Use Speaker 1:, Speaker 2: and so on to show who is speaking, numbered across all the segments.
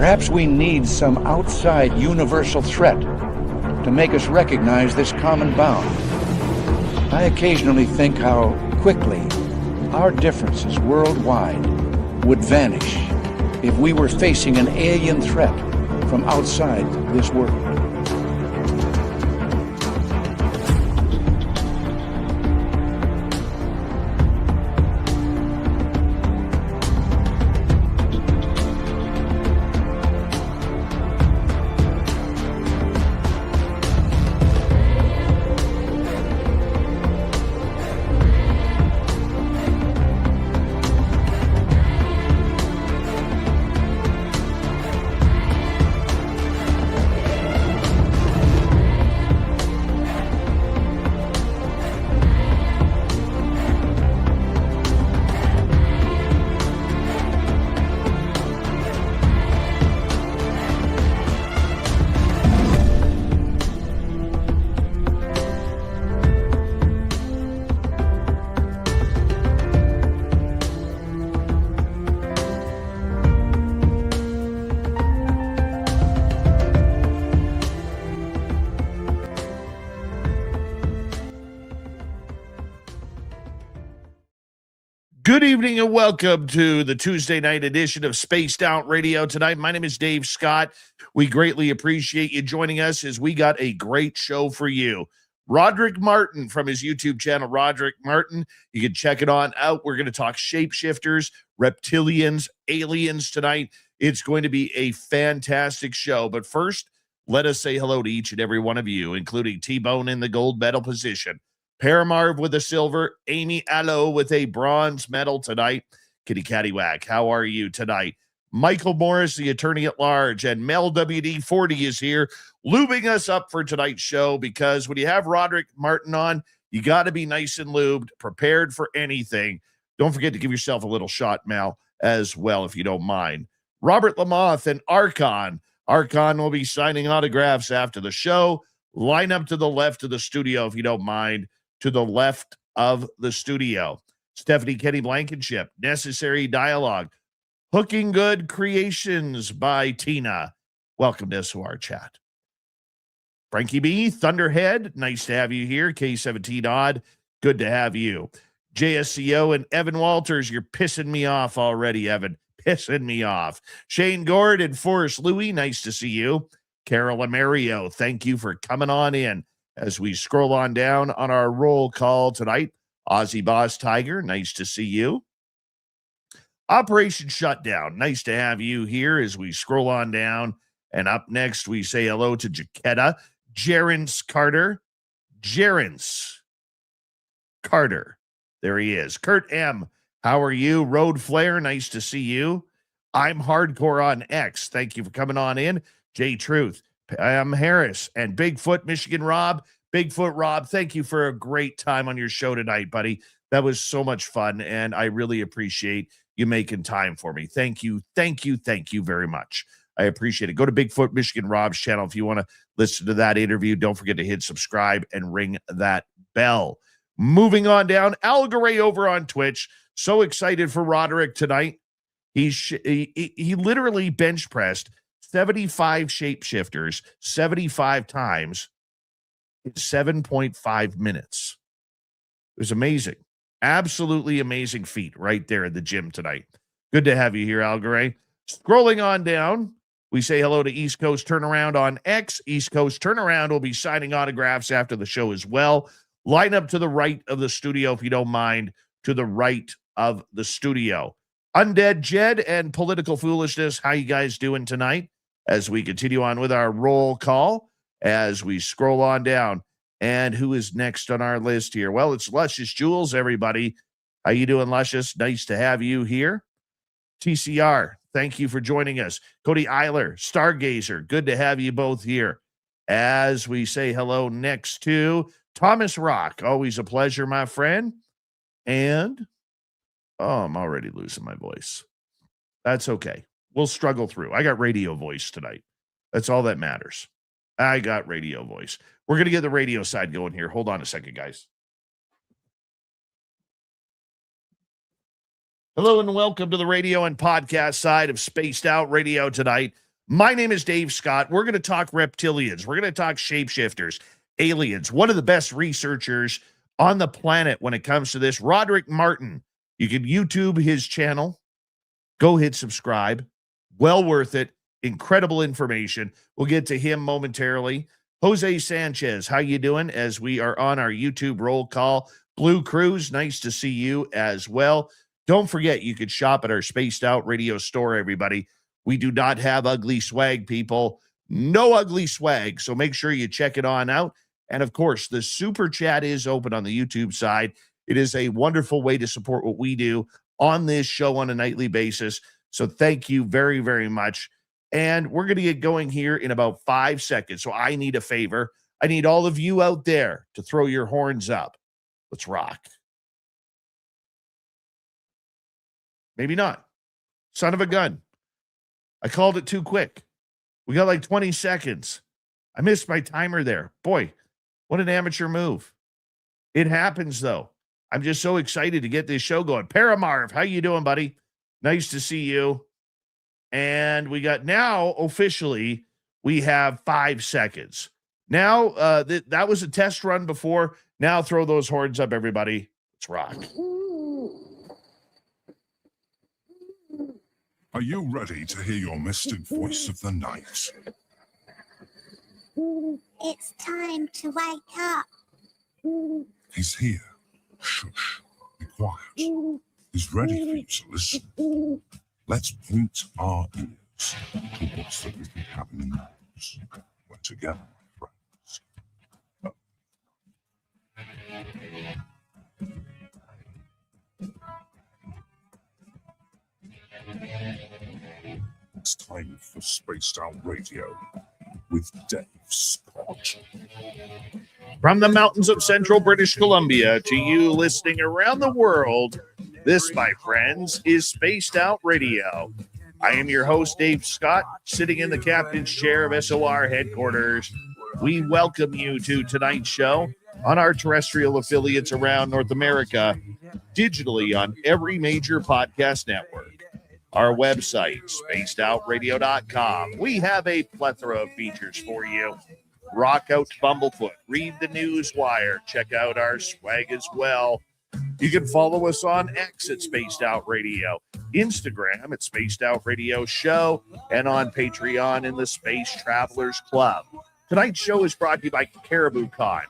Speaker 1: Perhaps we need some outside universal threat to make us recognize this common bound. I occasionally think how quickly our differences worldwide would vanish if we were facing an alien threat from outside this world.
Speaker 2: Good evening and welcome to the Tuesday night edition of Spaced Out Radio tonight. My name is Dave Scott. We greatly appreciate you joining us as we got a great show for you. Roderick Martin from his YouTube channel, Roderick Martin. You can check it on out. We're going to talk shapeshifters, reptilians, aliens tonight. It's going to be a fantastic show. But first, let us say hello to each and every one of you, including T-Bone in the gold medal position, Paramarv with a silver, Amy Allo with a bronze medal tonight. Kitty Cattywhack, how are you tonight? Michael Morris, the attorney at large, and Mel WD40 is here, lubing us up for tonight's show, because when you have Roderick Martin on, you got to be nice and lubed, prepared for anything. Don't forget to give yourself a little shot, Mel, as well, if you don't mind. Robert Lamoth and Archon. Archon will be signing autographs after the show. Line up to the left of the studio, if you don't mind. To the left of the studio. Stephanie Kenny Blankenship, Necessary Dialogue. Hooking Good Creations by Tina. Welcome to our chat. Frankie B, Thunderhead, nice to have you here. K17 Odd, good to have you. JSCO and Evan Walters, you're pissing me off already, Evan. Pissing me off. Shane Gord and Forrest Louie, nice to see you. Carol Amario, thank you for coming on in. As we scroll on down on our roll call tonight, Aussie Boss Tiger, nice to see you. Operation Shutdown, nice to have you here as we scroll on down. And up next, we say hello to Jaquetta, Jerence Carter. Jerence Carter, there he is. Kurt M, how are you? Road Flare, nice to see you. I'm Hardcore on X, thank you for coming on in. J Truth. I'm Harris and Bigfoot, Michigan Rob. Bigfoot Rob, thank you for a great time on your show tonight, buddy. That was so much fun, and I really appreciate you making time for me. Thank you, thank you, thank you very much. I appreciate it. Go to Bigfoot Michigan Rob's channel if you want to listen to that interview. Don't forget to hit subscribe and ring that bell. Moving on down, Al Garay over on Twitch. So excited for Roderick tonight. He literally bench pressed 75 shapeshifters 75 times in 7.5 minutes. It was amazing. Absolutely amazing feat right there in the gym tonight. Good to have you here, Al Garay. Scrolling on down, we say hello to East Coast Turnaround on X. East Coast Turnaround will be signing autographs after the show as well. Line up to the right of the studio, if you don't mind, to the right of the studio. Undead Jed and Political Foolishness, how you guys doing tonight? As we continue on with our roll call, as we scroll on down. And who is next on our list here? Well, it's Luscious Jules, everybody. How you doing, Luscious? Nice to have you here. TCR, thank you for joining us. Cody Eiler, Stargazer, good to have you both here. As we say hello next to Thomas Rock, always a pleasure, my friend. And, I'm already losing my voice. That's okay. We'll struggle through. I got radio voice tonight. That's all that matters. I got radio voice. We're going to get the radio side going here. Hold on a second, guys. Hello and welcome to the radio and podcast side of Spaced Out Radio tonight. My name is Dave Scott. We're going to talk reptilians. We're going to talk shapeshifters, aliens. One of the best researchers on the planet when it comes to this, Roderick Martin. You can YouTube his channel. Go hit subscribe. Well worth it. Incredible information. We'll get to him momentarily. Jose Sanchez, how you doing? As we are on our YouTube roll call. Blue Cruz, nice to see you as well. Don't forget, you could shop at our Spaced Out Radio store, everybody. We do not have ugly swag, people. No ugly swag. So make sure you check it on out. And of course, the super chat is open on the YouTube side. It is a wonderful way to support what we do on this show on a nightly basis. So thank you very, very much. And we're going to get going here in about 5 seconds. So I need a favor. I need all of you out there to throw your horns up. Let's rock. Maybe not. Son of a gun. I called it too quick. We got like 20 seconds. I missed my timer there. Boy, what an amateur move. It happens, though. I'm just so excited to get this show going. Paramarv, how you doing, buddy? Nice to see you. And we got now, officially, we have 5 seconds. Now, that was a test run before. Now throw those horns up, everybody. Let's rock.
Speaker 3: Are you ready to hear your mystic voice of the night?
Speaker 4: It's time to wake up.
Speaker 3: He's here. Shush. Be quiet. He's ready for you to listen. Let's point our ears to what's the really happening news. We're together, my friends. It's time for Spaced Out Radio with Dave Scott.
Speaker 2: From the mountains of central British Columbia to you listening around the world, this, my friends, is Spaced Out Radio. I am your host, Dave Scott, sitting in the captain's chair of SOR headquarters. We welcome you to tonight's show on our terrestrial affiliates around North America, digitally on every major podcast network. Our website, spacedoutradio.com. We have a plethora of features for you. Rock out to Bumblefoot. Read the news wire. Check out our swag as well. You can follow us on X at Spaced Out Radio, Instagram at Spaced Out Radio Show, and on Patreon in the Space Travelers Club. Tonight's show is brought to you by Caribou Con.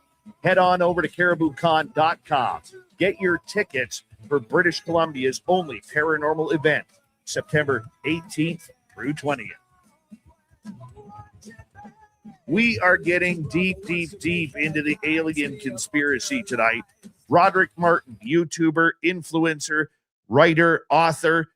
Speaker 2: Head on over to cariboucon.com. Get your tickets for British Columbia's only paranormal event, September 18th through 20th. We are getting deep into the alien conspiracy tonight. Roderick Martin, YouTuber, influencer, writer, author,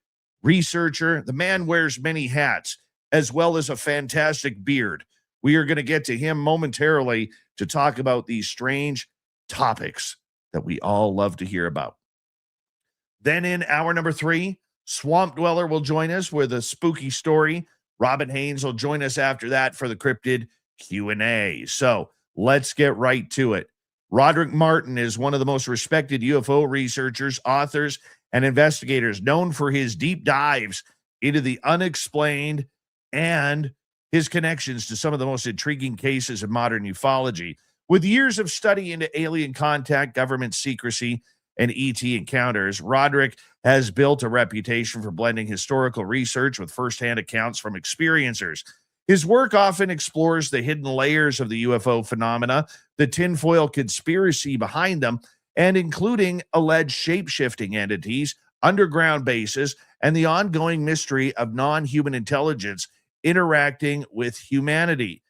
Speaker 2: researcher. The man wears many hats, as well as a fantastic beard. We are going to get to him momentarily to talk about these strange topics that we all love to hear about. Then in hour number 3, Swamp Dweller will join us with a spooky story. Robin Haynes will join us after that for the Crypted Q&A. So let's get right to it. Roderick Martin is one of the most respected UFO researchers, authors, and investigators, known for his deep dives into the unexplained and his connections to some of the most intriguing cases of modern ufology. With years of study into alien contact, government secrecy, and ET encounters, Roderick has built a reputation for blending historical research with firsthand accounts from experiencers. His work often explores the hidden layers of the UFO phenomena, the tinfoil conspiracy behind them, and including alleged shape-shifting entities, underground bases, and the ongoing mystery of non-human intelligence interacting with humanity.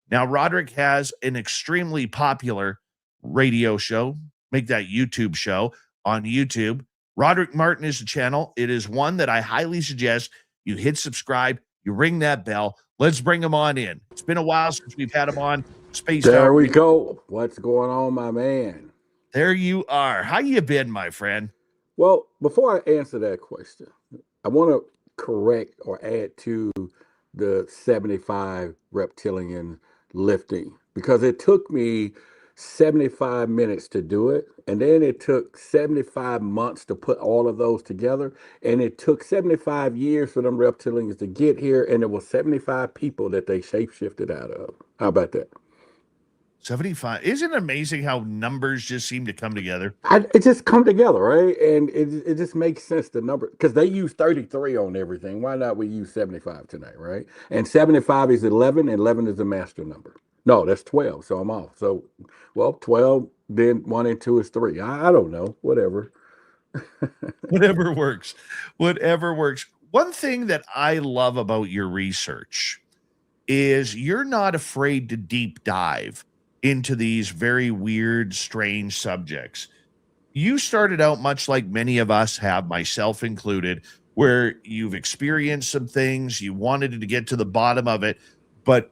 Speaker 2: Now, Roderick has an extremely popular radio show, make that YouTube show on YouTube. Roderick Martin is the channel. It is one that I highly suggest you hit subscribe, you ring that bell. Let's bring him on in. It's been a while since we've had him on Spaced Out.
Speaker 5: There we go. What's going on, my man?
Speaker 2: There you are. How you been, my friend?
Speaker 5: Well, before I answer that question, I want to correct or add to the 75 reptilian lifting, because it took me 75 minutes to do it. And then it took 75 months to put all of those together. And it took 75 years for them reptilians to get here. And it was 75 people that they shapeshifted out of. How about that?
Speaker 2: 75. Isn't it amazing how numbers just seem to come together?
Speaker 5: It just come together, right? And it just makes sense, the number, because they use 33 on everything. Why not we use 75 tonight, right? And 75 is 11, and 11 is the master number. No, that's 12, so I'm off. So, well, 12, then 1 and 2 is 3. I don't know, whatever.
Speaker 2: Whatever works. Whatever works. One thing that I love about your research is you're not afraid to deep dive into these very weird, strange subjects. You started out much like many of us have, myself included, where you've experienced some things, you wanted to get to the bottom of it, but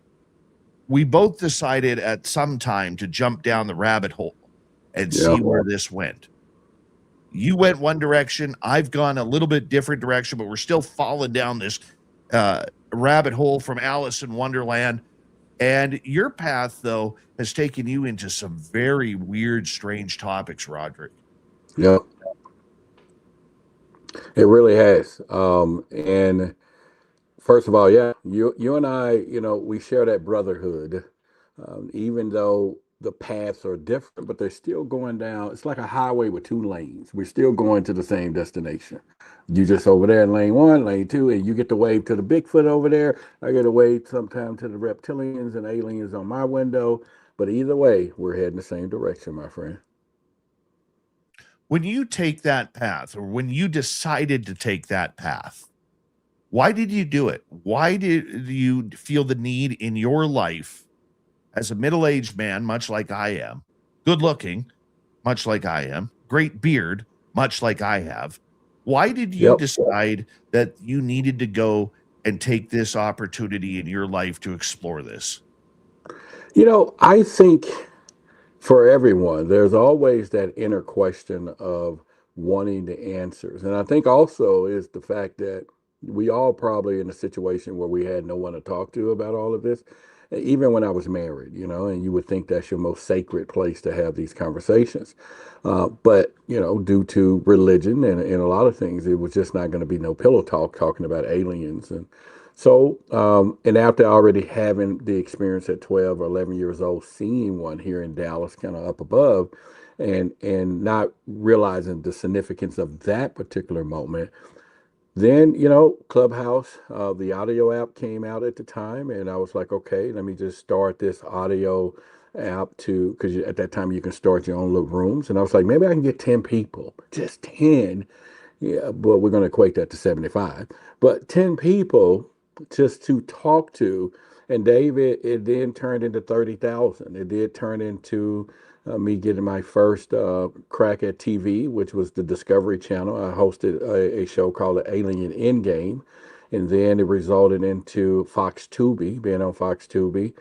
Speaker 2: we both decided at some time to jump down the rabbit hole and see where this went. You went one direction, I've gone a little bit different direction, but we're still falling down this rabbit hole from Alice in Wonderland. And your path, though, has taken you into some very weird, strange topics, Roderick.
Speaker 5: Yep. It really has. And first of all, yeah, you and I, we share that brotherhood, even though the paths are different, but they're still going down. It's like a highway with 2 lanes. We're still going to the same destination. You just over there in lane 1, lane 2, and you get to wave to the Bigfoot over there. I get to wave sometime to the reptilians and aliens on my window. But either way, we're heading the same direction, my friend.
Speaker 2: When you take that path, or when you decided to take that path, why did you do it? Why did you feel the need in your life as a middle-aged man, much like I am, good looking, much like I am, great beard, much like I have? Why did you decide that you needed to go and take this opportunity in your life to explore this?
Speaker 5: I think for everyone, there's always that inner question of wanting the answers. And I think also is the fact that we all probably in a situation where we had no one to talk to about all of this. Even when I was married, and you would think that's your most sacred place to have these conversations. But, due to religion and a lot of things, it was just not going to be no pillow talk talking about aliens. And so, and after already having the experience at 12 or 11 years old, seeing one here in Dallas, kind of up above, and not realizing the significance of that particular moment, then, Clubhouse, the audio app came out at the time, and I was like, okay, let me just start this audio app because at that time you can start your own little rooms. And I was like, maybe I can get 10 people, just 10. Yeah, but we're going to equate that to 75. But 10 people just to talk to. And David, it then turned into 30,000. It did turn into me getting my first crack at TV, which was the Discovery Channel. I hosted a show called the Alien Endgame, and then it resulted into Fox Tubi, being on Fox Tubi.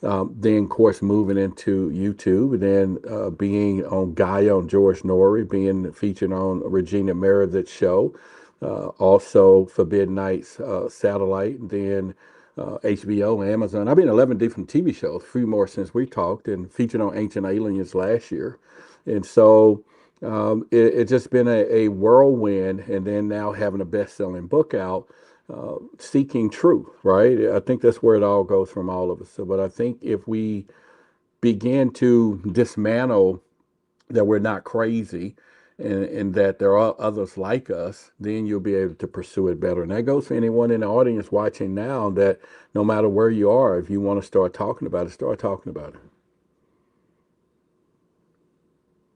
Speaker 5: Then, of course, moving into YouTube, and then being on Gaia on George Norrie, being featured on Regina Meredith's show, also Forbidden Nights satellite, and then HBO, Amazon. I've been 11 different TV shows, a few more since we talked, and featured on Ancient Aliens last year. And so it's just been a whirlwind, and then now having a best-selling book out, seeking truth, right? I think that's where it all goes from all of us. So, but I think if we begin to dismantle that we're not crazy, and that there are others like us, then you'll be able to pursue it better. And that goes for anyone in the audience watching now, that no matter where you are, if you want to start talking about it, start talking about it.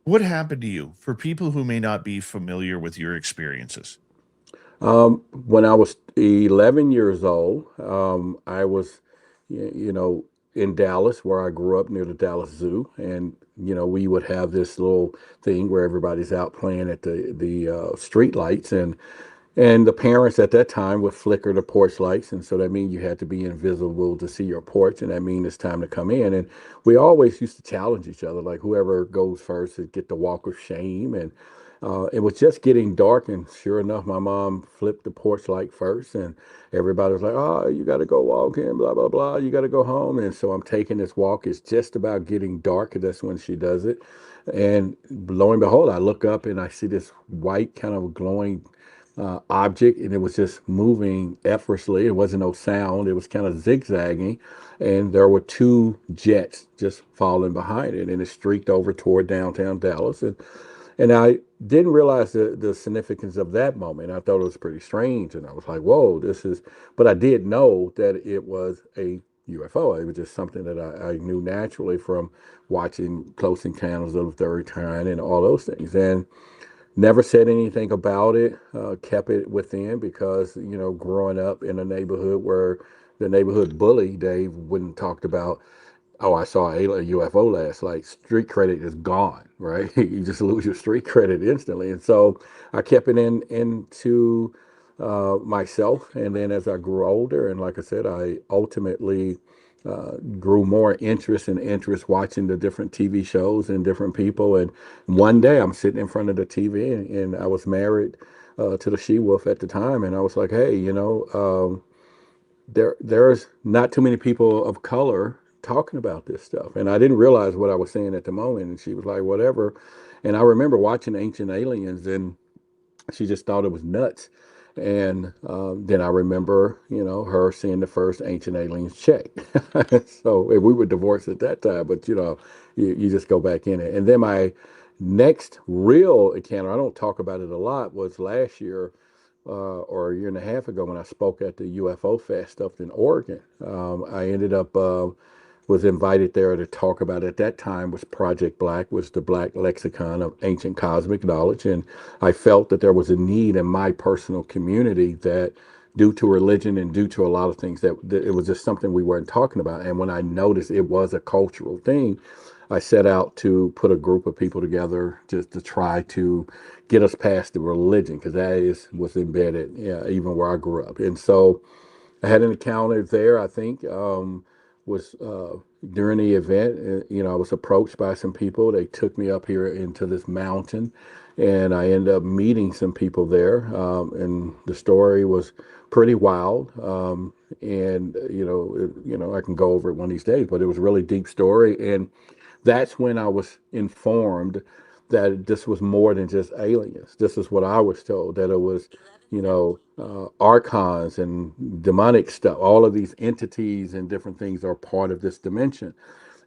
Speaker 2: What happened to you, for people who may not be familiar with your experiences?
Speaker 5: When I was 11 years old, I was, in Dallas, where I grew up near the Dallas Zoo, and we would have this little thing where everybody's out playing at the street lights, and the parents at that time would flicker the porch lights, and so that means you had to be invisible to see your porch, and that means it's time to come in. And we always used to challenge each other, like whoever goes first would get the walk of shame. And It was just getting dark, and sure enough, my mom flipped the porch light first, and everybody was like, "Oh, you got to go walking, blah blah blah. You got to go home." And so I'm taking this walk. It's just about getting dark, and that's when she does it. And lo and behold, I look up and I see this white kind of glowing object, and it was just moving effortlessly. It wasn't no sound. It was kind of zigzagging, and there were two jets just falling behind it, and it streaked over toward downtown Dallas. And I didn't realize the significance of that moment. I thought it was pretty strange, and I was like, "Whoa, this is." But I did know that it was a UFO. It was just something that I knew naturally from watching Close Encounters of the Third Kind and all those things. And never said anything about it, kept it within because, growing up in a neighborhood where the neighborhood bully, Dave, wouldn't talked about, oh, I saw a UFO last night. Street credit is gone, right? You just lose your street credit instantly. And so I kept it into myself. And then as I grew older, and like I said, I ultimately grew more interest watching the different TV shows and different people. And one day I'm sitting in front of the TV, and I was married to the she-wolf at the time. And I was like, hey, there's not too many people of color talking about this stuff. And I didn't realize what I was saying at the moment. And she was like, whatever. And I remember watching Ancient Aliens, and she just thought it was nuts. And then I remember, her seeing the first Ancient Aliens check. So we were divorced at that time, but you just go back in it. And then my next real encounter, I don't talk about it a lot, was last year or a year and a half ago when I spoke at the UFO Fest up in Oregon. I ended up was invited there to talk about, at that time was Project Black, was the Black lexicon of ancient cosmic knowledge. And I felt that there was a need in my personal community that, due to religion and due to a lot of things, that it was just something we weren't talking about. And when I noticed it was a cultural thing, I set out to put a group of people together just to try to get us past the religion, because that was embedded, even where I grew up. And so I had an encounter there, I think, was during the event. I was approached by some people. They took me up here into this mountain, and I ended up meeting some people there. And the story was pretty wild. And I can go over it one of these days, but it was a really deep story. And that's when I was informed that this was more than just aliens. This is what I was told, that it was, archons and demonic stuff. All of these entities and different things are part of this dimension.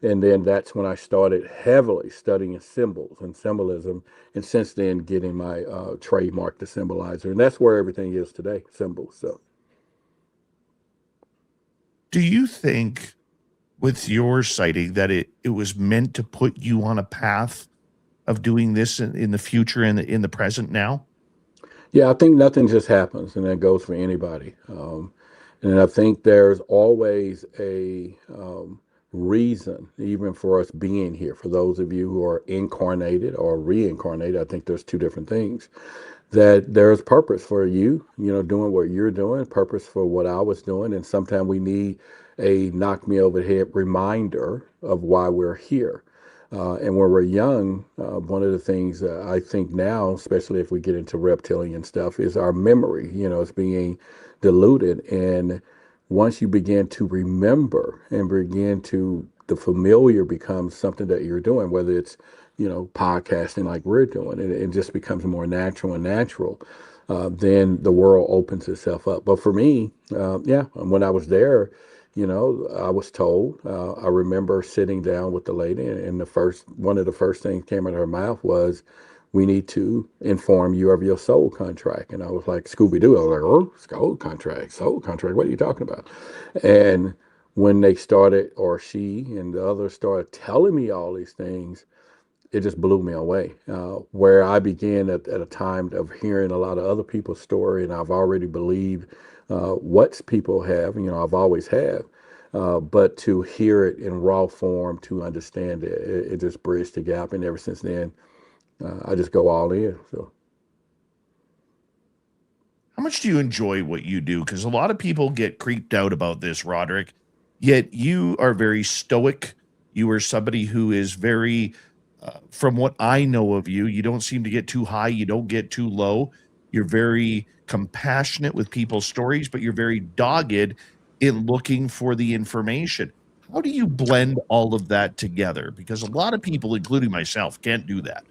Speaker 5: And then that's when I started heavily studying symbols and symbolism. And since then, getting my trademark, the symbolizer. And that's where everything is today, symbols. So,
Speaker 2: Do you think with your sighting that it was meant to put you on a path of doing this in the future and in the present now?
Speaker 5: yeah, I think nothing just happens, and that goes for anybody. And I think there's always a reason, even for us being here. For those of you who are incarnated or reincarnated, I think there's two different things. That there's purpose for you, doing what you're doing, purpose for what I was doing. And sometimes we need a knock me over the head reminder of why we're here. And when we're young, one of the things I think now, especially if we get into reptilian stuff, is our memory, it's being diluted. And once you begin to remember and the familiar becomes something that you're doing, whether it's, podcasting like we're doing, it just becomes more natural and natural. Then the world opens itself up. But for me, when I was there, I was told, I remember sitting down with the lady, and one of the first things came out of her mouth was, we need to inform you of your soul contract. And I was like, Scooby-Doo. I was like, oh, soul contract, what are you talking about? And when they started, or she and the others started telling me all these things, it just blew me away. Where I began at a time of hearing a lot of other people's story, and I've already believed what people have, I've always have. But to hear it in raw form, to understand it, it just bridged the gap. And ever since then, I just go all in. So,
Speaker 2: How much do you enjoy what you do? Because a lot of people get creeped out about this, Roderick, yet you are very stoic. You are somebody who is very from what I know of you, you don't seem to get too high, you don't get too low. You're very compassionate with people's stories, but you're very dogged in looking for the information. How do you blend all of that together? Because a lot of people, including myself, can't do that.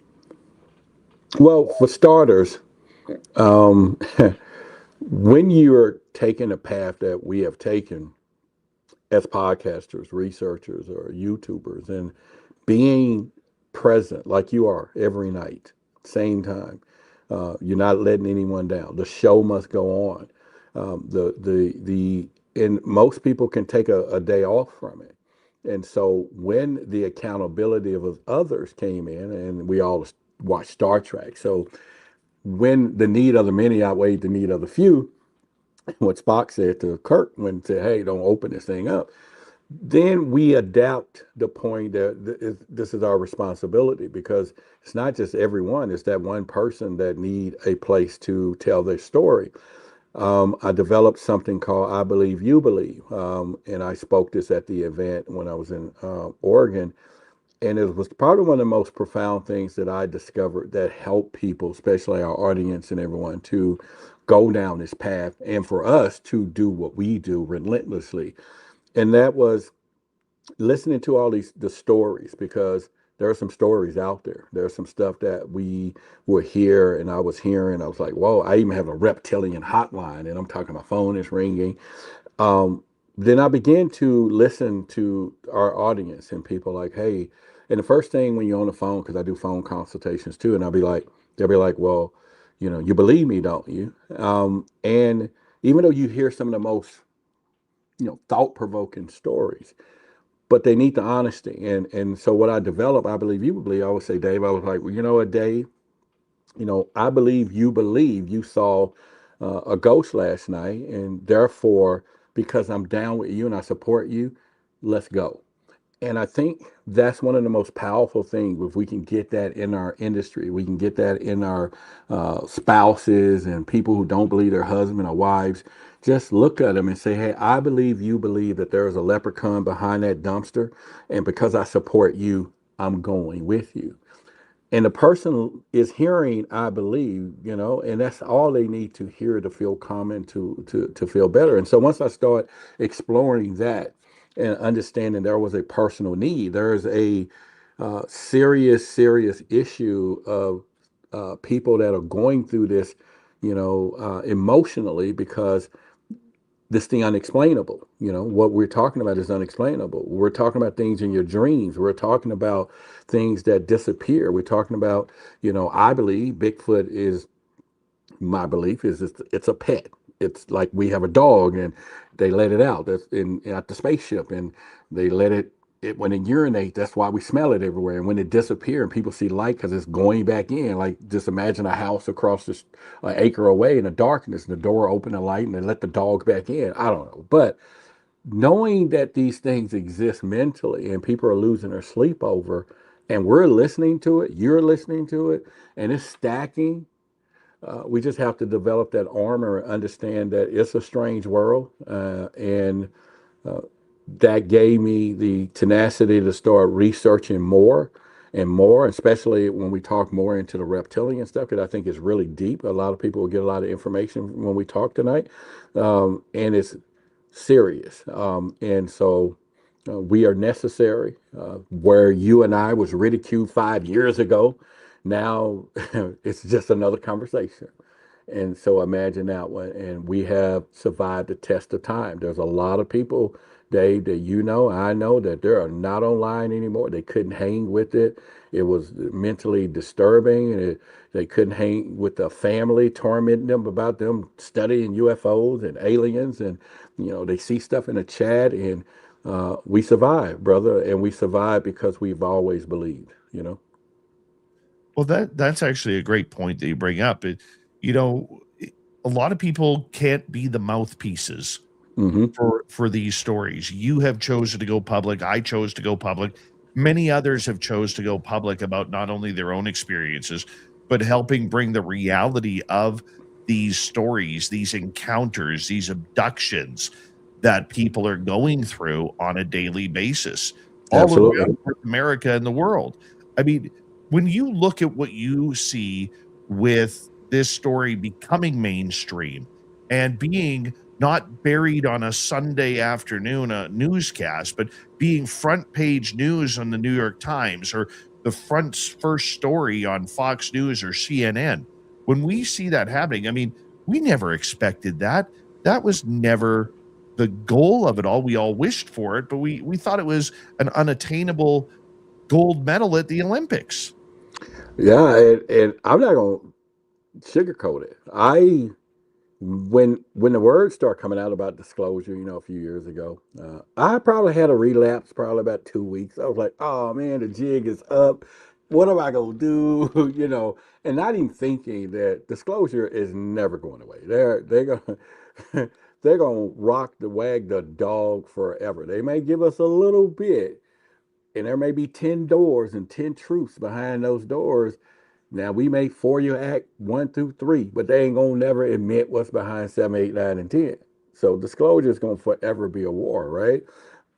Speaker 5: Well, for starters, um, when you're taking a path that we have taken as podcasters, researchers, or YouTubers, and being present like you are every night, same time, you're not letting anyone down. The show must go on. And most people can take a day off from it. And so when the accountability of others came in, and we all watched Star Trek, so when the need of the many outweighed the need of the few, what Spock said to Kirk when he said, "Hey, don't open this thing up," then we adapt the point that this is our responsibility, because it's not just everyone, it's that one person that need a place to tell their story. I developed something called I Believe You Believe, and I spoke this at the event when I was in Oregon, and it was probably one of the most profound things that I discovered that helped people, especially our audience and everyone, to go down this path, and for us to do what we do relentlessly. And that was listening to all the stories, because there are some stories out there. There's some stuff that we were here, and I was hearing. I was like, whoa! I even have a reptilian hotline, and I'm talking. My phone is ringing. Um, then I began to listen to our audience and people like, hey. And the first thing when you're on the phone, because I do phone consultations too, and they'll be like, well, you believe me, don't you? And even though you hear some of the most, thought-provoking stories, but they need the honesty. And so what I developed, I believe you believe. I always say, Dave, I was like, well, you know what, Dave, I believe you saw a ghost last night, and therefore, because I'm down with you and I support you, let's go. And I think that's one of the most powerful things. If we can get that in our industry, we can get that in our spouses and people who don't believe their husband or wives. Just look at them and say, hey, I believe you believe that there is a leprechaun behind that dumpster. And because I support you, I'm going with you. And the person is hearing, I believe, and that's all they need to hear to feel calm and to feel better. And so once I start exploring that and understanding there was a personal need, there's a serious issue of people that are going through this, emotionally, because this thing unexplainable. What we're talking about is unexplainable. We're talking about things in your dreams. We're talking about things that disappear. We're talking about, I believe Bigfoot is, my belief is it's a pet. It's like we have a dog and they let it out. That's in at the spaceship, and they let it when it urinates. That's why we smell it everywhere. And when it disappears and people see light because it's going back in, like just imagine a house across this acre away in the darkness, and the door open the light and they let the dog back in. I don't know, but knowing that these things exist mentally and people are losing their sleep over, and we're listening to it, you're listening to it, and it's stacking. We just have to develop that armor and understand that it's a strange world. And that gave me the tenacity to start researching more and more, especially when we talk more into the reptilian stuff, because I think it's really deep. A lot of people will get a lot of information when we talk tonight. And it's serious. And so we are necessary. Where you and I was ridiculed 5 years ago, now it's just another conversation. And so imagine that one. And we have survived the test of time. There's a lot of people, Dave, that I know that they are not online anymore. They couldn't hang with it. It was mentally disturbing. And they couldn't hang with the family, tormenting them about them studying UFOs and aliens. And, they see stuff in the chat, and we survived, brother. And we survived because we've always believed.
Speaker 2: Well, that's actually a great point that you bring up. You know, a lot of people can't be the mouthpieces
Speaker 5: Hmm.
Speaker 2: for these stories. You have chosen to go public. I chose to go public. Many others have chose to go public about not only their own experiences, but helping bring the reality of these stories, these encounters, these abductions that people are going through on a daily basis all
Speaker 5: Absolutely.
Speaker 2: around North America and the world. I mean, When you look at what you see with this story becoming mainstream and being not buried on a Sunday afternoon, a newscast, but being front page news on the New York Times or the first story on Fox News or CNN, when we see that happening, I mean, we never expected that. That was never the goal of it all. We all wished for it, but we thought it was an unattainable gold medal at the Olympics.
Speaker 5: Yeah, and I'm not gonna sugarcoat it. When the words start coming out about disclosure, a few years ago, I probably had a relapse, probably about 2 weeks. I was like, oh man, the jig is up. What am I gonna do? And not even thinking that disclosure is never going away. They're gonna they're gonna wag the dog forever. They may give us a little bit, and there may be 10 doors and 10 truths behind those doors. Now we may for you act 1 through 3, but they ain't gonna never admit what's behind 7, 8, 9, and 10. So disclosure is gonna forever be a war, right?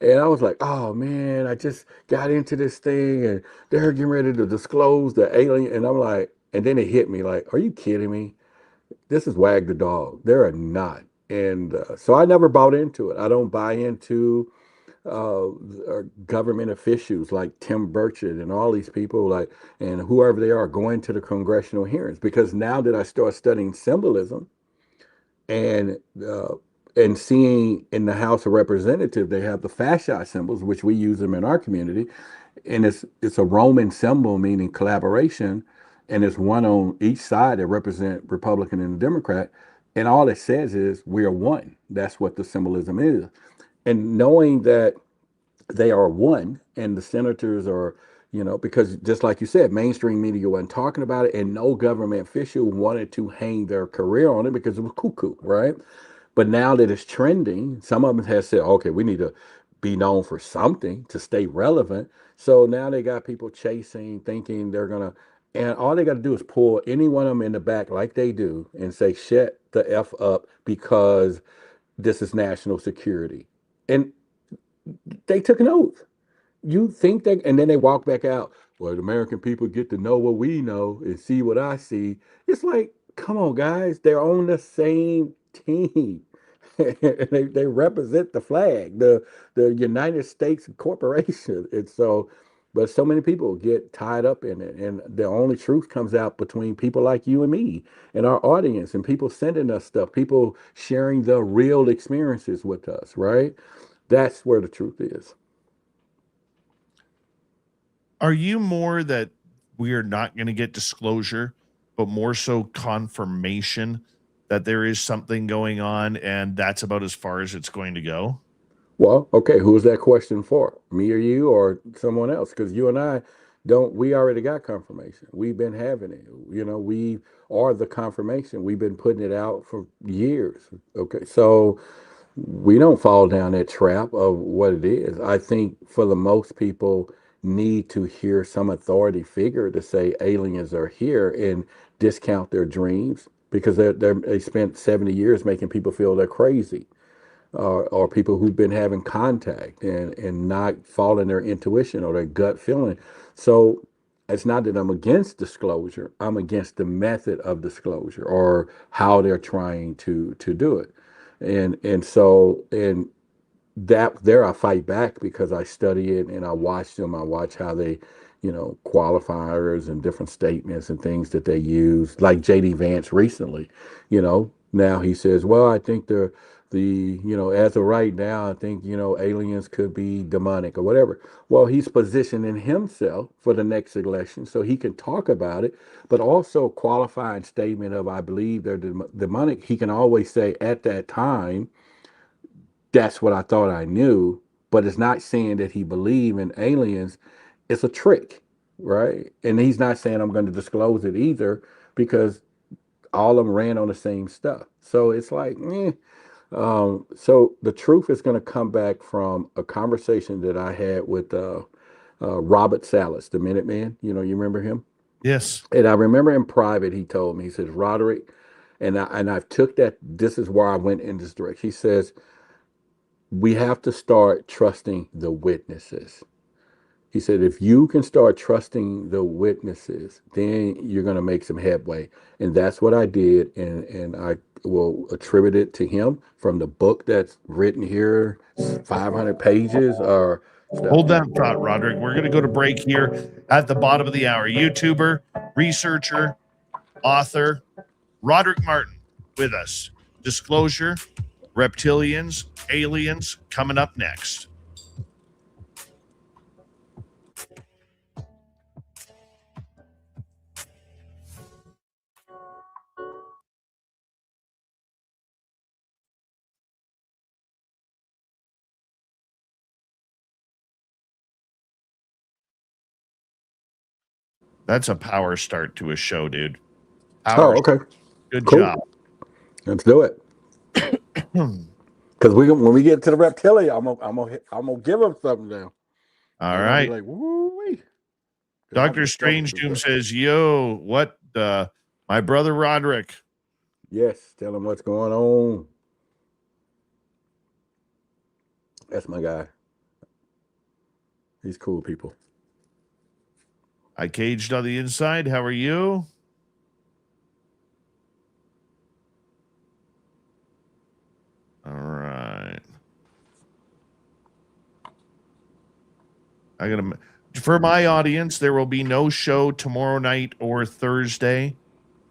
Speaker 5: And I was like, oh man, I just got into this thing and they're getting ready to disclose the alien. And I'm like, and then it hit me like, are you kidding me? This is wag the dog. They're not. And so I never bought into it. I don't buy into uh, government officials like Tim Burchett and all these people and whoever they are going to the congressional hearings, because now that I start studying symbolism and uh, and seeing in the House of Representatives they have the fasci symbols, which we use them in our community, and it's a Roman symbol meaning collaboration, and it's one on each side that represent Republican and Democrat, and all it says is we are one. That's what the symbolism is. And knowing that they are one and the senators are, because just like you said, mainstream media wasn't talking about it and no government official wanted to hang their career on it because it was cuckoo, right? But now that it's trending, some of them have said, okay, we need to be known for something to stay relevant. So now they got people chasing, thinking they're gonna, and all they got to do is pull any one of them in the back like they do and say, shut the F up because this is national security. And they took an oath. You think that, and then they walk back out. Well, the American people get to know what we know and see what I see. It's like, come on, guys, they're on the same team. they represent the flag, the United States Corporation. And so, but so many people get tied up in it, and the only truth comes out between people like you and me and our audience, and people sending us stuff, people sharing the real experiences with us, right? That's where the truth is.
Speaker 2: Are you more that we are not going to get disclosure, but more so confirmation that there is something going on and that's about as far as it's going to go?
Speaker 5: Well, okay, who's that question for? Me or you or someone else? Because you and I don't, we already got confirmation. We've been having it. We are the confirmation. We've been putting it out for years. Okay, so we don't fall down that trap of what it is. I think for the most people need to hear some authority figure to say aliens are here and discount their dreams because they spent 70 years making people feel they're crazy, or people who've been having contact and not following their intuition or their gut feeling. So it's not that I'm against disclosure. I'm against the method of disclosure or how they're trying to do it. And that there I fight back because I study it and I watch them. I watch how they, qualifiers and different statements and things that they use. Like JD Vance recently, now he says, well, I think as of right now, I think, aliens could be demonic or whatever. Well, he's positioning himself for the next election so he can talk about it, but also qualifying statement of, I believe they're demonic. He can always say at that time, that's what I thought I knew, but it's not saying that he believed in aliens. It's a trick, right? And he's not saying I'm going to disclose it either because all of them ran on the same stuff. So it's like, so the truth is going to come back from a conversation that I had with Robert Salas, the Minuteman. You remember him?
Speaker 2: Yes.
Speaker 5: And I remember in private, he told me, he says, Roderick, and I've took that, this is where I went in this direction. He says, we have to start trusting the witnesses. He said, if you can start trusting the witnesses, then you're going to make some headway. And that's what I did. And I will attribute it to him from the book that's written here, 500 pages or stuff.
Speaker 2: Hold that thought, Roderick. We're going to go to break here at the bottom of the hour. YouTuber, researcher, author, Roderick Martin with us. Disclosure, reptilians, aliens, coming up next. That's a power start to a show, dude. Power.
Speaker 5: Oh, okay.
Speaker 2: Good
Speaker 5: Cool.
Speaker 2: job.
Speaker 5: Let's do it. Because when we get to the reptilian, I'm gonna give them something now.
Speaker 2: All right.
Speaker 5: Like, woo-wee.
Speaker 2: Dr. Strange Doom says, yo, what my brother Roderick.
Speaker 5: Yes, tell him what's going on. That's my guy. He's cool people.
Speaker 2: I caged on the inside. How are you? All right. For my audience, there will be no show tomorrow night or Thursday.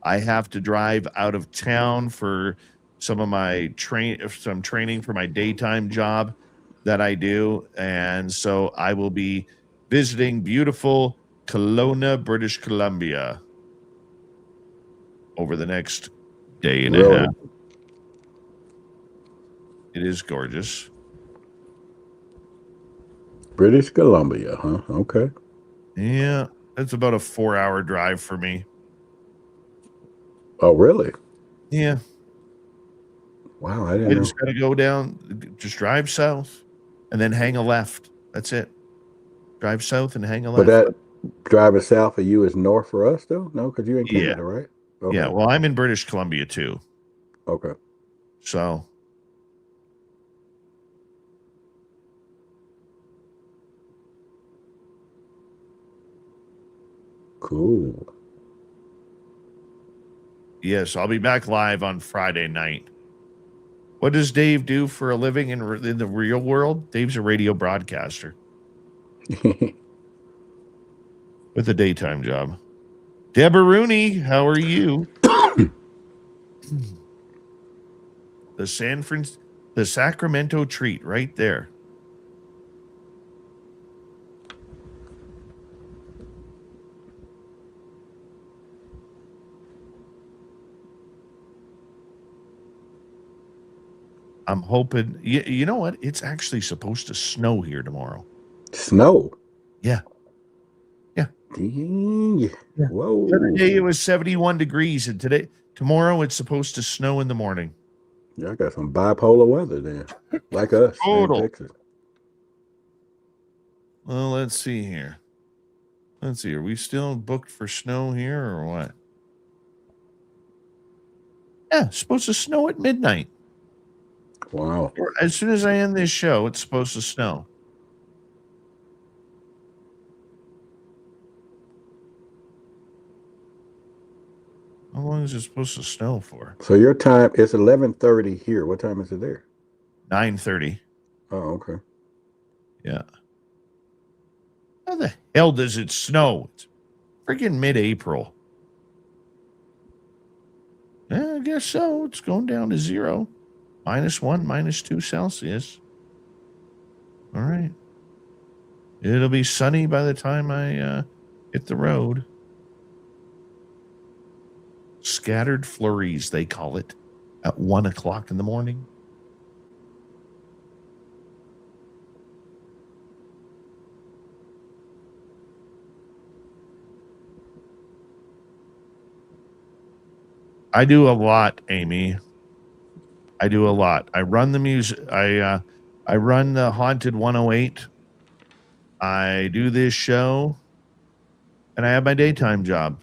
Speaker 2: I have to drive out of town for some of my training for my daytime job that I do. And so I will be visiting beautiful Kelowna, British Columbia over the next day and a half. It is gorgeous.
Speaker 5: British Columbia, huh? Okay.
Speaker 2: Yeah, it's about a 4-hour drive for me.
Speaker 5: Oh, really?
Speaker 2: Yeah.
Speaker 5: Wow, I didn't know.
Speaker 2: Just got to go down, just drive south, and then hang a left. That's it. Drive south and hang a left.
Speaker 5: But that driving south of you is north for us, though? No, because you're in Canada, right? Okay.
Speaker 2: Yeah, well, I'm in British Columbia, too.
Speaker 5: Okay.
Speaker 2: So...
Speaker 5: Cool.
Speaker 2: Yes, I'll be back live on Friday night. What does Dave do for a living in the real world? Dave's a radio broadcaster with a daytime job. Deborah Rooney, how are you? The Sacramento treat right there. I'm hoping, you know what? It's actually supposed to snow here tomorrow.
Speaker 5: Snow?
Speaker 2: Yeah. Yeah.
Speaker 5: Dang. Yeah. Whoa.
Speaker 2: The other day it was 71 degrees, and tomorrow it's supposed to snow in the morning.
Speaker 5: Yeah, I got some bipolar weather then, like us in Texas.
Speaker 2: Well, let's see here. Let's see. Are we still booked for snow here or what? Yeah, it's supposed to snow at midnight.
Speaker 5: Wow.
Speaker 2: As soon as I end this show, it's supposed to snow. How long is it supposed to snow for?
Speaker 5: So your time, it's 11:30 here. What time is it there?
Speaker 2: 9:30.
Speaker 5: Oh, okay.
Speaker 2: Yeah. How the hell does it snow? It's freaking mid-April. Yeah, I guess so. It's going down to 0. -1, -2 Celsius. All right. It'll be sunny by the time I hit the road. Scattered flurries, they call it, at 1 o'clock in the morning. I do a lot, Amy. I do a lot. I run the music. I run the Haunted 108. I do this show, and I have my daytime job,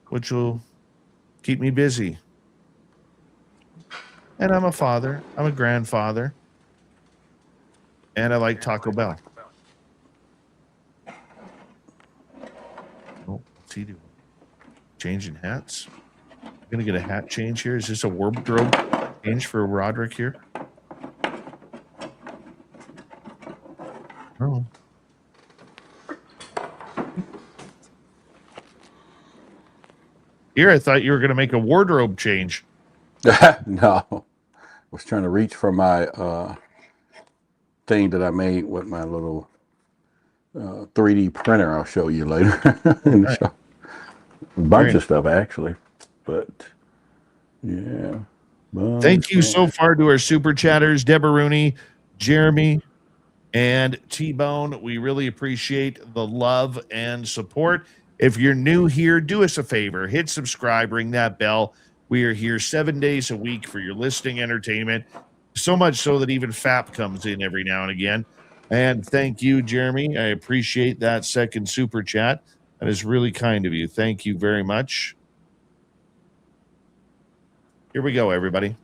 Speaker 2: which will keep me busy. And I'm a father. I'm a grandfather. And I like Taco Bell. he doing? Changing hats? Gonna get a hat change here. Is this a wardrobe change for Roderick here? Oh. Here, I thought you were gonna make a wardrobe change.
Speaker 5: No, I was trying to reach for my thing that I made with my little 3D printer. I'll show you later in the show. A bunch of stuff actually, but yeah.
Speaker 2: Thank you so far to our super chatters, Deborah Rooney, Jeremy, and T-Bone. We really appreciate the love and support. If you're new here, do us a favor, hit subscribe, ring that bell. We are here 7 days a week for your listening entertainment, so much so that even FAP comes in every now and again. And thank you, Jeremy. I appreciate that second super chat. That is really kind of you. Thank you very much. Here we go, everybody.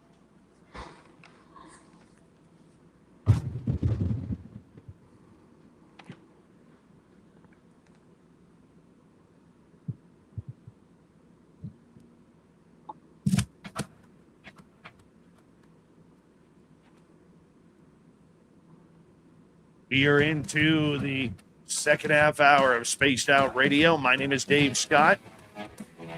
Speaker 2: We are into the second half hour of Spaced Out Radio. My name is Dave Scott.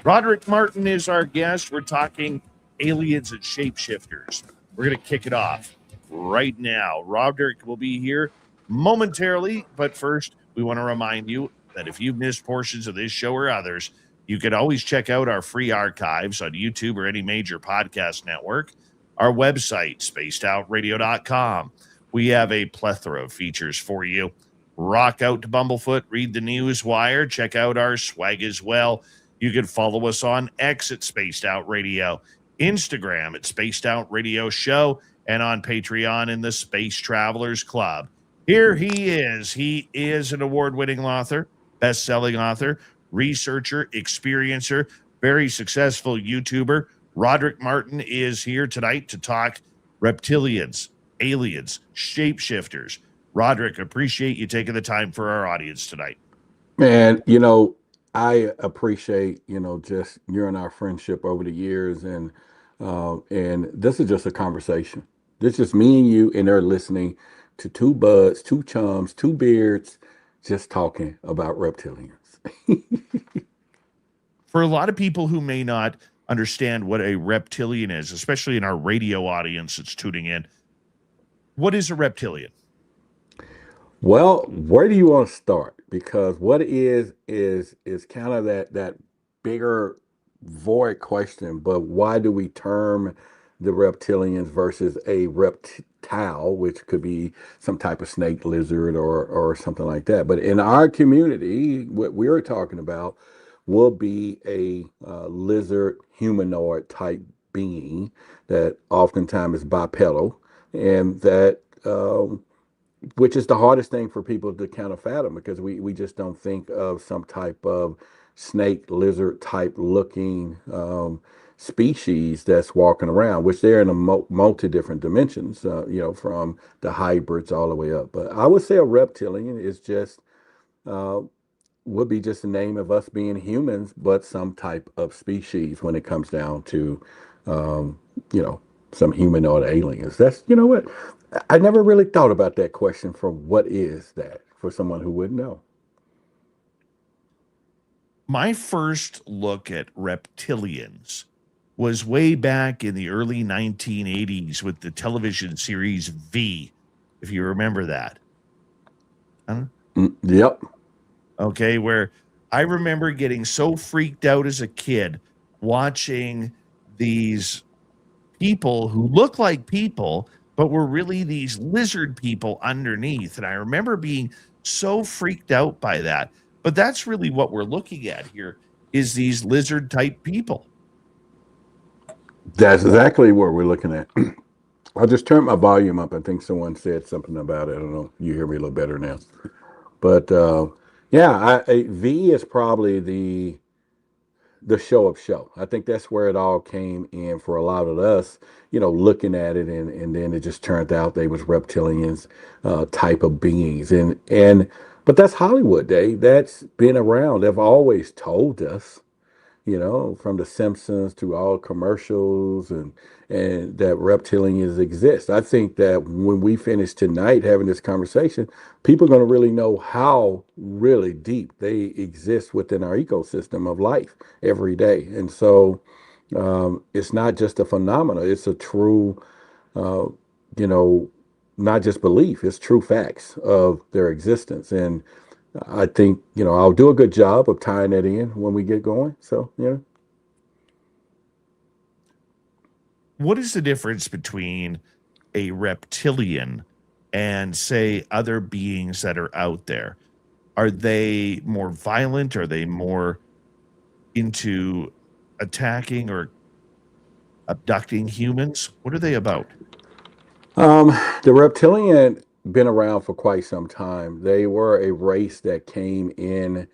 Speaker 2: Roderick Martin is our guest. We're talking aliens and shapeshifters. We're going to kick it off right now. Roderick will be here momentarily, but first, we want to remind you that if you've missed portions of this show or others, you can always check out our free archives on YouTube or any major podcast network. Our website, spacedoutradio.com. We have a plethora of features for you. Rock out to Bumblefoot, read the news wire, check out our swag as well. You can follow us on X at Spaced Out Radio, Instagram at Spaced Out Radio Show, and on Patreon in the Space Travelers Club. Here he is. He is an award-winning author, best-selling author, researcher, experiencer, very successful YouTuber. Roderick Martin is here tonight to talk reptilians, aliens, shapeshifters. Roderick, appreciate you taking the time for our audience tonight.
Speaker 5: Man, I appreciate, just you and our friendship over the years, and this is just a conversation. This is just me and you, and they're listening to two buds, two chums, two beards, just talking about reptilians.
Speaker 2: For a lot of people who may not understand what a reptilian is, especially in our radio audience that's tuning in, what is a reptilian?
Speaker 5: Well, where do you want to start? Because what is kind of that bigger void question, but why do we term the reptilians versus a reptile, which could be some type of snake, lizard, or something like that? But in our community, what we're talking about will be a lizard humanoid type being that oftentimes is bipedal, and that which is the hardest thing for people to kind of fathom, because we just don't think of some type of snake, lizard type looking species that's walking around, which they're in a multi different dimensions, from the hybrids all the way up. But I would say a reptilian is just would be just the name of us being humans, but some type of species when it comes down to some humanoid aliens. That's, what, I never really thought about that question for what is that for someone who wouldn't know.
Speaker 2: My first look at reptilians was way back in the early 1980s with the television series V, if you remember that.
Speaker 5: Yep.
Speaker 2: Okay, where I remember getting so freaked out as a kid watching these people who look like people, but were really these lizard people underneath. And I remember being so freaked out by that. But that's really what we're looking at here, is these lizard type people.
Speaker 5: That's exactly what we're looking at. I just turned my volume up. I think someone said something about it. I don't know. You hear me a little better now. But V is probably the show of show. I think that's where it all came in for a lot of us, looking at it, and then it just turned out they was reptilians type of beings. And But that's Hollywood, Dave. That's been around. They've always told us, from The Simpsons to all commercials, and that reptilians exist. I think that when we finish tonight having this conversation, people are going to really know how really deep they exist within our ecosystem of life every day. And so it's not just a phenomenon, it's a true, you know, not just belief, it's true facts of their existence. And I think, I'll do a good job of tying that in when we get going. So,
Speaker 2: What is the difference between a reptilian and, say, other beings that are out there? Are they more violent? Are they more into attacking or abducting humans? What are they about?
Speaker 5: the reptilian been around for quite some time. They were a race that came in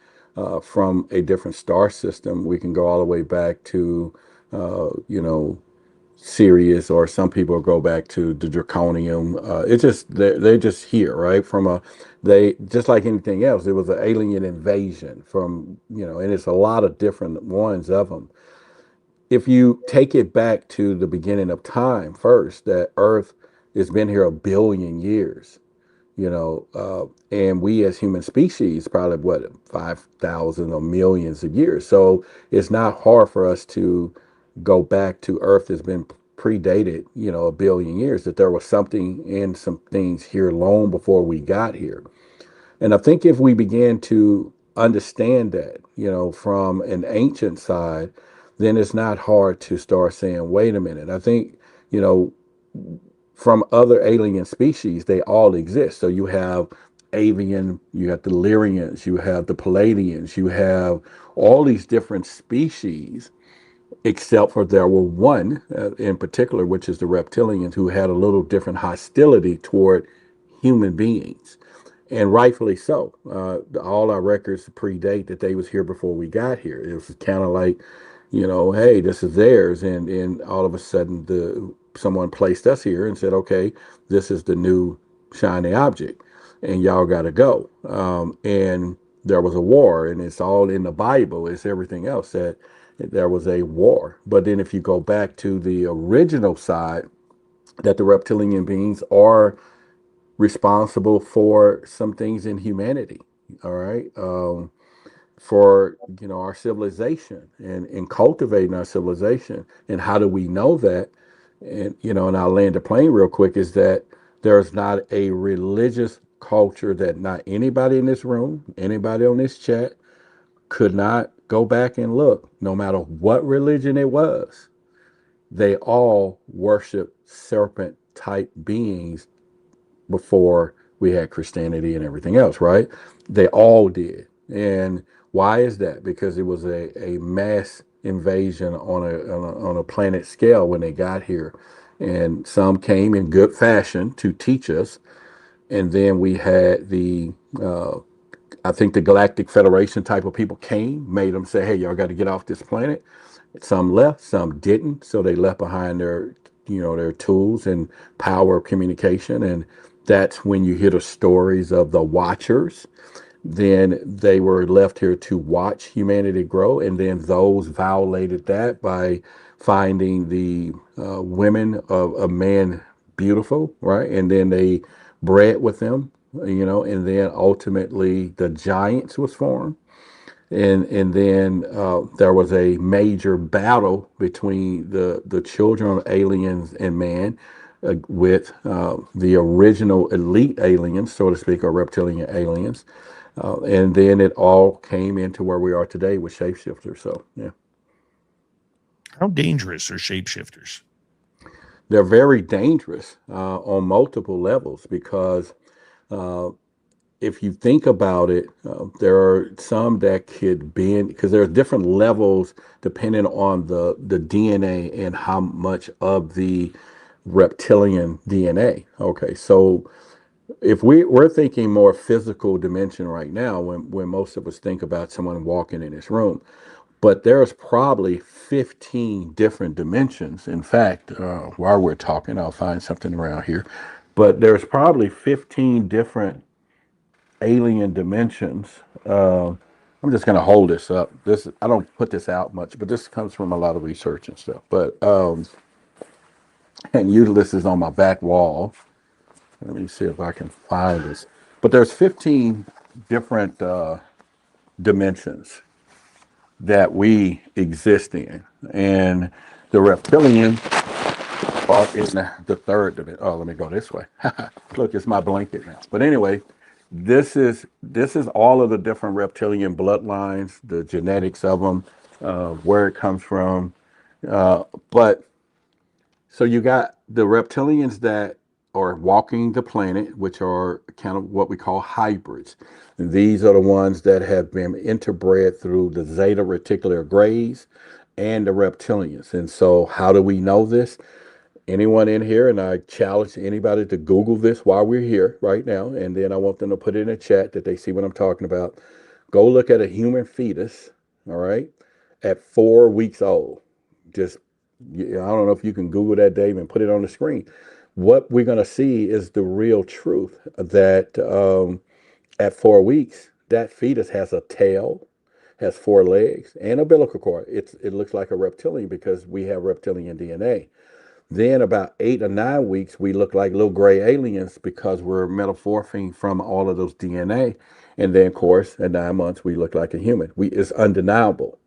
Speaker 5: from a different star system. We can go all the way back to, Sirius, or some people go back to the Draconium. It's just they're just here, right? They just like anything else. It was an alien invasion from, and it's a lot of different ones of them. If you take it back to the beginning of time first, that Earth has been here 1 billion years, and we as human species probably 5,000 or millions of years. So it's not hard for us to go back to Earth has been predated, 1 billion years, that there was something and some things here long before we got here. And I think if we begin to understand that, from an ancient side, then it's not hard to start saying, wait a minute. I think, you know, from other alien species, they all exist. So you have avian, you have the Lyrians, you have the Palladians, you have all these different species, except for there were one in particular, which is the reptilians, who had a little different hostility toward human beings. And rightfully so. All our records predate that they was here before we got here. It was kind of like, hey, this is theirs, and all of a sudden someone placed us here and said, okay, this is the new shiny object, and y'all got to go. And there was a war, and it's all in the Bible. It's everything else that there was a war. But then if you go back to the original side, that the reptilian beings are responsible for some things in humanity, all right, for our civilization and cultivating our civilization. And how do we know that? And I'll land the plane real quick, is that there's not a religious culture that not anybody in this room, anybody on this chat, could not go back and look, no matter what religion it was. They all worship serpent type beings before we had Christianity and everything else, right? They all did. And why is that? Because it was a mass invasion on a planet scale when they got here. And some came in good fashion to teach us. And then we had I think the Galactic Federation type of people came, made them say, hey, y'all got to get off this planet. Some left, some didn't. So they left behind their tools and power of communication. And that's when you hear the stories of the Watchers. Then they were left here to watch humanity grow. And then those violated that by finding the women of man beautiful, right? And then they bred with them, and then ultimately the giants was formed. And then there was a major battle between the children of aliens and man, with the original elite aliens, so to speak, or reptilian aliens. And then it all came into where we are today with shapeshifters. So, yeah.
Speaker 2: How dangerous are shapeshifters?
Speaker 5: They're very dangerous on multiple levels, because if you think about it, there are some that could bend, because there are different levels depending on the DNA and how much of the reptilian DNA. Okay, so if we're thinking more physical dimension right now, when most of us think about someone walking in this room, but there's probably 15 different dimensions. In fact, while we're talking, I'll find something around here, but there's probably 15 different alien dimensions. I'm just going to hold this up. This I don't put this out much, but this comes from a lot of research and stuff. But and usually this is on my back wall. Let me see if I can find this. But there's 15 different dimensions that we exist in, and the reptilian are in the third dimension. Oh, let me go this way. Look, it's my blanket now. But anyway, this is all of the different reptilian bloodlines, the genetics of them, where it comes from. But so you got the reptilians that are walking the planet, which are kind of what we call hybrids. And these are the ones that have been interbred through the Zeta Reticular Grays and the reptilians. And so how do we know this? Anyone in here, and I challenge anybody to Google this while we're here right now, and then I want them to put it in a chat that they see what I'm talking about. Go look at a human fetus, all right, at 4 weeks old. Just, I don't know if you can Google that, Dave, and put it on the screen. What we're going to see is the real truth that at 4 weeks, that fetus has a tail, has 4 legs, and umbilical cord. It looks like a reptilian because we have reptilian DNA. Then about 8 or 9 weeks, we look like little gray aliens because we're metamorphing from all of those DNA. And then, of course, at 9 months, we look like a human. It's undeniable.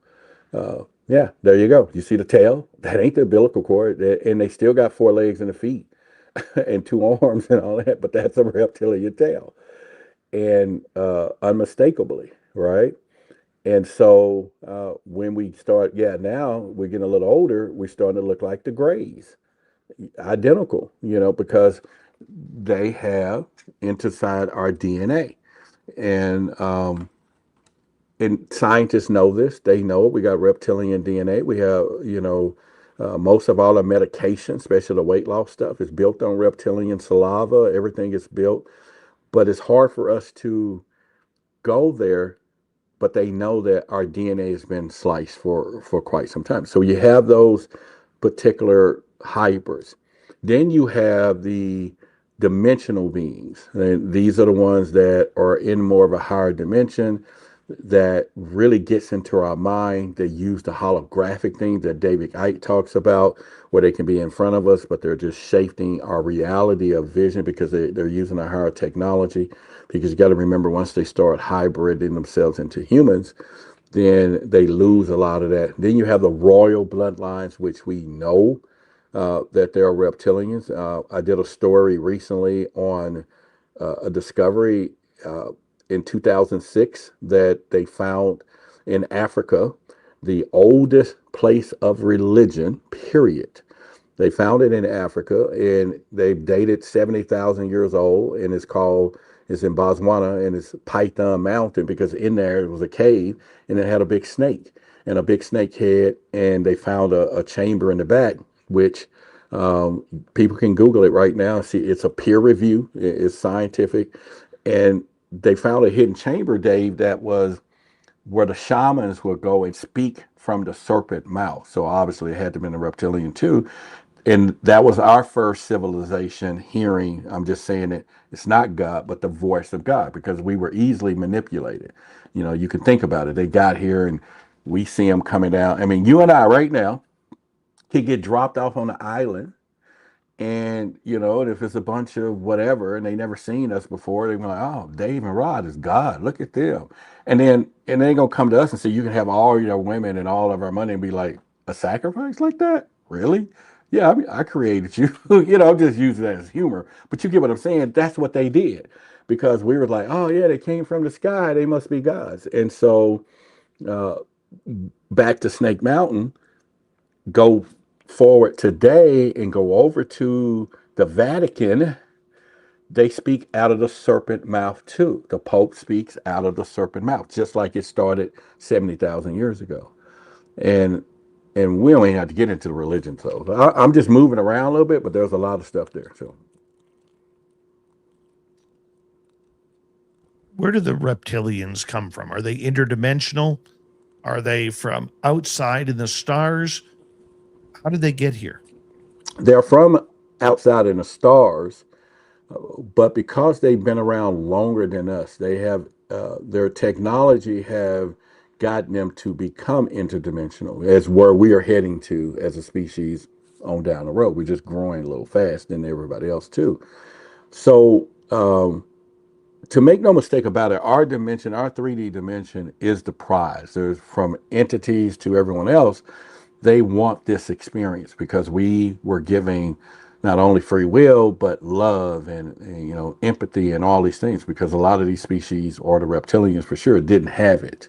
Speaker 5: Yeah, there you go. You see the tail? That ain't the umbilical cord. And they still got 4 legs and a feet and 2 arms and all that, but that's a reptilian tail. And unmistakably, right? And so when we start, now we're getting a little older, we're starting to look like the grays. Identical, because they have inside our DNA. And scientists know this. They know it. We got reptilian DNA. We have, most of all our medication, especially the weight loss stuff, is built on reptilian saliva. Everything is built. But it's hard for us to go there. But they know that our DNA has been sliced for quite some time. So you have those particular hybrids. Then you have the dimensional beings. And these are the ones that are in more of a higher dimension that really gets into our mind. They use the holographic things that David Icke talks about, where they can be in front of us, but they're just shaping our reality of vision because they're using a higher technology. Because you got to remember, once they start hybriding themselves into humans, then they lose a lot of that. Then you have the royal bloodlines, which we know that they are reptilians. I did a story recently on a discovery in 2006 that they found in Africa, the oldest place of religion, period. They found it in Africa, and they've dated 70,000 years old, and it's in Botswana, and it's Python Mountain, because in there it was a cave, and it had a big snake and a big snake head, and they found a chamber in the back, which people can Google it right now. See, it's a peer review, it's scientific, and they found a hidden chamber, Dave, that was where the shamans would go and speak from the serpent mouth. So obviously it had to have been a reptilian too. And that was our first civilization hearing, I'm just saying it, it's not God, but the voice of God, because we were easily manipulated. You can think about it. They got here and we see them coming down. I mean, you and I right now could get dropped off on an island, and and if it's a bunch of whatever and they never seen us before, they're like, oh, Dave and Rod is God, look at them. And they're gonna come to us and say, you can have all your women and all of our money, and be like, a sacrifice like that? Really? Yeah, I mean, I created you. I'm just using that as humor, but you get what I'm saying. That's what they did, because we were like, oh yeah, they came from the sky, they must be gods. And so back to Snake Mountain, go forward today and go over to the Vatican, they speak out of the serpent mouth too. The Pope speaks out of the serpent mouth, just like it started 70,000 years ago. And we don't even have to get into the religion. So I'm just moving around a little bit, but there's a lot of stuff there. So
Speaker 2: Where do the reptilians come from? Are they interdimensional? Are they from outside in the stars? How did they get here?
Speaker 5: they're from outside in the stars, But because they've been around longer than us, they have their technology have gotten them to become interdimensional, as where we are heading to as a species on down the road. We're just growing a little fast than everybody else too. So to make no mistake about it, our dimension, our 3D dimension is the prize. There's from entities to everyone else, they want this experience because we were giving not only free will, but love and empathy and all these things, because a lot of these species, or the reptilians for sure, didn't have it.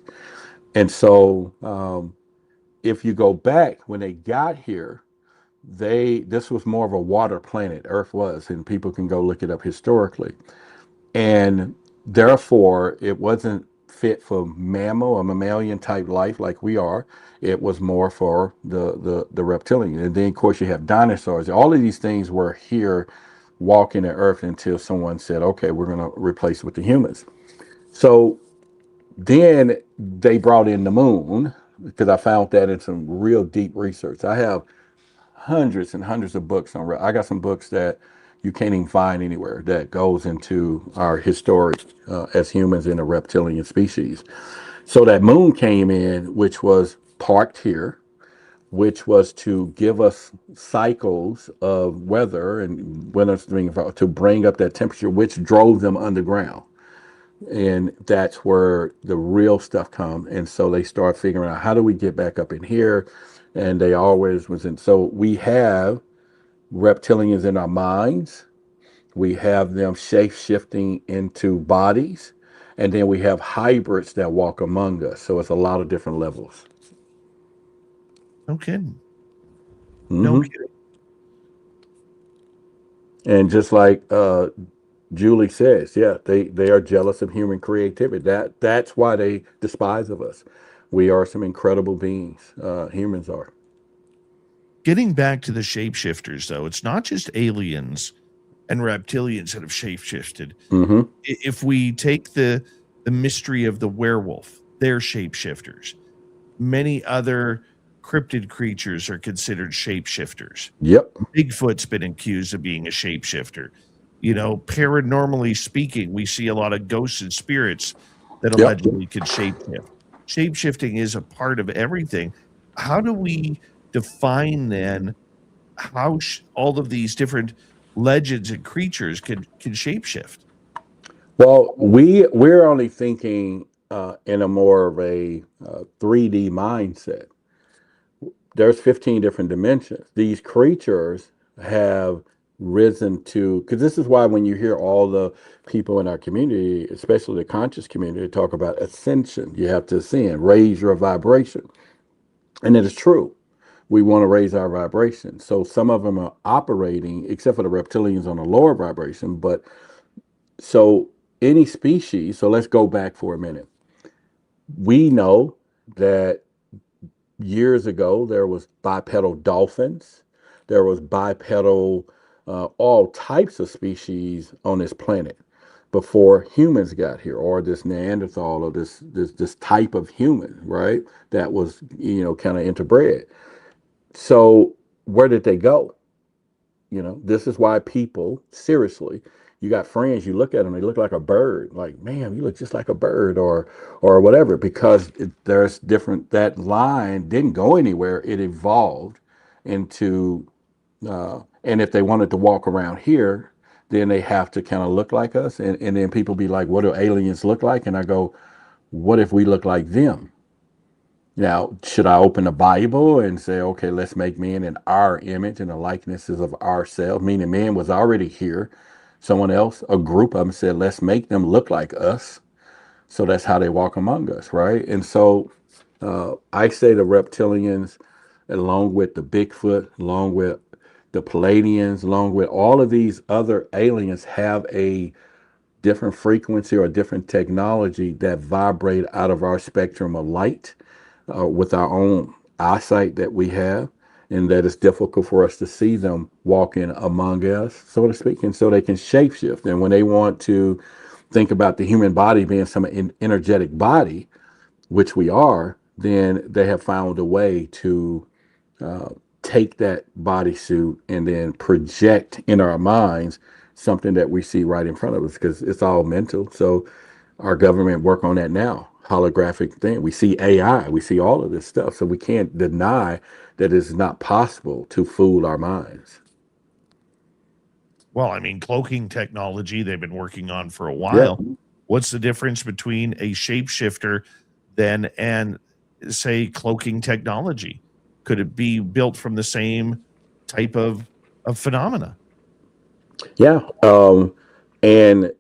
Speaker 5: And so if you go back when they got here, this was more of a water planet, Earth was, and people can go look it up historically. And therefore, it wasn't fit for mammal or mammalian type life like we are. It was more for the reptilian. And then, of course, you have dinosaurs. All of these things were here walking the earth until someone said, okay, we're going to replace with the humans. So then they brought in the moon, because I found that in some real deep research. I have hundreds and hundreds of books on. I got some books that you can't even find anywhere that goes into our history as humans in a reptilian species. So that moon came in, which was parked here, which was to give us cycles of weather and when it's to bring up that temperature, which drove them underground. And that's where the real stuff comes. And so they start figuring out, how do we get back up in here? And they always was in. So we have reptilians in our minds. We have them shape-shifting into bodies. And then we have hybrids that walk among us. So it's a lot of different levels.
Speaker 2: No kidding.
Speaker 5: Mm-hmm.
Speaker 2: No kidding.
Speaker 5: And just like Julie says, yeah, they are jealous of human creativity. That's why they despise of us. We are some incredible beings. Humans are.
Speaker 2: Getting back to the shapeshifters, though, it's not just aliens and reptilians that have shapeshifted.
Speaker 5: Mm-hmm.
Speaker 2: If we take the mystery of the werewolf, they're shapeshifters. Many other cryptid creatures are considered shapeshifters.
Speaker 5: Yep.
Speaker 2: Bigfoot's been accused of being a shapeshifter. Paranormally speaking, we see a lot of ghosts and spirits that allegedly can shapeshift. Shapeshifting is a part of everything. How do we define then how all of these different legends and creatures can shapeshift?
Speaker 5: Well, we're only thinking in a more of a 3D mindset. There's 15 different dimensions. These creatures have risen to, because this is why when you hear all the people in our community, especially the conscious community, talk about ascension, you have to ascend, raise your vibration. And it is true. We want to raise our vibration. So some of them are operating, except for the reptilians, on a lower vibration. But so any species, so let's go back for a minute. We know that years ago there was bipedal dolphins, there was bipedal all types of species on this planet before humans got here, or this Neanderthal, or this type of human, right? That was kind of interbred. So where did they go? This is why people, seriously, you got friends, you look at them, they look like a bird. Like, man, you look just like a bird, or whatever, because there's different, that line didn't go anywhere. It evolved into, and if they wanted to walk around here, then they have to kind of look like us. And then people be like, what do aliens look like? And I go, what if we look like them? Now, should I open the Bible and say, okay, let's make man in our image and the likenesses of ourselves, meaning man was already here. Someone else, a group of them said, let's make them look like us. So that's how they walk among us, right? And so I say the reptilians, along with the Bigfoot, along with the Palladians, along with all of these other aliens, have a different frequency or a different technology that vibrate out of our spectrum of light. With our own eyesight that we have, and that it's difficult for us to see them walking among us, so to speak, and so they can shapeshift. And when they want to think about the human body being some energetic body, which we are, then they have found a way to take that bodysuit and then project in our minds something that we see right in front of us, because it's all mental. So our government work on that now, holographic thing. We see AI, we see all of this stuff. So we can't deny that it's not possible to fool our minds.
Speaker 2: Well, I mean, cloaking technology they've been working on for a
Speaker 5: Yeah.
Speaker 2: while. What's the difference between a shapeshifter then and, say, cloaking technology? Could it be built from the same type of phenomena?
Speaker 5: Yeah. And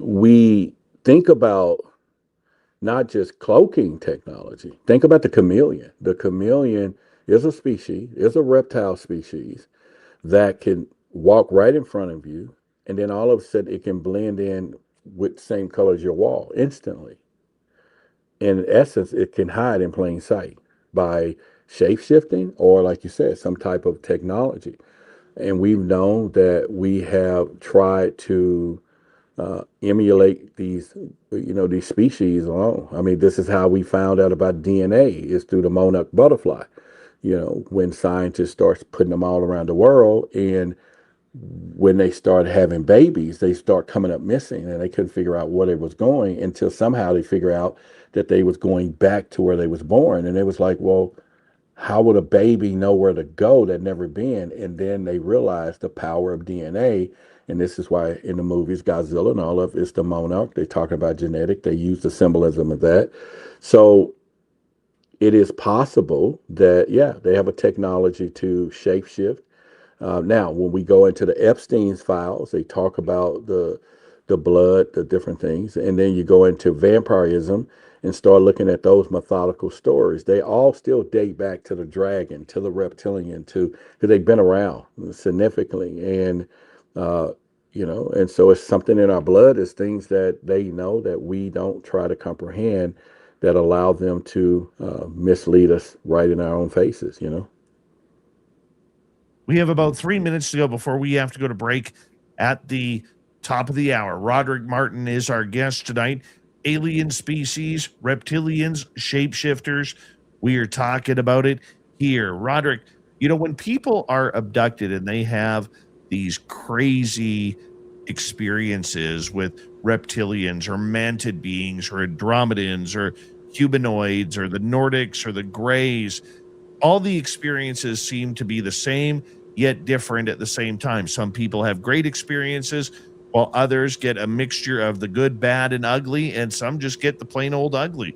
Speaker 5: we think about not just cloaking technology. Think about the chameleon. The chameleon is a species, is a reptile species that can walk right in front of you, and then all of a sudden it can blend in with the same color as your wall instantly. In essence, it can hide in plain sight by shape shifting, or like you said, some type of technology. And we've known that we have tried to emulate these, these species alone. I mean, this is how we found out about DNA, is through the monarch butterfly. When scientists start putting them all around the world, and when they start having babies, they start coming up missing, and they couldn't figure out where they was going until somehow they figure out that they was going back to where they was born. And it was like, well, how would a baby know where to go that never been? And then they realized the power of DNA. And this is why in the movies, Godzilla and all of it's the monarch. They talk about genetic. They use the symbolism of that. So it is possible that, yeah, they have a technology to shapeshift. Now, when we go into the Epstein's files, they talk about the blood, the different things, and then you go into vampirism and start looking at those methodical stories. They all still date back to the dragon, to the reptilian, because they've been around significantly, and and so it's something in our blood. It's things that they know that we don't try to comprehend, that allow them to mislead us right in our own faces.
Speaker 2: We have about 3 minutes to go before we have to go to break at the top of the hour. Roderick Martin is our guest tonight. Alien species, reptilians, shapeshifters. We are talking about it here. Roderick, when people are abducted and they have these crazy experiences with reptilians or mantid beings or andromedans or humanoids or the Nordics or the Greys, all the experiences seem to be the same yet different at the same time. Some people have great experiences, while others get a mixture of the good, bad, and ugly, and some just get the plain old ugly.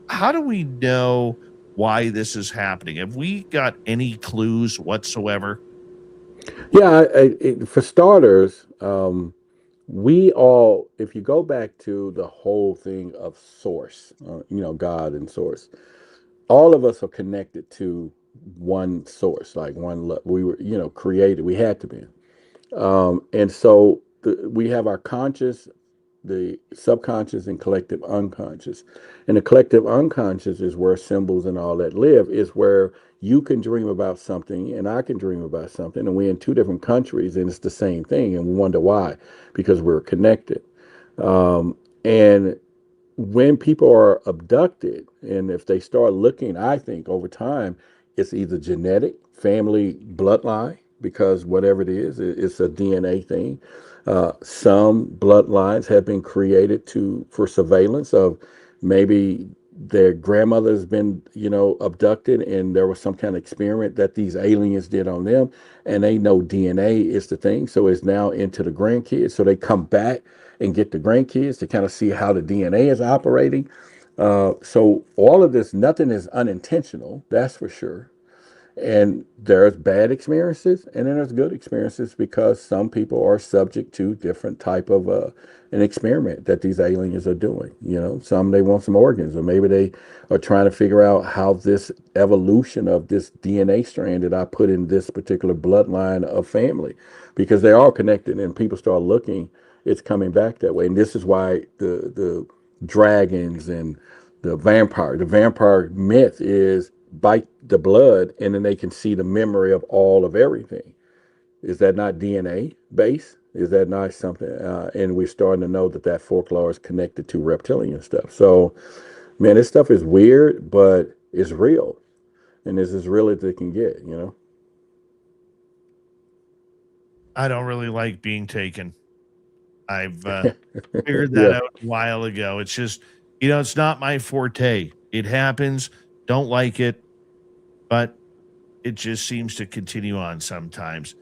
Speaker 2: How do we know why this is happening? Have we got any clues whatsoever?
Speaker 5: Yeah, for starters, we all, if you go back to the whole thing of source, God and source, all of us are connected to one source, like one. We were, created. We had to be, and so we have our conscious, the subconscious, and collective unconscious. And the collective unconscious is where symbols and all that live. Is where you can dream about something and I can dream about something, and we're in two different countries and it's the same thing, and we wonder why, because we're connected. And when people are abducted, and if they start looking, I think over time, it's either genetic, family bloodline, because whatever it is, it's a DNA thing. Some bloodlines have been created for surveillance of, maybe their grandmother's been, abducted, and there was some kind of experiment that these aliens did on them, and they know DNA is the thing. So it's now into the grandkids. So they come back and get the grandkids to kind of see how the DNA is operating. So all of this, nothing is unintentional, that's for sure. And there's bad experiences, and then there's good experiences, because some people are subject to different type of an experiment that these aliens are doing. Some, they want some organs, or maybe they are trying to figure out how this evolution of this DNA strand that I put in this particular bloodline of family, because they're all connected, and people start looking, it's coming back that way. And this is why the dragons and the vampire myth is bite the blood, and then they can see the memory of all of everything. Is that not DNA based? Is that not something? And we're starting to know that folklore is connected to reptilian stuff. So, man, this stuff is weird, but it's real, and it's as real as it can get.
Speaker 2: I don't really like being taken. I've figured that out a while ago. It's just, it's not my forte. It happens. Don't like it, but it just seems to continue on sometimes.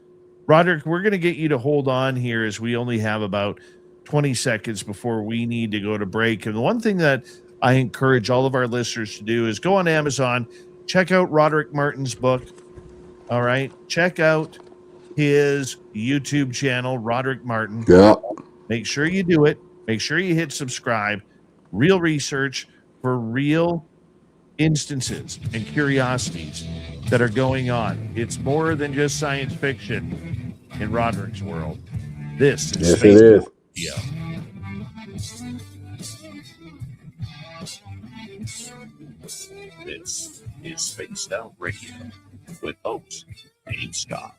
Speaker 2: Roderick, we're going to get you to hold on here as we only have about 20 seconds before we need to go to break. And the one thing that I encourage all of our listeners to do is go on Amazon, check out Roderick Martin's book. All right. Check out his YouTube channel, Roderick Martin.
Speaker 5: Yeah.
Speaker 2: Make sure you do it. Make sure you hit subscribe. Real research for real instances and curiosities that are going on. It's more than just science fiction in Roderick's world. This is
Speaker 5: Yes, it is.
Speaker 2: Yeah. This is Spaced Out Radio with host Dave Scott.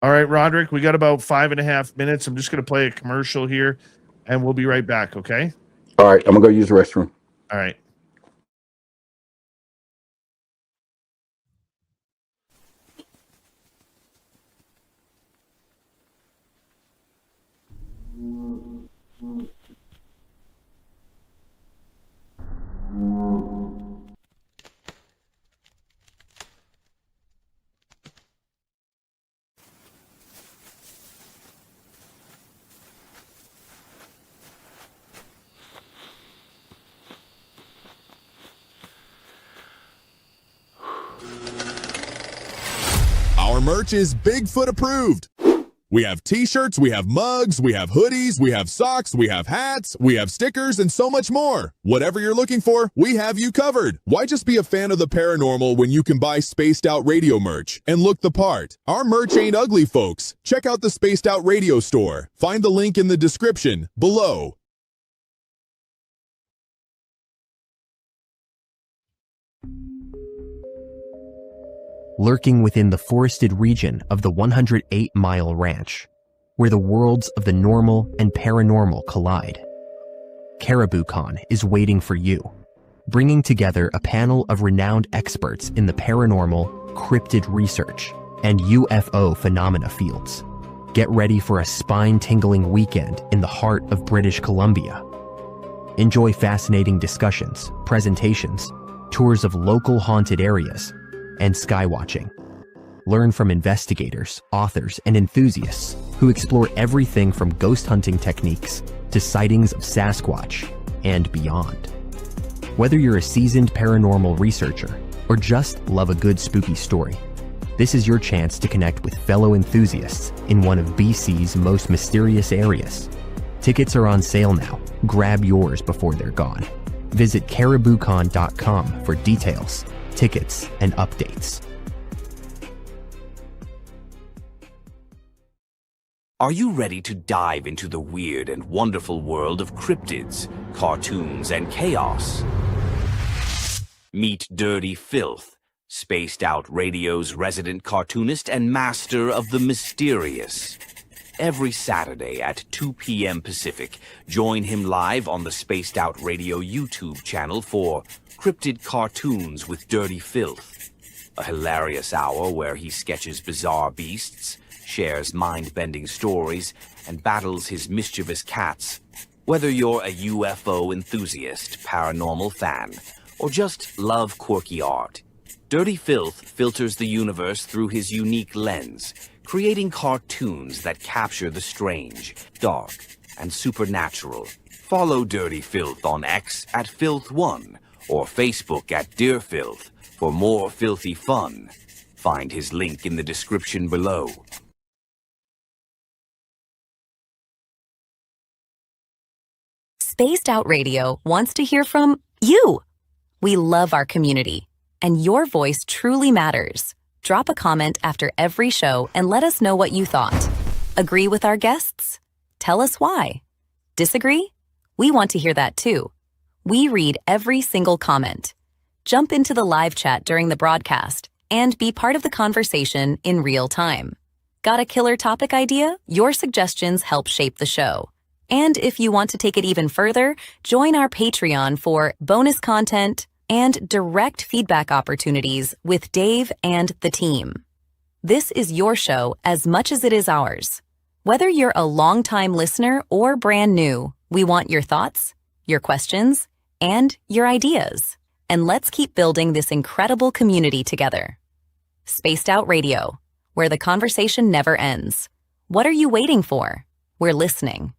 Speaker 2: All right, Roderick, we got about 5.5 minutes. I'm just going to play a commercial here, and we'll be right back, okay?
Speaker 5: All right, I'm going to go use the restroom.
Speaker 2: All right.
Speaker 6: Our merch is Bigfoot approved. We have t-shirts, we have mugs, we have hoodies, we have socks, we have hats, we have stickers, and so much more. Whatever you're looking for, we have you covered. Why just be a fan of the paranormal when you can buy Spaced Out Radio merch and look the part? Our merch ain't ugly, folks. Check out the Spaced Out Radio store. Find the link in the description below.
Speaker 7: Lurking within the forested region of the 108-mile ranch, where the worlds of the normal and paranormal collide. CaribouCon is waiting for you, bringing together a panel of renowned experts in the paranormal, cryptid research, and UFO phenomena fields. Get ready for a spine-tingling weekend in the heart of British Columbia. Enjoy fascinating discussions, presentations, tours of local haunted areas, and skywatching. Learn from investigators, authors, and enthusiasts who explore everything from ghost hunting techniques to sightings of Sasquatch and beyond. Whether you're a seasoned paranormal researcher or just love a good spooky story, this is your chance to connect with fellow enthusiasts in one of BC's most mysterious areas. Tickets are on sale now. Grab yours before they're gone. Visit cariboucon.com for details, tickets, and updates.
Speaker 8: Are you ready to dive into the weird and wonderful world of cryptids, cartoons, and chaos? Meet Dirty Filth, Spaced Out Radio's resident cartoonist and master of the mysterious. Every Saturday at 2 p.m. Pacific, join him live on the Spaced Out Radio YouTube channel for Cryptid Cartoons with Dirty Filth, a hilarious hour where he sketches bizarre beasts, shares mind-bending stories, and battles his mischievous cats. Whether you're a UFO enthusiast, paranormal fan, or just love quirky art, Dirty Filth filters the universe through his unique lens, creating cartoons that capture the strange, dark, and supernatural. Follow Dirty Filth on X at Filth1 or Facebook at Dear Filth for more filthy fun. Find his link in the description below.
Speaker 9: Spaced Out Radio wants to hear from you. We love our community, and your voice truly matters. Drop a comment after every show and let us know what you thought. Agree with our guests? Tell us why. Disagree? We want to hear that too. We read every single comment. Jump into the live chat during the broadcast and be part of the conversation in real time. Got a killer topic idea? Your suggestions help shape the show. And if you want to take it even further, join our Patreon for bonus content and direct feedback opportunities with Dave and the team. This is your show as much as it is ours. Whether you're a longtime listener or brand new, we want your thoughts, your questions, and your ideas. And let's keep building this incredible community together. Spaced Out Radio, where the conversation never ends. What are you waiting for? We're listening.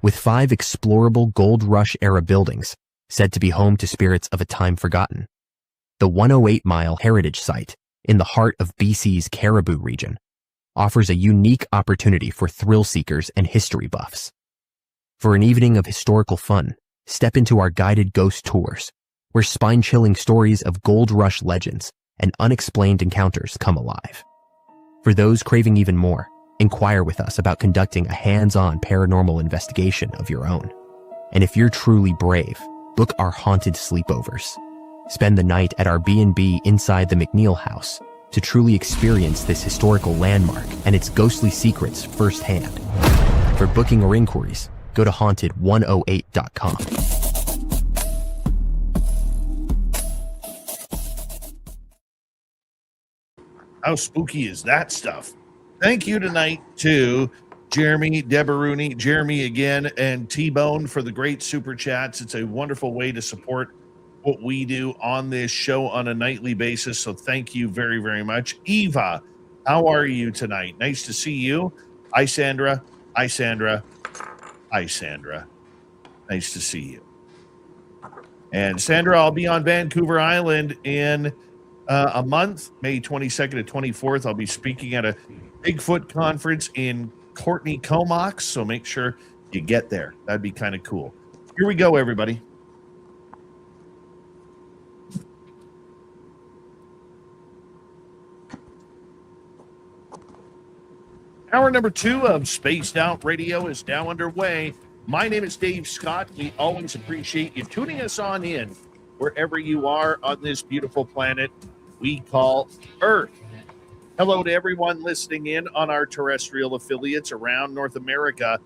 Speaker 7: With 5 explorable Gold Rush-era buildings said to be home to spirits of a time forgotten, the 108-mile heritage site in the heart of BC's Caribou region offers a unique opportunity for thrill seekers and history buffs. For an evening of historical fun, step into our guided ghost tours, where spine-chilling stories of Gold Rush legends and unexplained encounters come alive. For those craving even more, inquire with us about conducting a hands-on paranormal investigation of your own. And if you're truly brave, book our haunted sleepovers. Spend the night at our B&B inside the McNeil House to truly experience this historical landmark and its ghostly secrets firsthand. For booking or inquiries, go to haunted108.com.
Speaker 2: How spooky is that stuff? Thank you tonight to Jeremy, Deborah Rooney, Jeremy again, and T-Bone for the great super chats. It's a wonderful way to support what we do on this show on a nightly basis. So thank you very, very much. Eva, how are you tonight? Nice to see you. Hi, Sandra. Hi, Sandra. Hi, Sandra. Nice to see you. And Sandra, I'll be on Vancouver Island in a month, May 22nd to 24th. I'll be speaking at a Bigfoot conference in Courtney, Comox, so make sure you get there. That'd be kind of cool. Here we go, everybody. Hour number 2 of Spaced Out Radio is now underway. My name is Dave Scott. We always appreciate you tuning us on in wherever you are on this beautiful planet we call Earth. Hello to everyone listening in on our terrestrial affiliates around North America,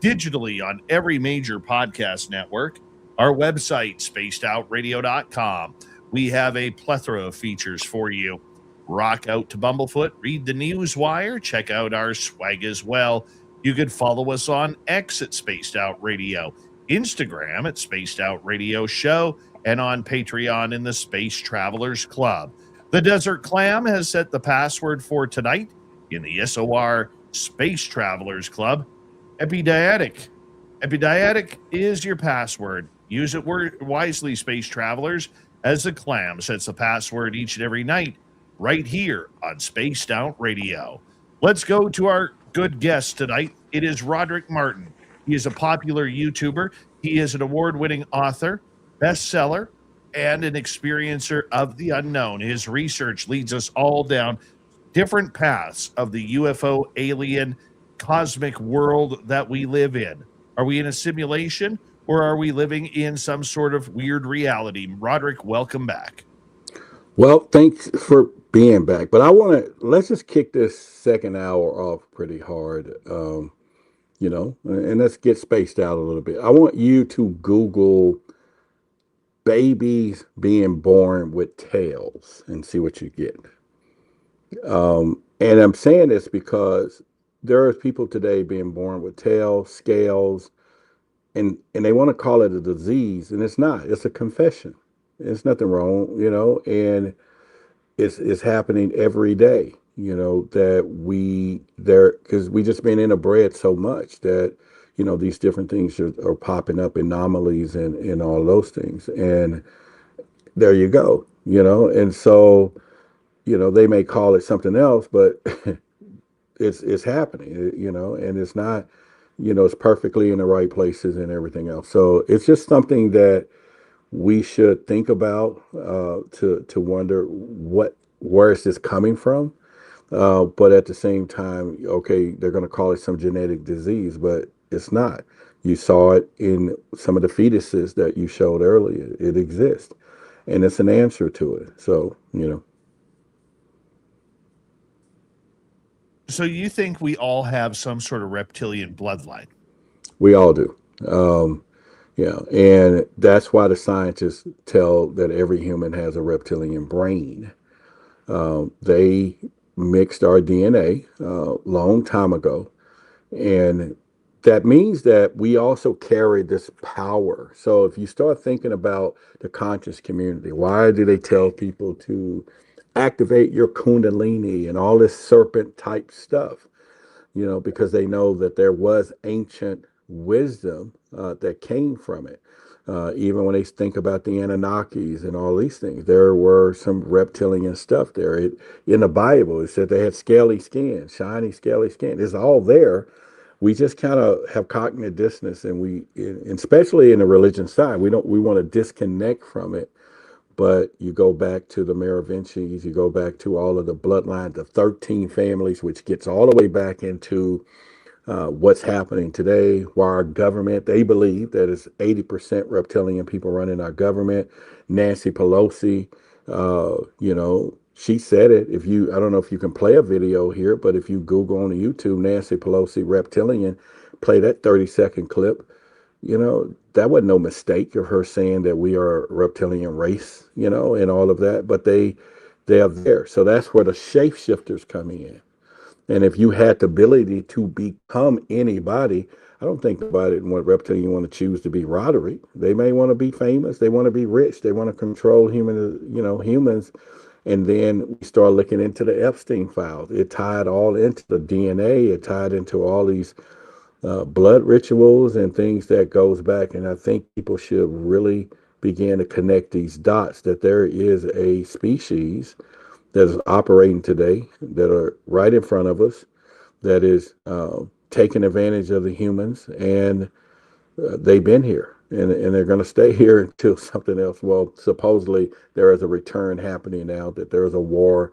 Speaker 2: digitally on every major podcast network. Our website, spacedoutradio.com. We have a plethora of features for you. Rock out to Bumblefoot, read the news wire, check out our swag as well. You could follow us on X at Spaced Out Radio, Instagram at Spaced Out Radio Show, and on Patreon in the Space Travelers Club. The Desert Clam has set the password for tonight in the SOR Space Travelers Club. Epidiatic. Epidiatic is your password. Use it wisely, Space Travelers, as the Clam sets the password each and every night right here on Spaced Out Radio. Let's go to our good guest tonight. It is Roderick Martin. He is a popular YouTuber. He is an award-winning author, bestseller, and an experiencer of the unknown. His research leads us all down different paths of the UFO, alien, cosmic world that we live in. Are we in a simulation, or are we living in some sort of weird reality? Roderick, welcome back.
Speaker 5: Well, thanks for being back. But let's just kick this second hour off pretty hard, and let's get spaced out a little bit. I want you to Google babies being born with tails and see what you get. And I'm saying this because there are people today being born with tails, scales, and they want to call it a disease, and it's not. It's a confession. There's nothing wrong, and it's happening every day, that because we just been interbred so much that, these different things are popping up, anomalies and all those things. And there you go, and so, they may call it something else, but it's happening, and it's not, it's perfectly in the right places and everything else. So it's just something that we should think about, to wonder where is this coming from. But at the same time, okay, they're going to call it some genetic disease, but it's not. You saw it in some of the fetuses that you showed earlier. It exists, and it's an answer to it. So,
Speaker 2: So you think we all have some sort of reptilian bloodline?
Speaker 5: we all do. Yeah, and that's why the scientists tell that every human has a reptilian brain. They mixed our DNA long time ago, and that means that we also carry this power. So if you start thinking about the conscious community, why do they tell people to activate your kundalini and all this serpent type stuff? Because they know that there was ancient wisdom that came from it. Even when they think about the Anunnakis and all these things, there were some reptilian stuff there. In the Bible, it said they had scaly skin, shiny, scaly skin. It's all there. We just kind of have cognitive dissonance, and especially in the religion side, we want to disconnect from it. But you go back to the Merovingians, you go back to all of the bloodline, the 13 families, which gets all the way back into what's happening today, why our government, they believe that it's 80% reptilian people running our government. Nancy Pelosi, she said it. I don't know if you can play a video here, but if you Google on YouTube, Nancy Pelosi reptilian, play that 30-second clip. That wasn't no mistake of her saying that we are a reptilian race, and all of that, but they are there. So that's where the shapeshifters come in. And if you had the ability to become anybody, I don't think nobody in what reptilian want to choose to be Roderick. They may want to be famous. They want to be rich. They want to control humans. And then we start looking into the Epstein files. It tied all into the DNA. It tied into all these blood rituals and things that goes back. And I think people should really begin to connect these dots, that there is a species that is operating today, that are right in front of us, that is taking advantage of the humans, and they've been here, and they're going to stay here until something else. Well, supposedly there is a return happening now, that there is a war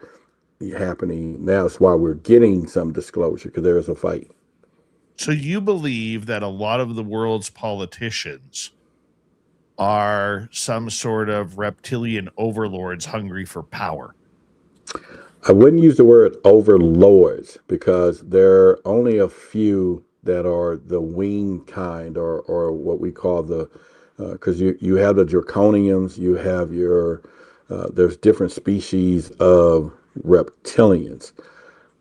Speaker 5: happening now. That's why we're getting some disclosure, because there is a fight.
Speaker 2: So you believe that a lot of the world's politicians are some sort of reptilian overlords hungry for power?
Speaker 5: I wouldn't use the word overlords, because there are only a few that are the wing kind, or what we call because you have the draconians, you have there's different species of reptilians,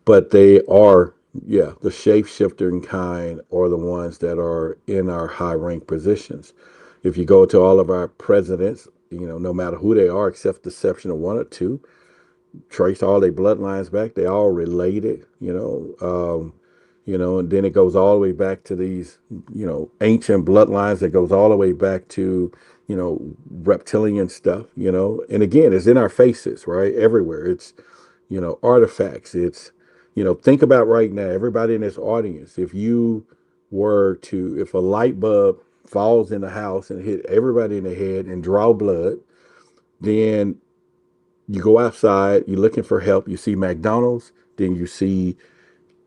Speaker 5: but they are, the shape-shifting kind, or the ones that are in our high rank positions. If you go to all of our presidents, no matter who they are, except the exception of one or two, trace all their bloodlines back, they all related, and then it goes all the way back to these, ancient bloodlines that goes all the way back to, reptilian stuff, and again, it's in our faces, right? Everywhere. It's, artifacts. It's, think about right now, everybody in this audience, if a light bulb falls in the house and hit everybody in the head and draw blood, then you go outside, you're looking for help, you see McDonald's, then you see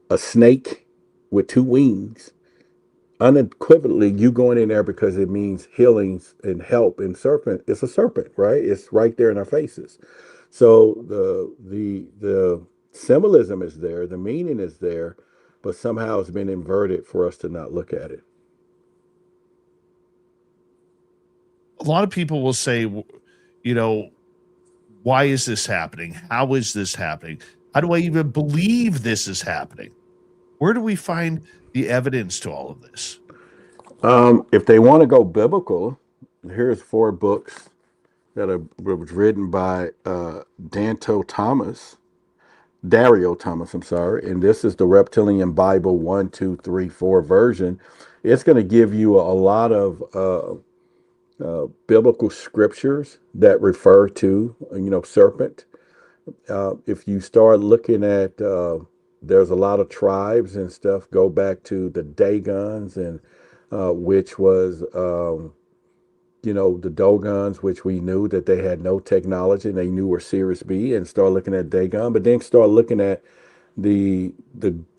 Speaker 5: a snake with two wings. Unequivocally, you going in there because it means healings and help. And serpent, it's a serpent, right? It's right there in our faces. So the symbolism is there, the meaning is there, but somehow it's been inverted for us to not look at it.
Speaker 2: A lot of people will say, why is this happening? How is this happening? How do I even believe this is happening? Where do we find the evidence to all of this?
Speaker 5: If they want to go biblical, here's 4 books that was written by Dario Thomas, I'm sorry, and this is the Reptilian Bible 1, 2, 3, 4 version. It's going to give you a lot of biblical scriptures that refer to, serpent. If you start looking at, there's a lot of tribes and stuff go back to the Dagons, and which was, the Dogons, which we knew that they had no technology and they knew were Sirius B, and start looking at Dagon, but then start looking at the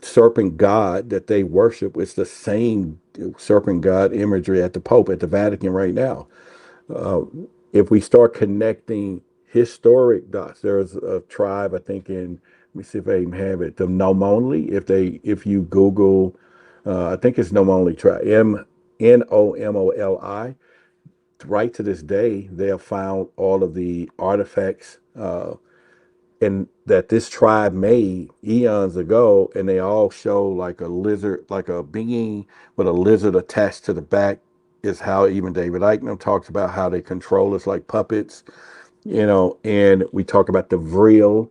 Speaker 5: serpent god that they worship is the same serpent god imagery at the Pope at the Vatican right now. If we start connecting historic dots, there's a tribe, I think in, let me see if I even have it, the Nomoli. If you Google, I think it's Nomoli tribe, Nomoli. Right to this day, they have found all of the artifacts and that this tribe made eons ago, and they all show like a lizard, like a being with a lizard attached to the back. Is how even David Eichmann talks about how they control us like puppets, and we talk about the vril.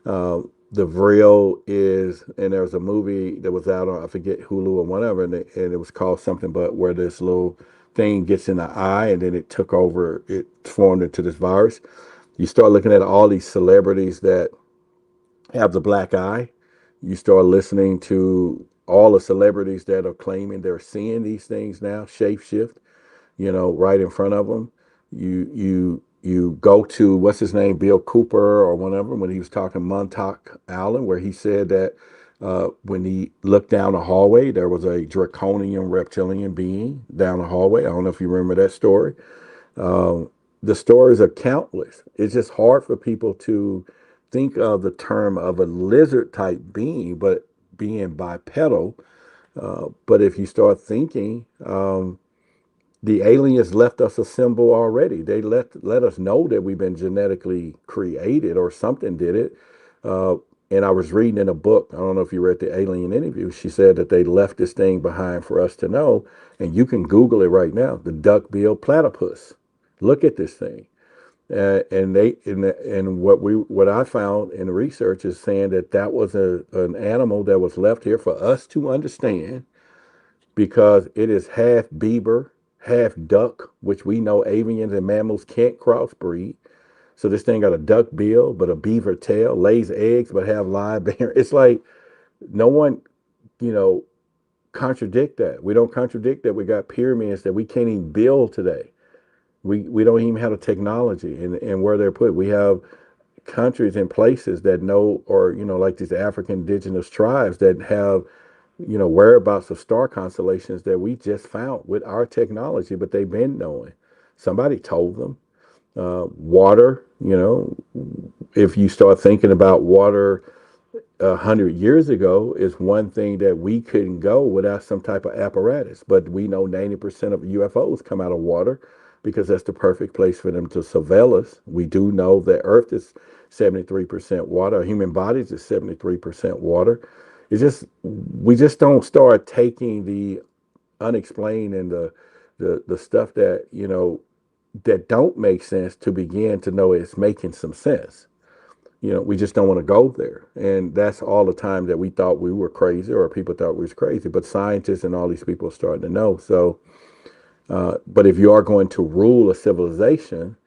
Speaker 5: The vril is, and there was a movie that was out on, I forget, Hulu or whatever, and it was called something, but where this little thing gets in the eye and then it took over, it formed into this virus. You start looking at all these celebrities that have the black eye. You start listening to all the celebrities that are claiming they're seeing these things now, shapeshift, right in front of them. You go to, what's his name, Bill Cooper or whatever, when he was talking Montauk Allen, where he said that when he looked down the hallway, there was a draconian reptilian being down the hallway. I don't know if you remember that story. The stories are countless. It's just hard for people to think of the term of a lizard type being, but being bipedal. But if you start thinking, the aliens left us a symbol already. They let us know that we've been genetically created or something did it. And I was reading in a book, I don't know if you read the Alien Interview, she said that they left this thing behind for us to know. And you can Google it right now, the duck-billed platypus. Look at this thing. And what I found in the research is saying that was an animal that was left here for us to understand, because it is half beaver, half duck, which we know avians and mammals can't crossbreed. So this thing got a duck bill, but a beaver tail, lays eggs, but have live bear. It's like no one, contradict that. We don't contradict that. We got pyramids that we can't even build today. We don't even have the technology and where they're put. We have countries and places that know, or, like these African indigenous tribes that have, whereabouts of star constellations that we just found with our technology, but they've been knowing. Somebody told them. Water, if you start thinking about water 100 years ago, is one thing that we couldn't go without some type of apparatus. But we know 90% of UFOs come out of water because that's the perfect place for them to surveil us. We do know that Earth is 73% water. Our human bodies is 73% water. We just don't start taking the unexplained and the stuff that, that don't make sense to begin to know it's making some sense. We just don't want to go there. And that's all the time that we thought we were crazy, or people thought we was crazy, but scientists and all these people are starting to know. So, but if you are going to rule a civilization,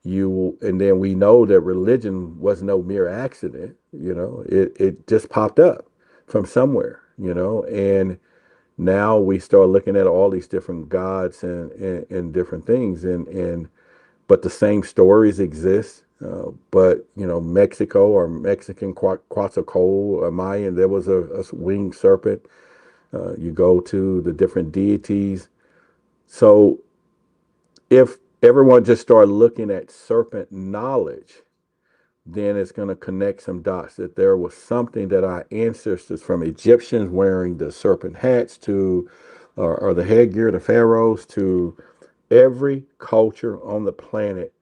Speaker 5: and then we know that religion was no mere accident, it just popped up from somewhere, and now we start looking at all these different gods and different things, but the same stories exist. But Mexico or Mexican Quetzalcoatl or Mayan, there was a winged serpent. You go to the different deities. So if everyone just started looking at serpent knowledge, then it's going to connect some dots that there was something that our ancestors, from Egyptians wearing the serpent hats to, or the headgear, the pharaohs, to every culture on the planet,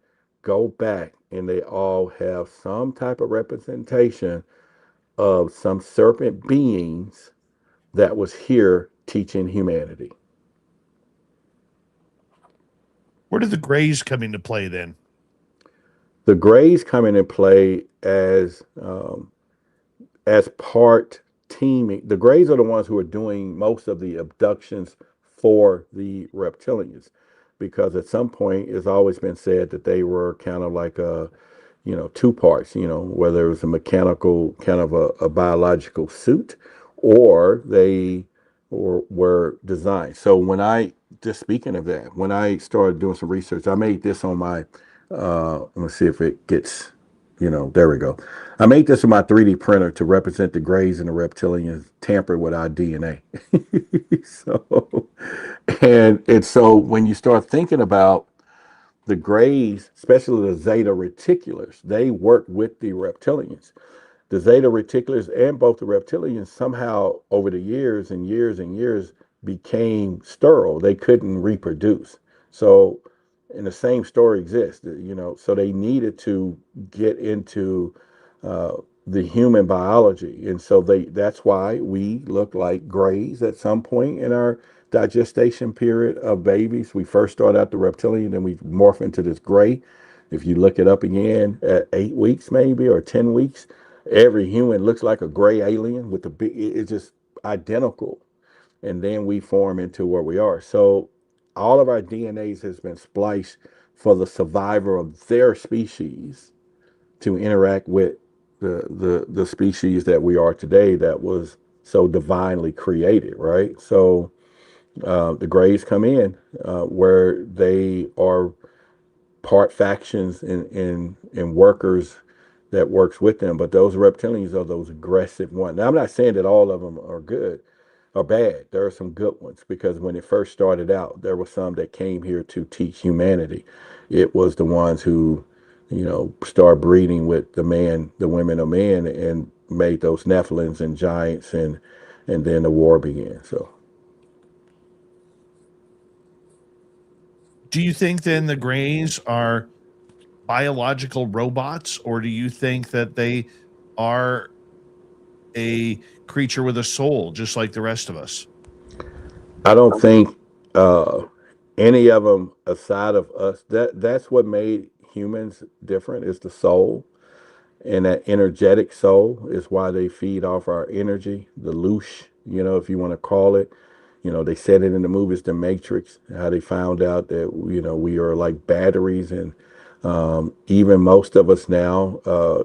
Speaker 5: go back and they all have some type of representation of some serpent beings that was here teaching humanity.
Speaker 2: Where did the Greys come into play then?
Speaker 5: The Greys come into play as part teaming. The Greys are the ones who are doing most of the abductions for the reptilians, because at some point it's always been said that they were kind of like two parts, whether it was a mechanical kind of a biological suit, or they were designed. So just speaking of that, when I started doing some research, I made this on my, let me see if it gets There we go. I made this in my 3D printer to represent the Greys and the reptilians tampered with our DNA. so, and so when you start thinking about the Greys, especially the Zeta Reticulars, they work with the reptilians. The Zeta Reticulars and both the reptilians somehow over the years and years and years became sterile. They couldn't reproduce. So, and the same story exists, so they needed to get into the human biology. And so that's why we look like Greys at some point in our digestation period of babies. We first start out the reptilian, then we morph into this Grey. If you look it up again at 8 weeks, maybe, or 10 weeks, every human looks like a gray alien with the big, it's just identical. And then we form into what we are. So all of our DNAs has been spliced for the survivor of their species to interact with the species that we are today that was so divinely created, right? So the Greys come in where they are part factions and workers that works with them, but those reptilians are those aggressive ones. Now, I'm not saying that all of them are good or bad. There are some good ones, because when it first started out, there were some that came here to teach humanity. It was the ones who, start breeding with the women of man, and made those Nephilims and giants, and then the war began. So,
Speaker 2: Do you think then the Greys are biological robots, or do you think that they are a creature with a soul, just like the rest of us?
Speaker 5: I don't think any of them aside of us. That's what made humans different, is the soul. And that energetic soul is why they feed off our energy, the loosh, if you want to call it. They said it in the movies, The Matrix, how they found out that, we are like batteries. And even most of us now,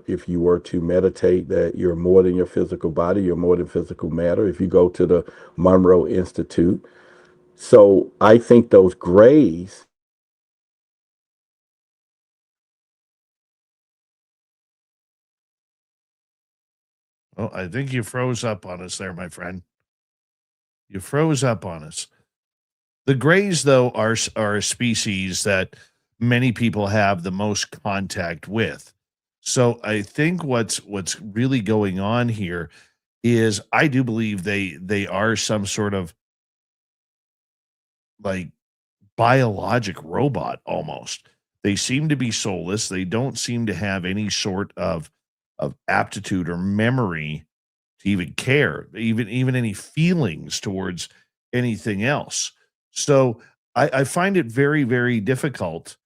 Speaker 5: if you were to meditate, that you're more than your physical body, you're more than physical matter. If you go to the Monroe Institute. So I think those Greys.
Speaker 2: Oh, I think you froze up on us there, my friend. You froze up on us. The Greys, though, are a species that many people have the most contact with. So I think what's really going on here is, I do believe they are some sort of like biologic robot almost. They seem to be soulless. They don't seem to have any sort of aptitude or memory to even care, even any feelings towards anything else. So I find it very, very difficult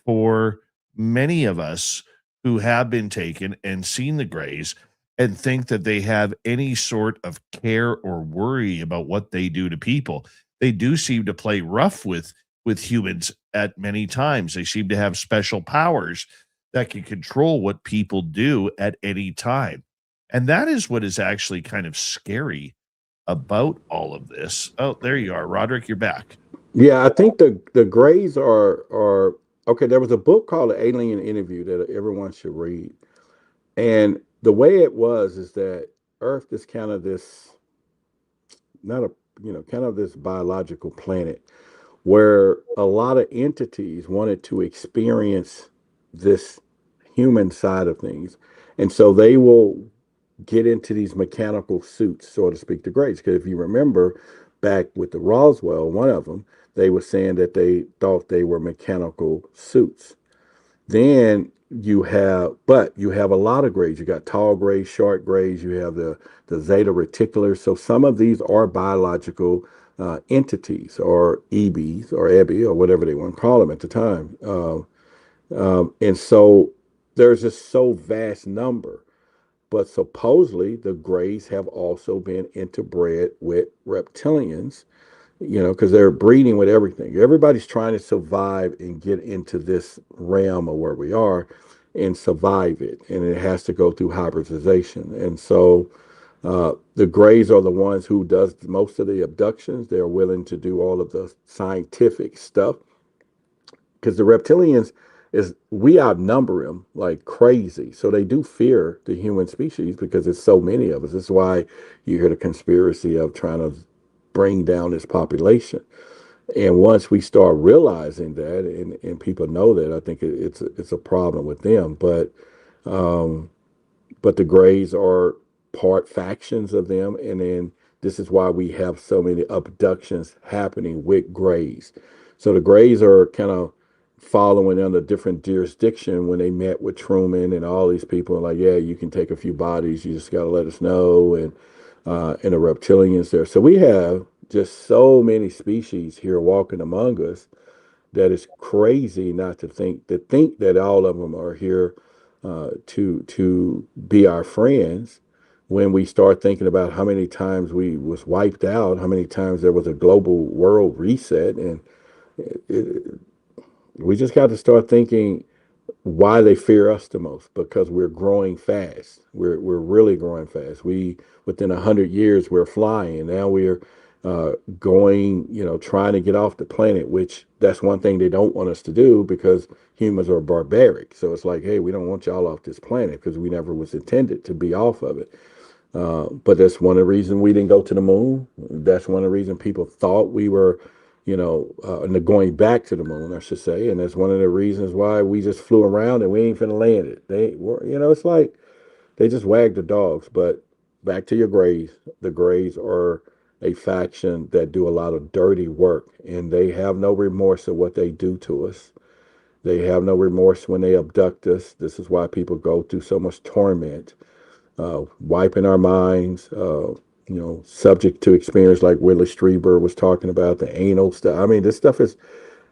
Speaker 2: for many of us who have been taken and seen the Greys and think that they have any sort of care or worry about what they do to people. They do seem to play rough with humans at many times. They seem to have special powers that can control what people do at any time. And that is what is actually kind of scary about all of this. Oh, there you are, Roderick. You're back.
Speaker 5: Yeah, I think the Greys are okay. There was a book called The Alien Interview that everyone should read. And the way it was is that Earth is kind of this, not a, kind of this biological planet where a lot of entities wanted to experience this human side of things. And so they will get into these mechanical suits, so to speak, the Greys. Because if you remember back with the Roswell, one of them, they were saying that they thought they were mechanical suits. Then you have a lot of Greys. You got tall Greys, short Greys. You have the Zeta Reticulars. So some of these are biological entities, or EBs, or EBI, or whatever they want to call them at the time. And so there's just so vast number. But supposedly the Greys have also been interbred with reptilians, because they're breeding with everything. Everybody's trying to survive and get into this realm of where we are and survive it. And it has to go through hybridization. And so the Greys are the ones who does most of the abductions. They're willing to do all of the scientific stuff, because the reptilians, is we outnumber them like crazy. So they do fear the human species because there's so many of us. This is why you hear the conspiracy of trying to bring down this population. And once we start realizing that, and people know that, I think it's a problem with them. But the Greys are part factions of them, and then this is why we have so many abductions happening with Greys. So the Greys are kind of following under different jurisdiction when they met with Truman and all these people, like, yeah, you can take a few bodies, you just got to let us know, and the reptilians there. So we have just so many species here walking among us that is crazy not to think that all of them are here to be our friends. When we start thinking about how many times we was wiped out, how many times there was a global world reset, and it, we just got to start thinking why they fear us the most, because we're growing fast. We're really growing fast. We within 100 years we're flying. Now we're going, trying to get off the planet, which that's one thing they don't want us to do because humans are barbaric. So it's like, hey, we don't want y'all off this planet because we never was intended to be off of it. But that's one of the reasons we didn't go to the moon. That's one of the reasons people thought we were, going back to the moon, I should say. And that's one of the reasons why we just flew around and we ain't finna land it. They were, it's like they just wagged the dogs. But back to your Greys. The Greys are a faction that do a lot of dirty work, and they have no remorse of what they do to us. They have no remorse when they abduct us. This is why people go through so much torment, wiping our minds, subject to experience like Willie Strieber was talking about, the anal stuff. I mean, this stuff is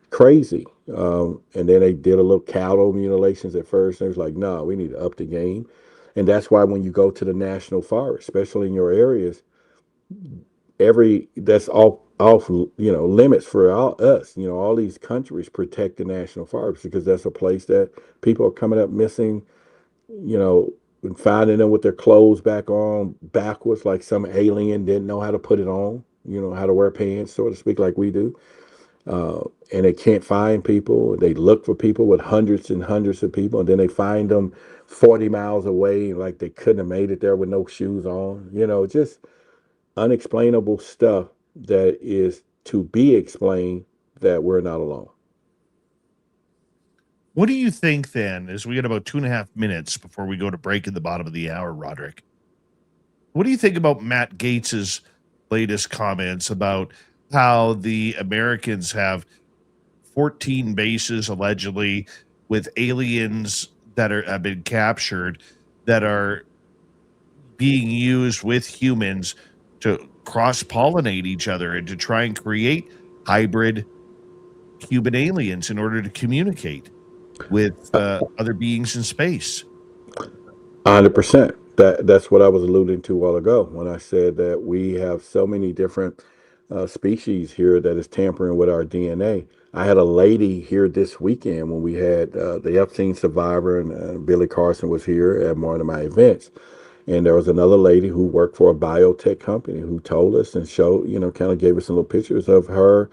Speaker 5: crazy. And then they did a little cattle mutilations at first. And it was like, no, we need to up the game. And that's why when you go to the national forest, especially in your areas, that's off limits for us. All these countries protect the national forests because that's a place that people are coming up missing, and finding them with their clothes back on backwards, like some alien didn't know how to put it on, how to wear pants, so to speak, like we do. And they can't find people. They look for people with hundreds and hundreds of people, and then they find them 40 miles away, like they couldn't have made it there with no shoes on. Just unexplainable stuff that is to be explained, that we're not alone.
Speaker 2: What do you think then, as we get about 2.5 minutes before we go to break at the bottom of the hour, Roderick? What do you think about Matt Gates's latest comments about how the Americans have 14 bases allegedly with aliens that have been captured that are being used with humans to cross-pollinate each other and to try and create hybrid human aliens in order to communicate with other beings in space?
Speaker 5: 100%. That's what I was alluding to a while ago when I said that we have so many different species here that is tampering with our DNA. I had a lady here this weekend when we had the Epstein survivor, and Billy Carson was here at one of my events. And there was another lady who worked for a biotech company who told us and showed, kind of gave us some little pictures of her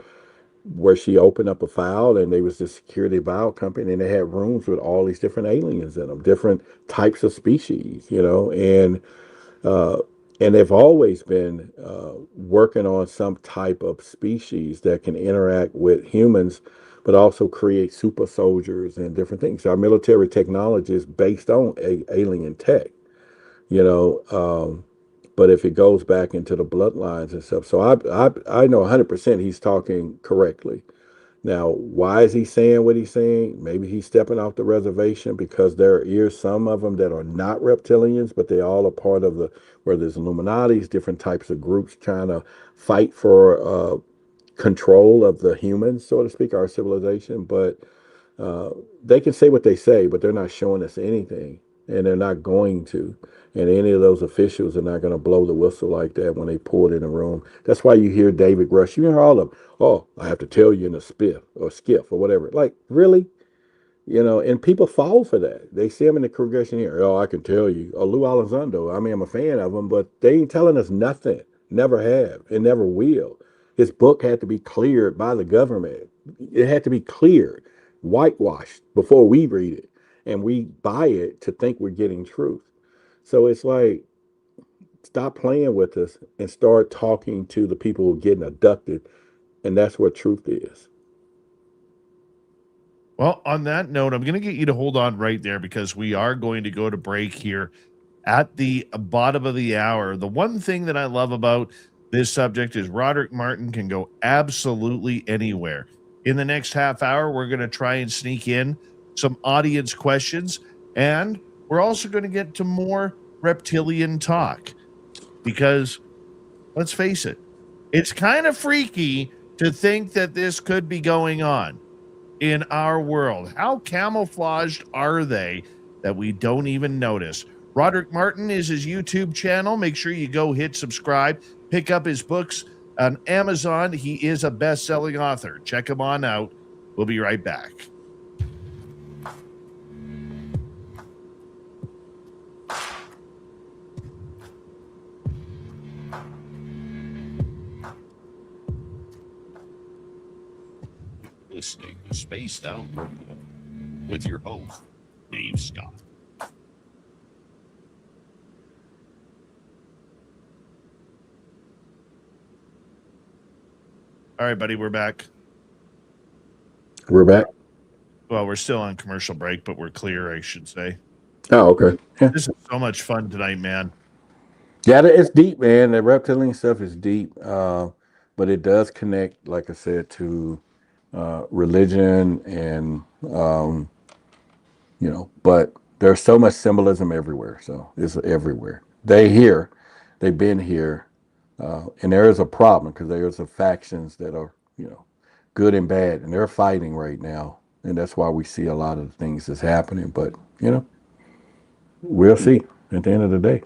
Speaker 5: where she opened up a file, and they was the security bio company, and they had rooms with all these different aliens in them, different types of species, and they've always been working on some type of species that can interact with humans, but also create super soldiers and different things. Our military technology is based on alien tech, but if it goes back into the bloodlines and stuff. So I know 100% he's talking correctly. Now, why is he saying what he's saying? Maybe he's stepping off the reservation because there are some of them that are not reptilians, but they all are part of where there's Illuminati's, different types of groups trying to fight for control of the humans, so to speak, our civilization. But they can say what they say, but they're not showing us anything, and they're not going to. And any of those officials are not going to blow the whistle like that when they pour it in the room. That's why you hear David Rush. You hear all of them. Oh, I have to tell you in a skiff or whatever. Like, really? And people fall for that. They see him in the congregation here. Oh, I can tell you. Oh, Lou Elizondo. I mean, I'm a fan of him, but they ain't telling us nothing. Never have and never will. His book had to be cleared by the government. It had to be cleared. whitewashed before we read it, and we buy it to think we're getting truth. So it's like, stop playing with us and start talking to the people who are getting abducted, and that's what truth is.
Speaker 2: Well, on that note, I'm going to get you to hold on right there because we are going to go to break here at the bottom of the hour. The one thing that I love about this subject is Roderick Martin can go absolutely anywhere. In the next half hour, we're going to try and sneak in some audience questions, and we're also going to get to more reptilian talk because let's face it, it's kind of freaky to think that this could be going on in our world. How camouflaged are they that we don't even notice? Roderick Martin is his YouTube channel. Make sure you go hit subscribe, pick up his books on Amazon. He is a best-selling author. Check him on out. We'll be right back.
Speaker 10: Listening to Spaced Out Radio with your host, Dave Scott.
Speaker 2: All right, buddy, we're back.
Speaker 5: We're back.
Speaker 2: Well, we're still on commercial break, but we're clear, I should say.
Speaker 5: Oh, okay. Yeah.
Speaker 2: This is so much fun tonight, man.
Speaker 5: Yeah, it's deep, man. The reptilian stuff is deep, but it does connect, like I said, to religion and but there's so much symbolism everywhere. So it's everywhere. They've been here, and there is a problem because there's factions that are good and bad, and they're fighting right now, and that's why we see a lot of the things that's happening. But we'll see at the end of the day.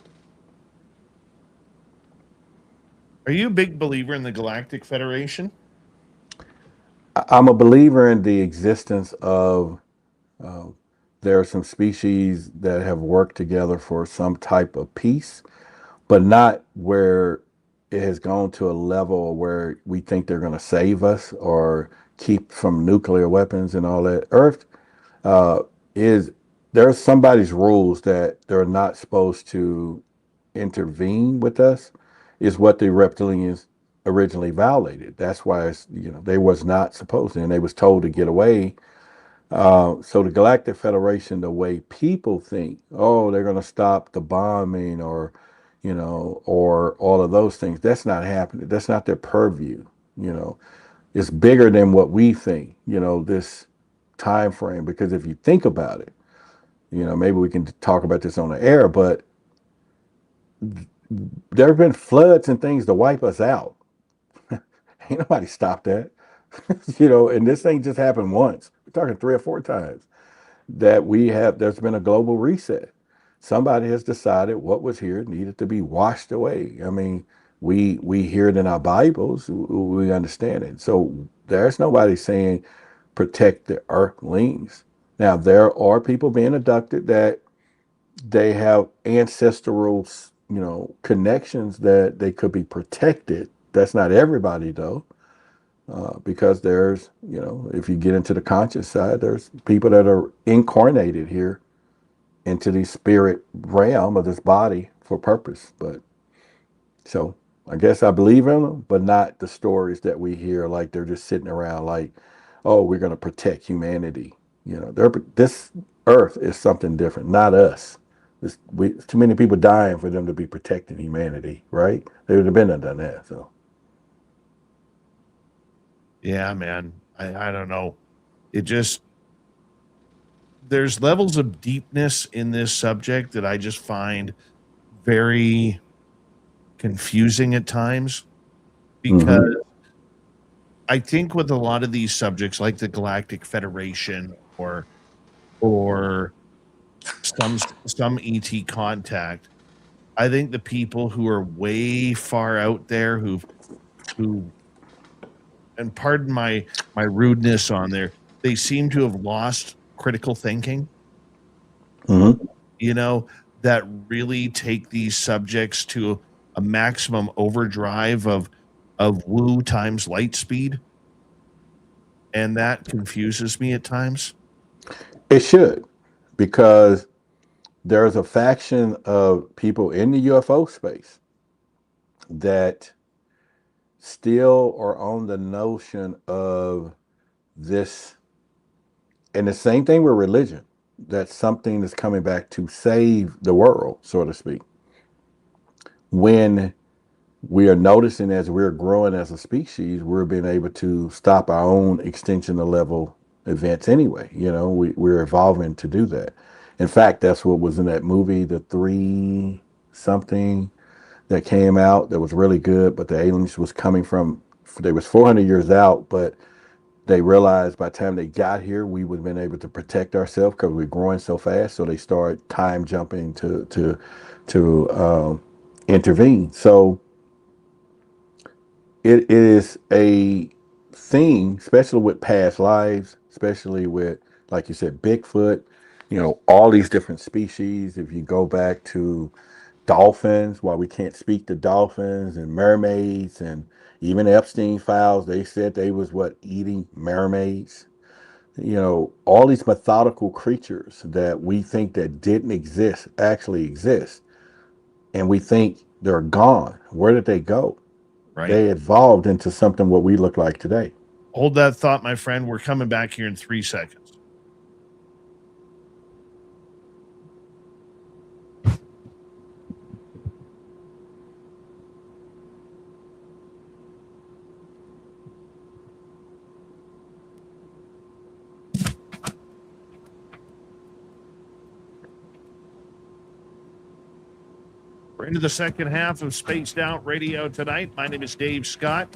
Speaker 2: Are you a big believer in the Galactic Federation?
Speaker 5: I'm a believer in the existence of, there are some species that have worked together for some type of peace, but not where it has gone to a level where we think they're going to save us or keep from nuclear weapons and all that. Earth there's somebody's rules that they're not supposed to intervene with us, is what the reptilians originally violated. That's why they was not supposed to, and they was told to get away. So the Galactic Federation, the way people think, they're going to stop the bombing or all of those things, that's not happening. That's not their purview. It's bigger than what we think, this time frame, because if you think about it, maybe we can talk about this on the air, but there have been floods and things to wipe us out. Ain't nobody stopped that. And this thing just happened once. We're talking 3 or 4 times that there's been a global reset. Somebody has decided what was here needed to be washed away. I mean, we hear it in our Bibles, we understand it. So there's nobody saying protect the earthlings. Now, there are people being abducted that they have ancestral connections that they could be protected. That's not everybody though, because there's, if you get into the conscious side, there's people that are incarnated here into the spirit realm of this body for purpose. But so I guess I believe in them, but not the stories that we hear, like they're just sitting around like, we're going to protect humanity. This earth is something different, not us. Too many people dying for them to be protecting humanity, right? They would have been done that. So,
Speaker 2: yeah, man. I don't know. There's levels of deepness in this subject that I just find very confusing at times, because I think with a lot of these subjects, like the Galactic Federation or some ET contact, I think the people who are way far out there who and pardon my rudeness on there, they seem to have lost critical thinking. That really take these subjects to a maximum overdrive of woo times light speed. And that confuses me at times.
Speaker 5: It should, because there's a faction of people in the UFO space that still are on the notion of this, and the same thing with religion, that something is coming back to save the world, so to speak. When we are noticing as we're growing as a species, we're being able to stop our own extinction level events anyway. We're evolving to do that. In fact, that's what was in that movie, the 3 something that came out that was really good, but the aliens was coming from, they was 400 years out, but they realized by the time they got here, we would have been able to protect ourselves because we're growing so fast. So they started time jumping to intervene. So it is a thing, especially with past lives, especially with, like you said, Bigfoot, all these different species. If you go back to dolphins, why we can't speak to dolphins, and mermaids, and even Epstein files, they said they was eating mermaids. All these methodical creatures that we think that didn't exist actually exist. And we think they're gone. Where did they go?
Speaker 2: Right.
Speaker 5: They evolved into something what we look like today.
Speaker 2: Hold that thought, my friend. We're coming back here in 3 seconds. We're into the second half of Spaced Out Radio tonight. My name is Dave Scott.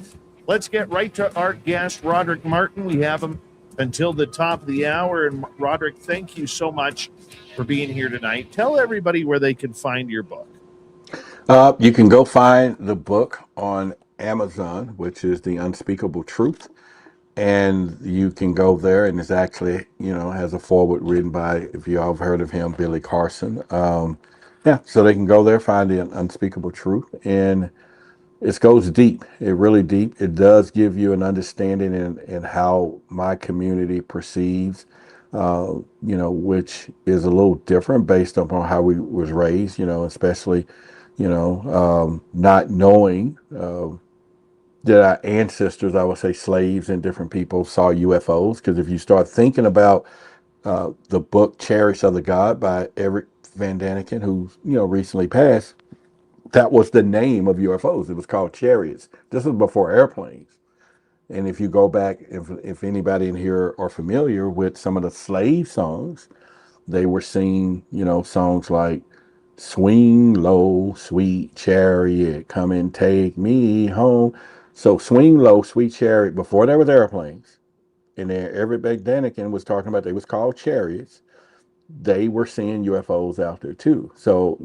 Speaker 2: Let's get right to our guest, Roderick Martin. We have him until the top of the hour. And Roderick, thank you so much for being here tonight. Tell everybody where they can find your book.
Speaker 5: You can go find the book on Amazon, which is The Unspeakable Truth. And you can go there, and it's actually, has a foreword written by, if you all have heard of him, Billy Carson. So they can go there, find The Unspeakable Truth. And it goes deep. It really deep. It does give you an understanding in how my community perceives, which is a little different based upon how we was raised, especially, not knowing that our ancestors, I would say slaves and different people, saw UFOs. Because if you start thinking about the book Chariots of the God by Eric Van Daniken, who recently passed, that was the name of UFOs. It was called Chariots. This was before airplanes. And if you go back, if anybody in here are familiar with some of the slave songs, they were singing, songs like "Swing Low, Sweet Chariot, Come and Take Me Home." So "Swing Low, Sweet Chariot," before there was airplanes, and then Eric Van Daniken was talking about, they was called chariots. They were seeing UFOs out there too. So,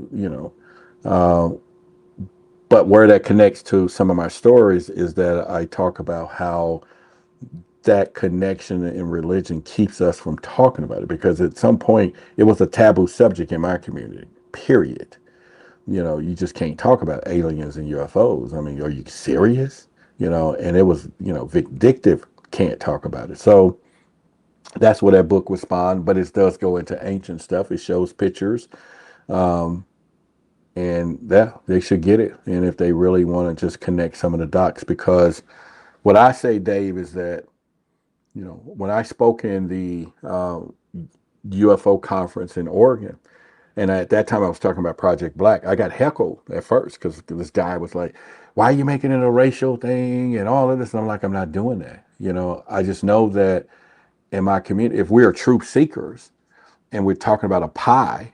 Speaker 5: but where that connects to some of my stories is that I talk about how that connection in religion keeps us from talking about it, because at some point it was a taboo subject in my community, period. You just can't talk about aliens and UFOs. I mean, are you serious? And it was, vindictive, can't talk about it. So that's where that book was spawned, but it does go into ancient stuff. It shows pictures. And they should get it. And if they really want to just connect some of the dots, because what I say, Dave, is that, when I spoke in the UFO conference in Oregon, and at that time I was talking about Project Black, I got heckled at first because this guy was like, "Why are you making it a racial thing and all of this?" And I'm like, I'm not doing that. I just know that in my community, if we are truth seekers and we're talking about a pie,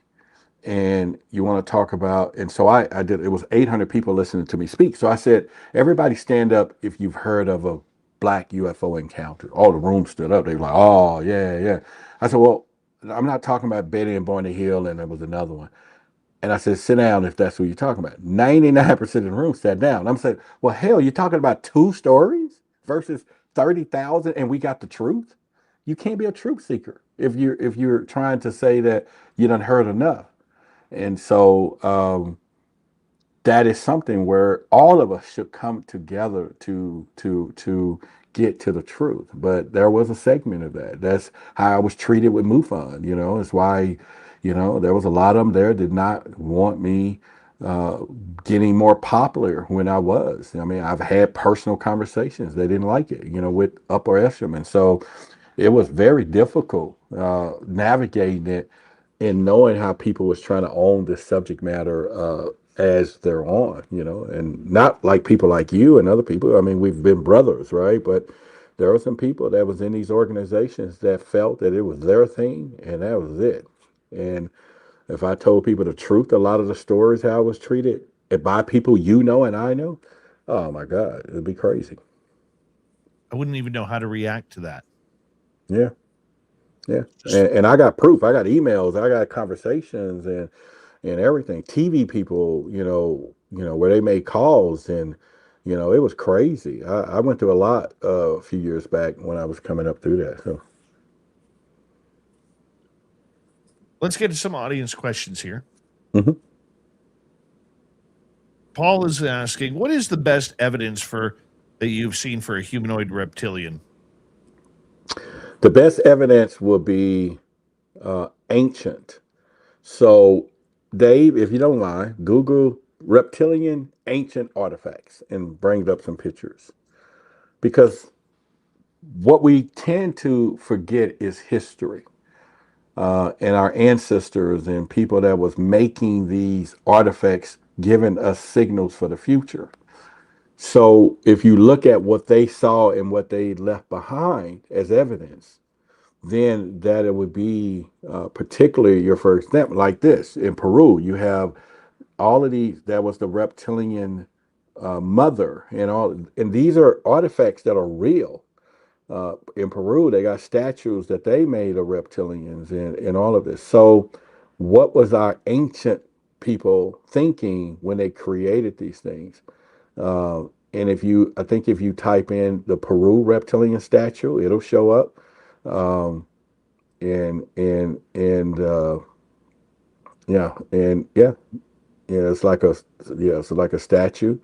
Speaker 5: and you want to talk about, and so I did, it was 800 people listening to me speak. So I said, everybody stand up if you've heard of a black UFO encounter. All the room stood up. They were like, "Oh, yeah, yeah." I said, "Well, I'm not talking about Betty and Barney Hill," and there was another one. And I said, "Sit down if that's what you're talking about." 99% of the room sat down. I'm saying, well, hell, you're talking about 2 stories versus 30,000, and we got the truth? You can't be a truth seeker if you're trying to say that you done heard enough. And so that is something where all of us should come together to get to the truth. But there was a segment of that. That's how I was treated with MUFON. It's why, there was a lot of them there did not want me getting more popular when I was. I mean, I've had personal conversations. They didn't like it, with upper echelon. So it was very difficult navigating it and knowing how people was trying to own this subject matter as they're on, and not like people like you and other people. I mean, we've been brothers, right? But there were some people that was in these organizations that felt that it was their thing and that was it. And if I told people the truth, a lot of the stories how I was treated by people and I know, oh my God, it'd be crazy.
Speaker 2: I wouldn't even know how to react to that.
Speaker 5: Yeah. Yeah. And I got proof. I got emails. I got conversations and everything. TV people, where they made calls and, it was crazy. I went through a lot a few years back when I was coming up through that. So
Speaker 2: let's get to some audience questions here.
Speaker 5: Mm-hmm.
Speaker 2: Paul is asking, what is the best evidence that you've seen for a humanoid reptilian?
Speaker 5: The best evidence will be ancient. So, Dave, if you don't mind, Google reptilian ancient artifacts and bring up some pictures. Because what we tend to forget is history. And our ancestors and people that was making these artifacts giving us signals for the future. So if you look at what they saw and what they left behind as evidence, then that it would be particularly your first step. Like this in Peru, you have all of these. That was the reptilian mother and all, and these are artifacts that are real. In Peru, they got statues that they made of reptilians and all of this. So, what was our ancient people thinking when they created these things? And I think if you type in the Peru reptilian statue, it'll show up. It's like a statue.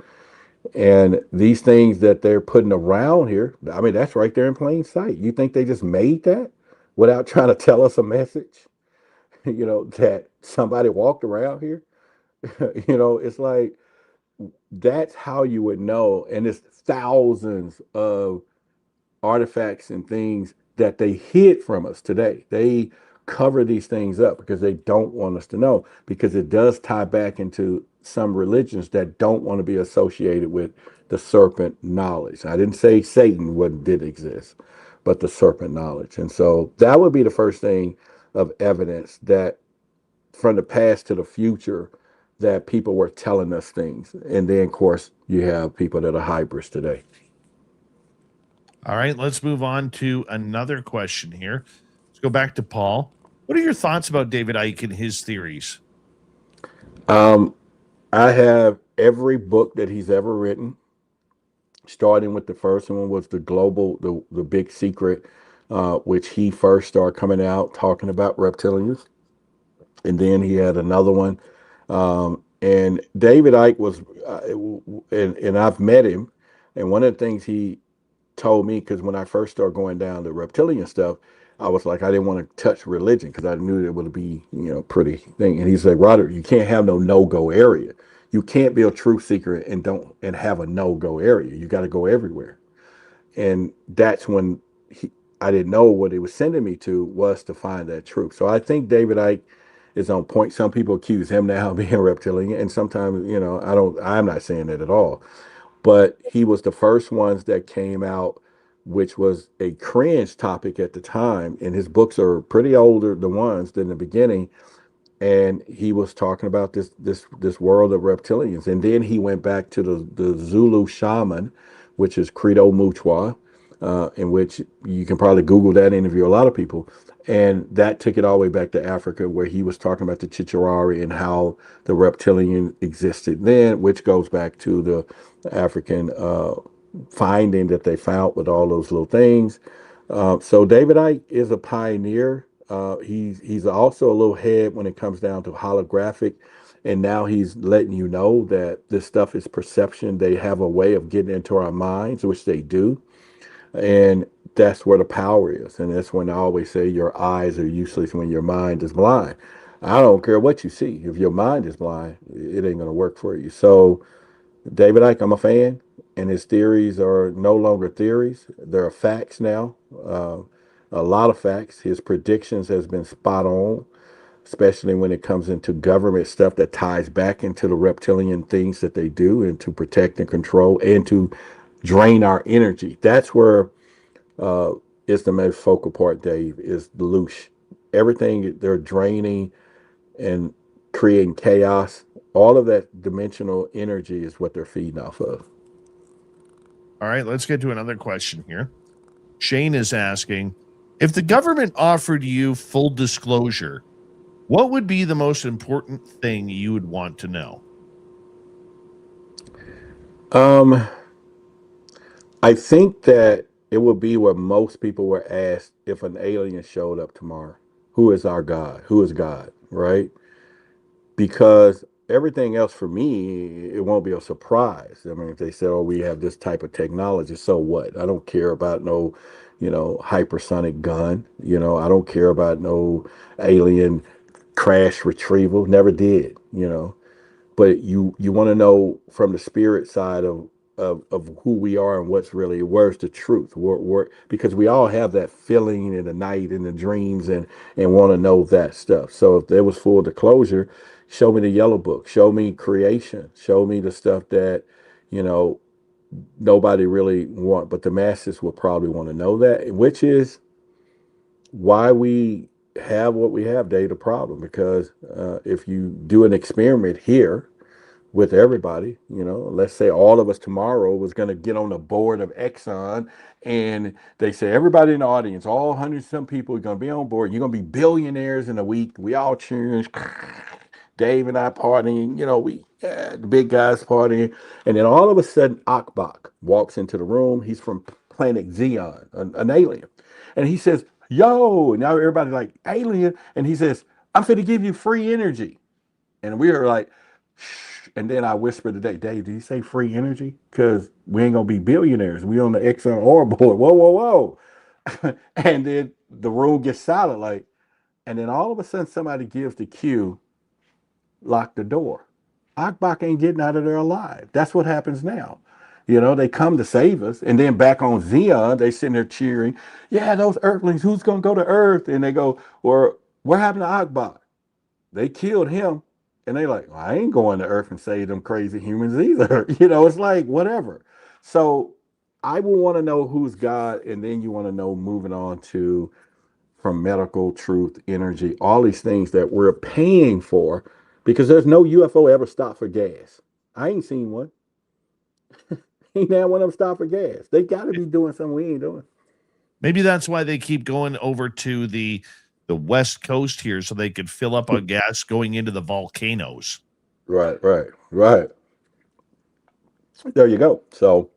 Speaker 5: And these things that they're putting around here, I mean, that's right there in plain sight. You think they just made that without trying to tell us a message? That somebody walked around here. It's like that's how you would know. And it's thousands of artifacts and things that they hid from us today. They cover these things up because they don't want us to know, because it does tie back into some religions that don't want to be associated with the serpent knowledge. I didn't say Satan did exist, but the serpent knowledge. And so that would be the first thing of evidence that from the past to the future that people were telling us things. And then, of course, you have people that are hybrids today.
Speaker 2: All right, let's move on to another question here. Let's go back to Paul. What are your thoughts about David Icke and his theories?
Speaker 5: I have every book that he's ever written, starting with the first one was the Big Secret, which he first started coming out talking about reptilians. And then he had another one. And David Icke was, and I've met him. And one of the things he told me, because when I first started going down the reptilian stuff, I was like, I didn't want to touch religion because I knew it would be, pretty thing. And he said, Roderick, you can't have no-go area. You can't be a truth seeker and have a no-go area. You got to go everywhere. And that's when I didn't know what he was sending me to was to find that truth. So I think David Icke is on point. Some people accuse him now of being reptilian, and sometimes, I'm not saying that at all. But he was the first ones that came out, which was a cringe topic at the time. And his books are pretty older, the ones than the beginning. And he was talking about this world of reptilians. And then he went back to the Zulu shaman, which is Credo Mutua, in which you can probably Google that interview, a lot of people. And that took it all the way back to Africa, where he was talking about the Chicharari and how the reptilian existed then, which goes back to the African finding that they found with all those little things. So David Icke is a pioneer. He's also a little head when it comes down to holographic. And now he's letting you know that this stuff is perception. They have a way of getting into our minds, which they do. And that's where the power is. And that's when I always say your eyes are useless when your mind is blind. I don't care what you see. If your mind is blind, it ain't going to work for you. So, David Icke, I'm a fan, and his theories are no longer theories. They're facts now. A lot of facts. His predictions has been spot on, especially when it comes into government stuff that ties back into the reptilian things that they do and to protect and control and to drain our energy. That's where is the most focal part, Dave, is the loosh. Everything they're draining and creating chaos, all of that dimensional energy is what they're feeding off of.
Speaker 2: All right, let's get to another question here. Shane is asking, if the government offered you full disclosure, what would be the most important thing you would want to know?
Speaker 5: I think that it would be what most people were asked if an alien showed up tomorrow. Who is our God? Who is God? Right? Because everything else for me, it won't be a surprise. I mean, if they say, oh, we have this type of technology, so what? I don't care about no, hypersonic gun. I don't care about no alien crash retrieval. Never did, but you want to know from the spirit side of who we are and where's the truth, because we all have that feeling in the night and the dreams and want to know that stuff. So if there was full disclosure, show me the yellow book, show me creation, show me the stuff that nobody really want, but the masses will probably want to know that, which is why we have what we have, Dave. The problem, because if you do an experiment here with everybody, let's say all of us tomorrow was going to get on the board of Exxon, and they say everybody in the audience, all 100 some people are going to be on board. You're going to be billionaires in a week. We all cheering. Dave and I partying, the big guys partying, and then all of a sudden Akbach walks into the room. He's from planet Xeon, an alien, and he says, "Yo!" Now everybody like alien, and he says, "I'm finna give you free energy," and we are like, "Shh." And then I whispered today, "Dave, did you say free energy? Because we ain't gonna be billionaires. We on the Exxon oil board. Whoa, whoa, whoa!" And then the room gets silent, like, and then all of a sudden somebody gives the cue, lock the door. Akbach ain't getting out of there alive. That's what happens now. They come to save us, and then back on Xeon, they sitting there cheering, "Yeah, those Earthlings, who's gonna go to Earth?" And they go, "Or what happened to Akbach? They killed him." And they like, well, "I ain't going to Earth and save them crazy humans either." It's like whatever. So I will want to know who's God, and then you want to know, moving on to from medical truth, energy, all these things that we're paying for, because there's no UFO ever stopped for gas. I ain't seen one. Ain't that one of them stop for gas. They got to be doing something we ain't doing.
Speaker 2: Maybe that's why they keep going over to the West Coast here, so they could fill up on gas going into the volcanoes.
Speaker 5: Right. There you go. So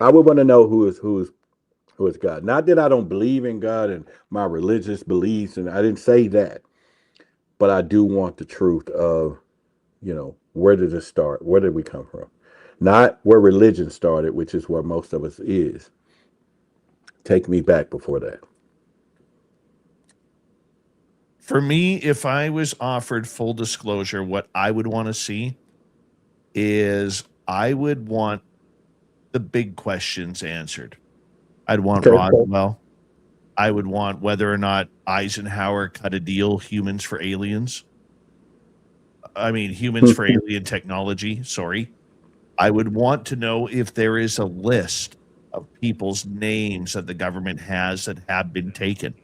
Speaker 5: I would want to know who is God. Not that I don't believe in God and my religious beliefs, and I didn't say that, but I do want the truth of, where did it start? Where did we come from? Not where religion started, which is where most of us is. Take me back before that.
Speaker 2: For me, if I was offered full disclosure, what I would want to see is I would want the big questions answered. I'd want Roswell. I would want whether or not Eisenhower cut a deal, humans for alien technology. Sorry. I would want to know if there is a list of people's names that the government has that have been taken.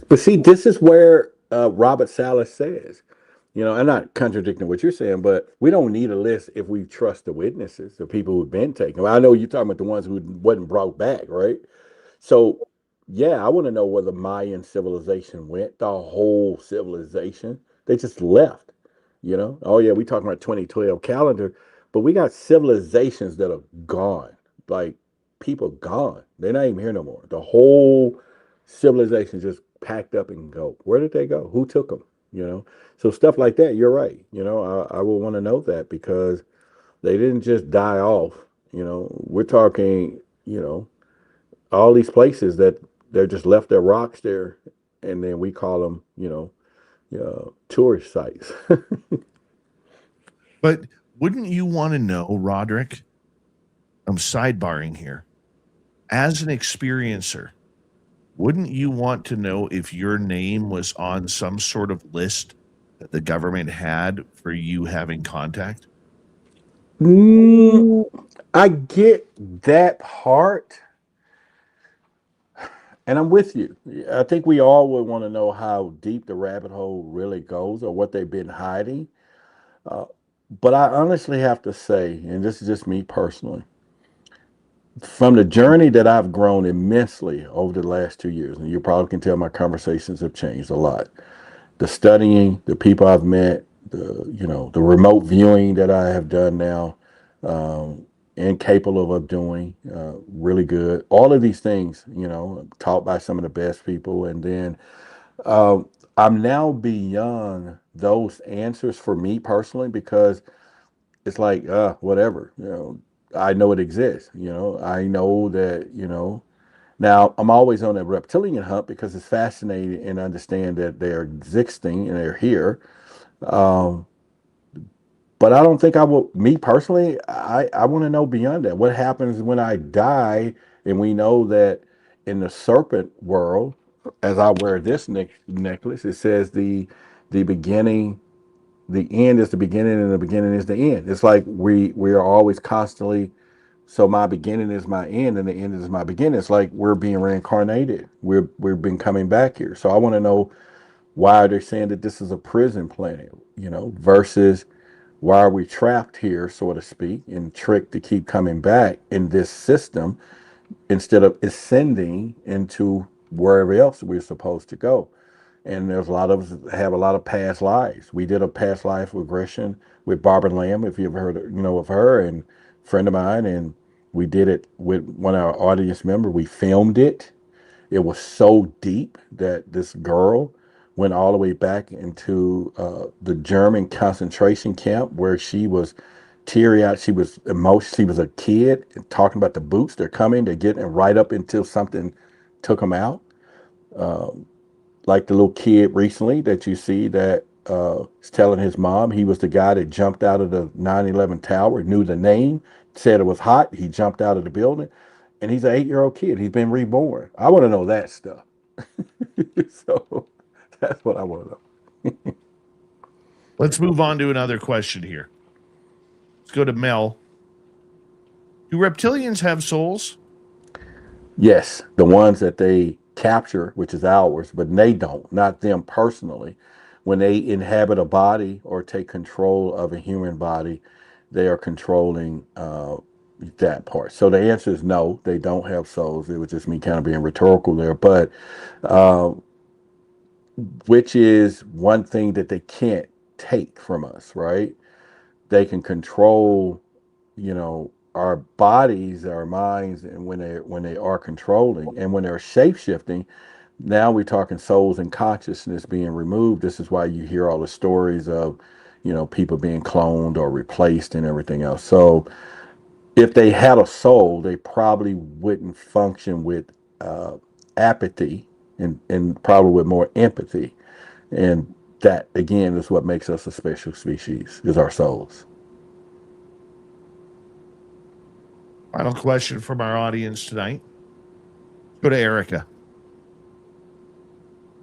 Speaker 5: But see, this is where Robert Salas says, I'm not contradicting what you're saying, but we don't need a list if we trust the witnesses, the people who've been taken. Well, I know you're talking about the ones who wasn't brought back, right? So, yeah, I want to know where the Mayan civilization went, the whole civilization. They just left, Oh, yeah, we talking about 2012 calendar, but we got civilizations that are gone, like people gone. They're not even here no more. The whole civilization just packed up and go. Where did they go? Who took them? So stuff like that. You're right. I will want to know that, because they didn't just die off. We're talking, you know, all these places that they're just left their rocks there, and then we call them, tourist sites.
Speaker 2: But wouldn't you want to know, Roderick? I'm sidebarring here. As an experiencer, wouldn't you want to know if your name was on some sort of list that the government had for you having contact?
Speaker 5: I get that part, and I'm with you. I think we all would want to know how deep the rabbit hole really goes or what they've been hiding. But I honestly have to say, and this is just me personally, from the journey that I've grown immensely over the last 2 years, and you probably can tell my conversations have changed a lot. The studying, the people I've met, the remote viewing that I have done now, and capable of doing, really good. All of these things, taught by some of the best people, and then I'm now beyond those answers for me personally because it's like whatever, I know it exists. I know that. Now I'm always on a reptilian hunt because it's fascinating and understand that they're existing and they're here. Um, but I don't think I will. Me personally, I want to know beyond that. What happens when I die? And we know that in the serpent world, as I wear this necklace, it says the beginning, the end is the beginning, and the beginning is the end. It's like we are always constantly. So my beginning is my end, and the end is my beginning. It's like we're being reincarnated. We've been coming back here. So I want to know, why are they saying that this is a prison planet? Versus why are we trapped here, so to speak, and tricked to keep coming back in this system instead of ascending into wherever else we're supposed to go? And there's a lot of us that have a lot of past lives. We did a past life regression with Barbara Lamb, if you ever heard of her, and a friend of mine, and we did it with one of our audience members. We filmed it. It was so deep that this girl went all the way back into the German concentration camp where she was teary-eyed. She was emotional. She was a kid and talking about the boots. They're coming. They're getting right up until something took them out. Like the little kid recently that you see that is telling his mom he was the guy that jumped out of the 9/11 tower, knew the name, said it was hot. He jumped out of the building, and he's an 8-year-old kid. He's been reborn. I want to know that stuff. So that's what I want to know.
Speaker 2: Let's move on to another question here. Let's go to Mel. Do reptilians have souls?
Speaker 5: Yes, the ones that they capture, which is ours, but they don't, not them personally. When they inhabit a body or take control of a human body, they are controlling that part. So the answer is no, they don't have souls. It was just me kind of being rhetorical there, but which is one thing that they can't take from us, right? They can control, our bodies, our minds, and when they are controlling, and when they're shape shifting. Now we're talking souls and consciousness being removed. This is why you hear all the stories of, people being cloned or replaced and everything else. So if they had a soul, they probably wouldn't function with apathy and probably with more empathy. And that, again, is what makes us a special species, is our souls.
Speaker 2: Final question from our audience tonight. Go to Erica.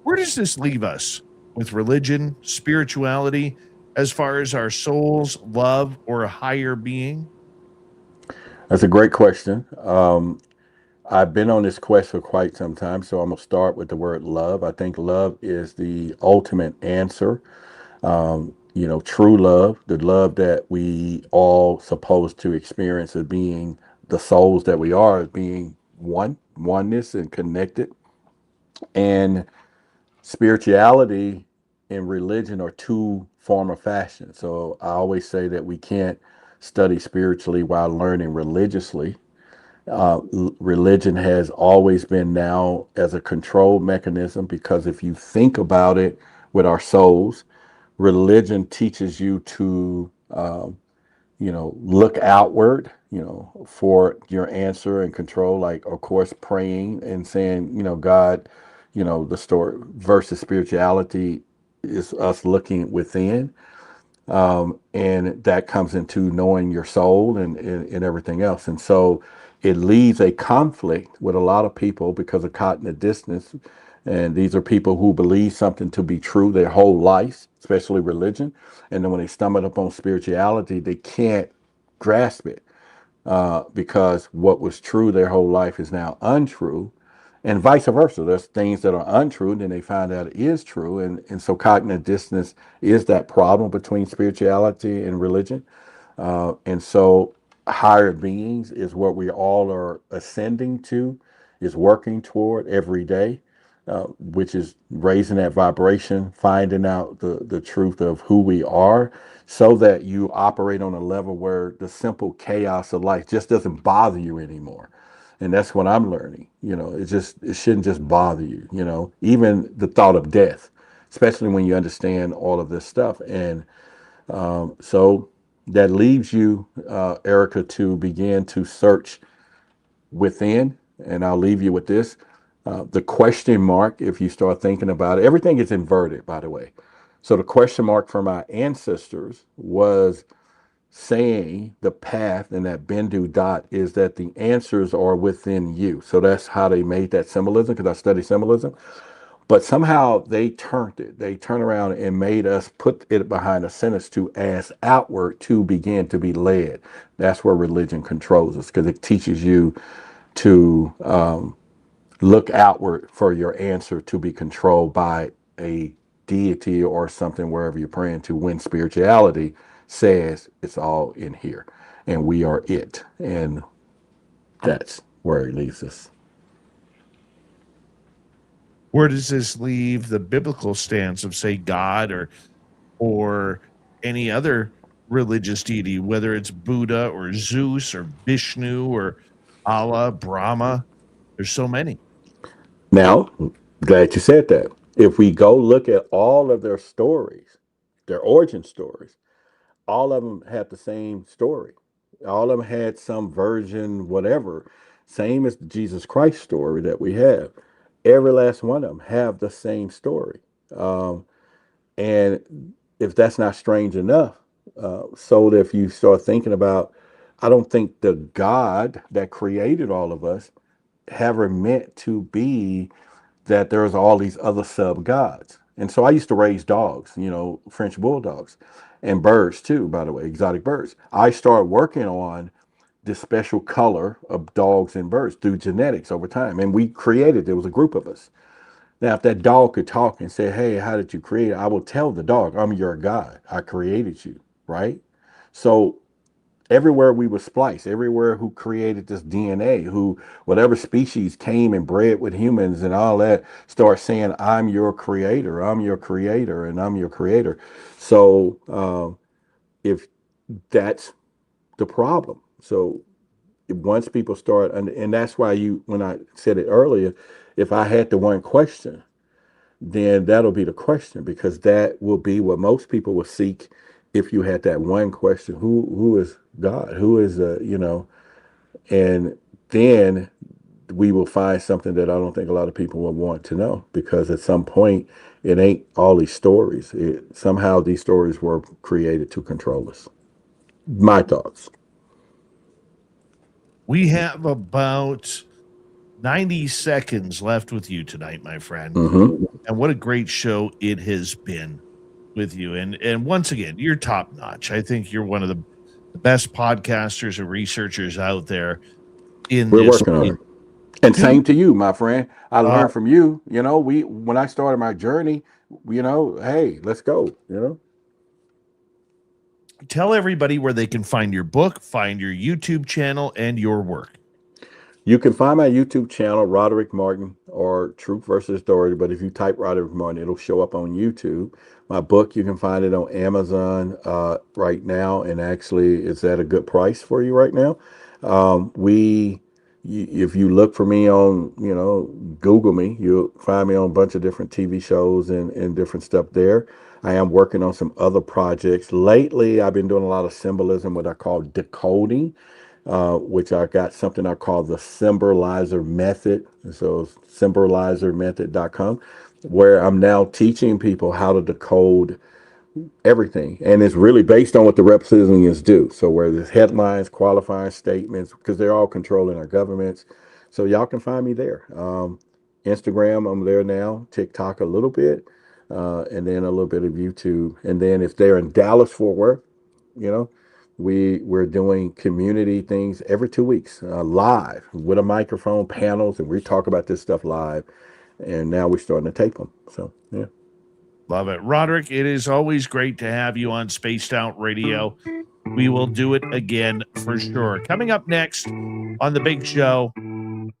Speaker 2: Where does this leave us with religion, spirituality, as far as our souls, love, or a higher being?
Speaker 5: That's a great question. I've been on this quest for quite some time, so I'm going to start with the word love. I think love is the ultimate answer. True love, the love that we all supposed to experience as being the souls that we are, as being oneness and connected. And spirituality and religion are two form of fashion. So I always say that we can't study spiritually while learning religiously. Religion has always been now as a control mechanism, because if you think about it with our souls, religion teaches you to look outward, for your answer and control, like, of course, praying and saying, God, the story versus spirituality is us looking within. And that comes into knowing your soul and everything else. And so it leaves a conflict with a lot of people because of cognitive dissonance. And these are people who believe something to be true their whole life, especially religion. And then when they stumble upon spirituality, they can't grasp it because what was true their whole life is now untrue. And vice versa. There's things that are untrue, and then they find out it is true. And so cognitive dissonance is that problem between spirituality and religion. And so higher beings is what we all are ascending to, is working toward every day, which is raising that vibration, finding out the truth of who we are, so that you operate on a level where the simple chaos of life just doesn't bother you anymore. And that's what I'm learning. It shouldn't just bother you, even the thought of death, especially when you understand all of this stuff. And so that leaves you, Erica, to begin to search within. And I'll leave you with this. The question mark, if you start thinking about it, everything is inverted, by the way. So the question mark from our ancestors was saying the path, and that Bendu dot is that the answers are within you. So that's how they made that symbolism, because I study symbolism. But somehow they turned it. They turned around and made us put it behind a sentence to ask outward to begin to be led. That's where religion controls us, because it teaches you to look outward for your answer to be controlled by a deity or something wherever you're praying to, when spirituality says it's all in here and we are it. And that's where it leaves us.
Speaker 2: Where does this leave the biblical stance of, say, God or any other religious deity, whether it's Buddha or Zeus or Vishnu or Allah, Brahma? There's so many.
Speaker 5: Now, glad you said that. If we go look at all of their stories, their origin stories, all of them had the same story. All of them had some version, whatever, same as the Jesus Christ story that we have. Every last one of them have the same story. And if that's not strange enough, so that if you start thinking about, I don't think the God that created all of us ever meant to be that there's all these other sub gods. And so I used to raise dogs, French bulldogs, and birds too, by the way, exotic birds. I started working on this special color of dogs and birds through genetics over time. And we created, there was a group of us. Now, if that dog could talk and say, hey, how did you create it? I will tell the dog, I'm your God. I created you, right? So everywhere we were spliced, everywhere who created this DNA, who whatever species came and bred with humans and all that, start saying, I'm your creator, and I'm your creator. So if that's the problem. So once people start, and that's why when I said it earlier, if I had the one question, then that'll be the question, because that will be what most people will seek. If you had that one question, who is God? Who is and then we will find something that I don't think a lot of people will want to know, because at some point it ain't all these stories. Somehow these stories were created to control us. My thoughts.
Speaker 2: We have about 90 seconds left with you tonight, my friend.
Speaker 5: Mm-hmm.
Speaker 2: And what a great show it has been with you. And once again, you're top notch. I think you're one of the best podcasters and researchers out there in
Speaker 5: We're
Speaker 2: this.
Speaker 5: working on it. And same to you, my friend. I learned from you. When I started my journey, hey, let's go.
Speaker 2: Tell everybody where they can find your book, find your YouTube channel, and your work.
Speaker 5: You can find my YouTube channel, Roderick Martin, or Truth versus Authority. But if you type Roderick Martin, it'll show up on YouTube. My book, you can find it on Amazon right now, and actually, it's at a good price for you right now. If you look for me on, Google me, you'll find me on a bunch of different TV shows and different stuff there. I am working on some other projects. Lately, I've been doing a lot of symbolism, what I call decoding, which I got something I call the symbolizer method. So symbolizermethod.com, where I'm now teaching people how to decode everything. And it's really based on what the reptilians do. So where there's headlines, qualifying statements, because they're all controlling our governments. So y'all can find me there. Instagram, I'm there now. TikTok a little bit. And then a little bit of YouTube. And then if they're in Dallas, Fort Worth, you know, we're doing community things every 2 weeks, live with a microphone, panels, and we talk about this stuff live. And now we're starting to tape them. So, yeah.
Speaker 2: Love it. Roderick, it is always great to have you on Spaced Out Radio. We will do it again for sure. Coming up next on the big show,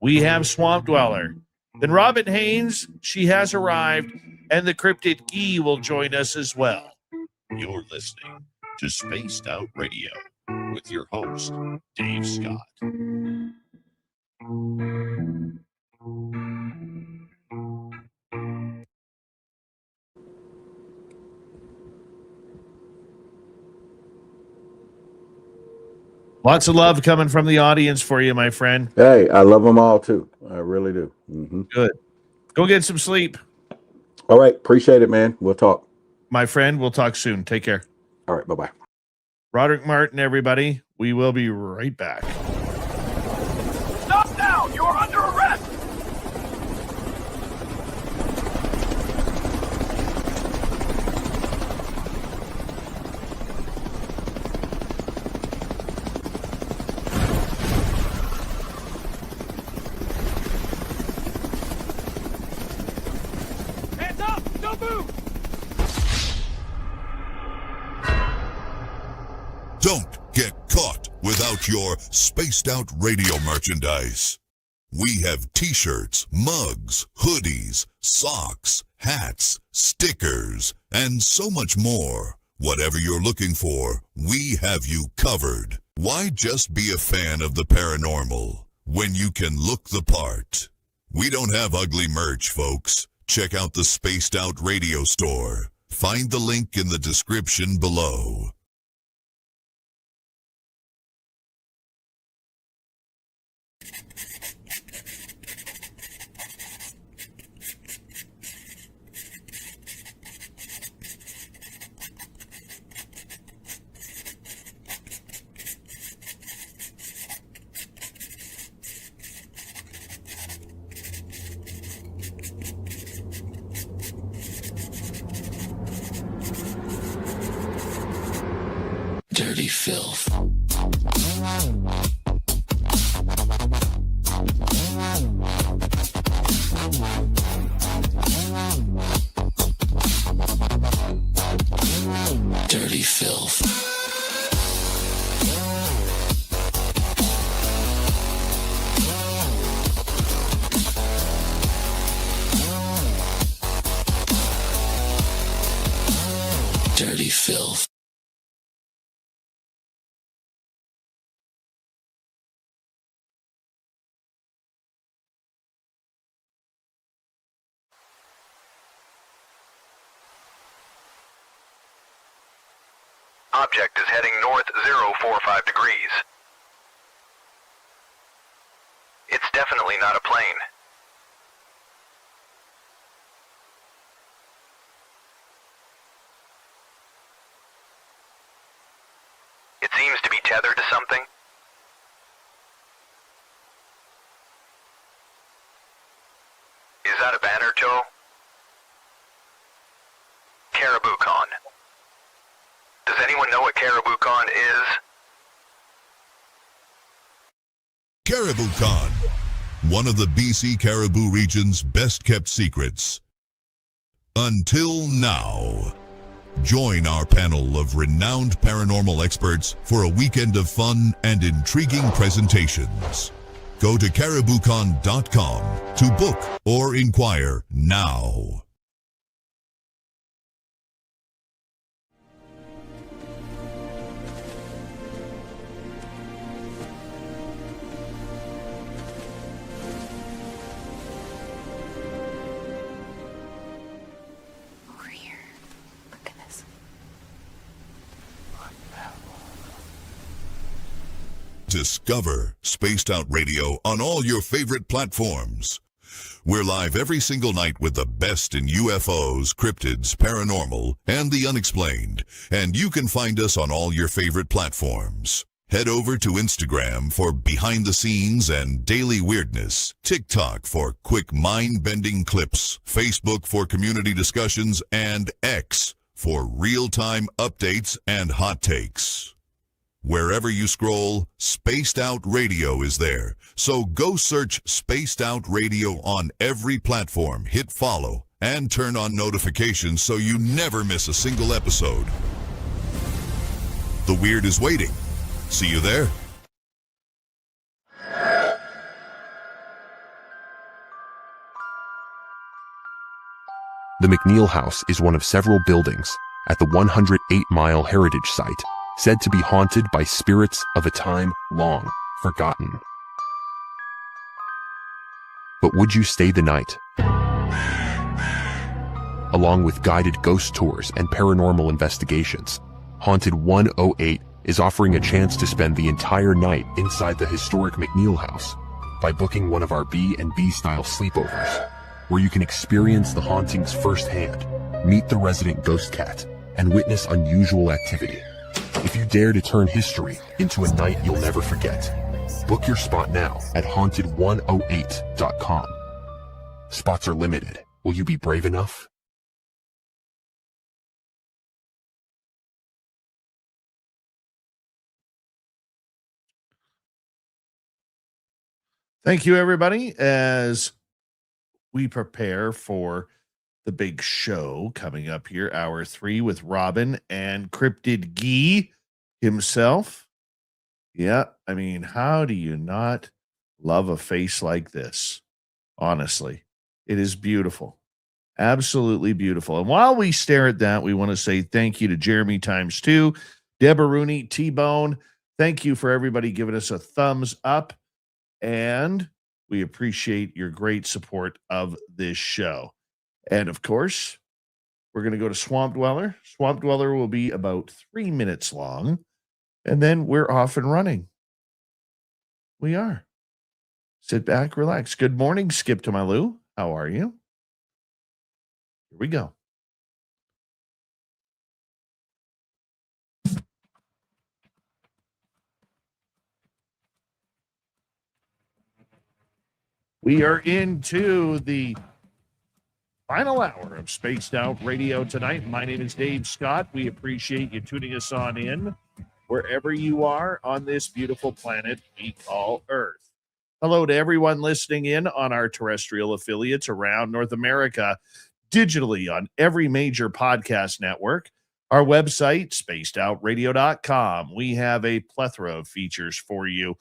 Speaker 2: we have Swamp Dweller. Then Robin Haynes, she has arrived, and the Crypted Key will join us as well.
Speaker 10: You're listening to Spaced Out Radio with your host, Dave Scott.
Speaker 2: Lots of love coming from the audience for you, my friend.
Speaker 5: Hey, I love them all too. I really do. Mm-hmm.
Speaker 2: Good. Go get some sleep.
Speaker 5: All right. Appreciate it, man. We'll talk.
Speaker 2: My friend, we'll talk soon. Take care.
Speaker 5: All right. Bye-bye.
Speaker 2: Roderick Martin, everybody. We will be right back.
Speaker 11: Stop now! You're under arrest! Hands up! Don't move!
Speaker 3: Don't get caught without your Spaced Out Radio merchandise. We have t-shirts, mugs, hoodies, socks, hats, stickers, and so much more. Whatever you're looking for, we have you covered. Why just be a fan of the paranormal when you can look the part? We don't have ugly merch, folks. Check out the Spaced Out Radio store. Find the link in the description below.
Speaker 12: Dirty filth. Dirty filth. Dirty filth.
Speaker 11: Object is heading north 045 degrees. It's definitely not a plane. It seems to be tethered to something. Is that a banner, Joe? Caribou Con. Does anyone know what Caribou Con is?
Speaker 3: Caribou Con, one of the BC Caribou region's best-kept secrets. Until now. Join our panel of renowned paranormal experts for a weekend of fun and intriguing presentations. Go to cariboucon.com to book or inquire now.
Speaker 4: Over here. Look at
Speaker 3: Discover Spaced Out Radio on all your favorite platforms. We're live every single night with the best in UFOs, cryptids, paranormal, and the unexplained. And you can find us on all your favorite platforms. Head over to Instagram for behind the scenes and daily weirdness, TikTok for quick mind-bending clips, Facebook for community discussions, and X for real-time updates and hot takes. Wherever you scroll, Spaced Out Radio is there. So go search Spaced Out Radio on every platform, hit follow, and turn on notifications so you never miss a single episode. The weird is waiting. See you there.
Speaker 13: The McNeil House is one of several buildings at the 108-mile heritage site said to be haunted by spirits of a time long forgotten. But would you stay the night? Along with guided ghost tours and paranormal investigations, Haunted 108 is offering a chance to spend the entire night inside the historic McNeil House by booking one of our B&B style sleepovers, where you can experience the hauntings firsthand, meet the resident ghost cat, and witness unusual activity. If you dare to turn history into a night you'll never forget, book your spot now at haunted108.com. Spots are limited. Will you be brave enough?
Speaker 2: Thank you, everybody, as we prepare for the big show coming up here, hour 3 with Robin and Crypted Gee himself. Yeah, I mean, how do you not love a face like this? Honestly, it is beautiful. Absolutely beautiful. And while we stare at that, we want to say thank you to Jeremy ×2, Deborah Rooney, T-Bone. Thank you for everybody giving us a thumbs up. And we appreciate your great support of this show. And of course, we're going to go to Swamp Dweller. Swamp Dweller will be about 3 minutes long, and then we're off and running. We are. Sit back, relax. Good morning, Skip to my Lou. How are you? Here we go. We are into the final hour of Spaced Out Radio tonight. My name is Dave Scott. We appreciate you tuning us on in wherever you are on this beautiful planet we call Earth. Hello to everyone listening in on our terrestrial affiliates around North America, digitally on every major podcast network. Our website, spacedoutradio.com. We have a plethora of features for you.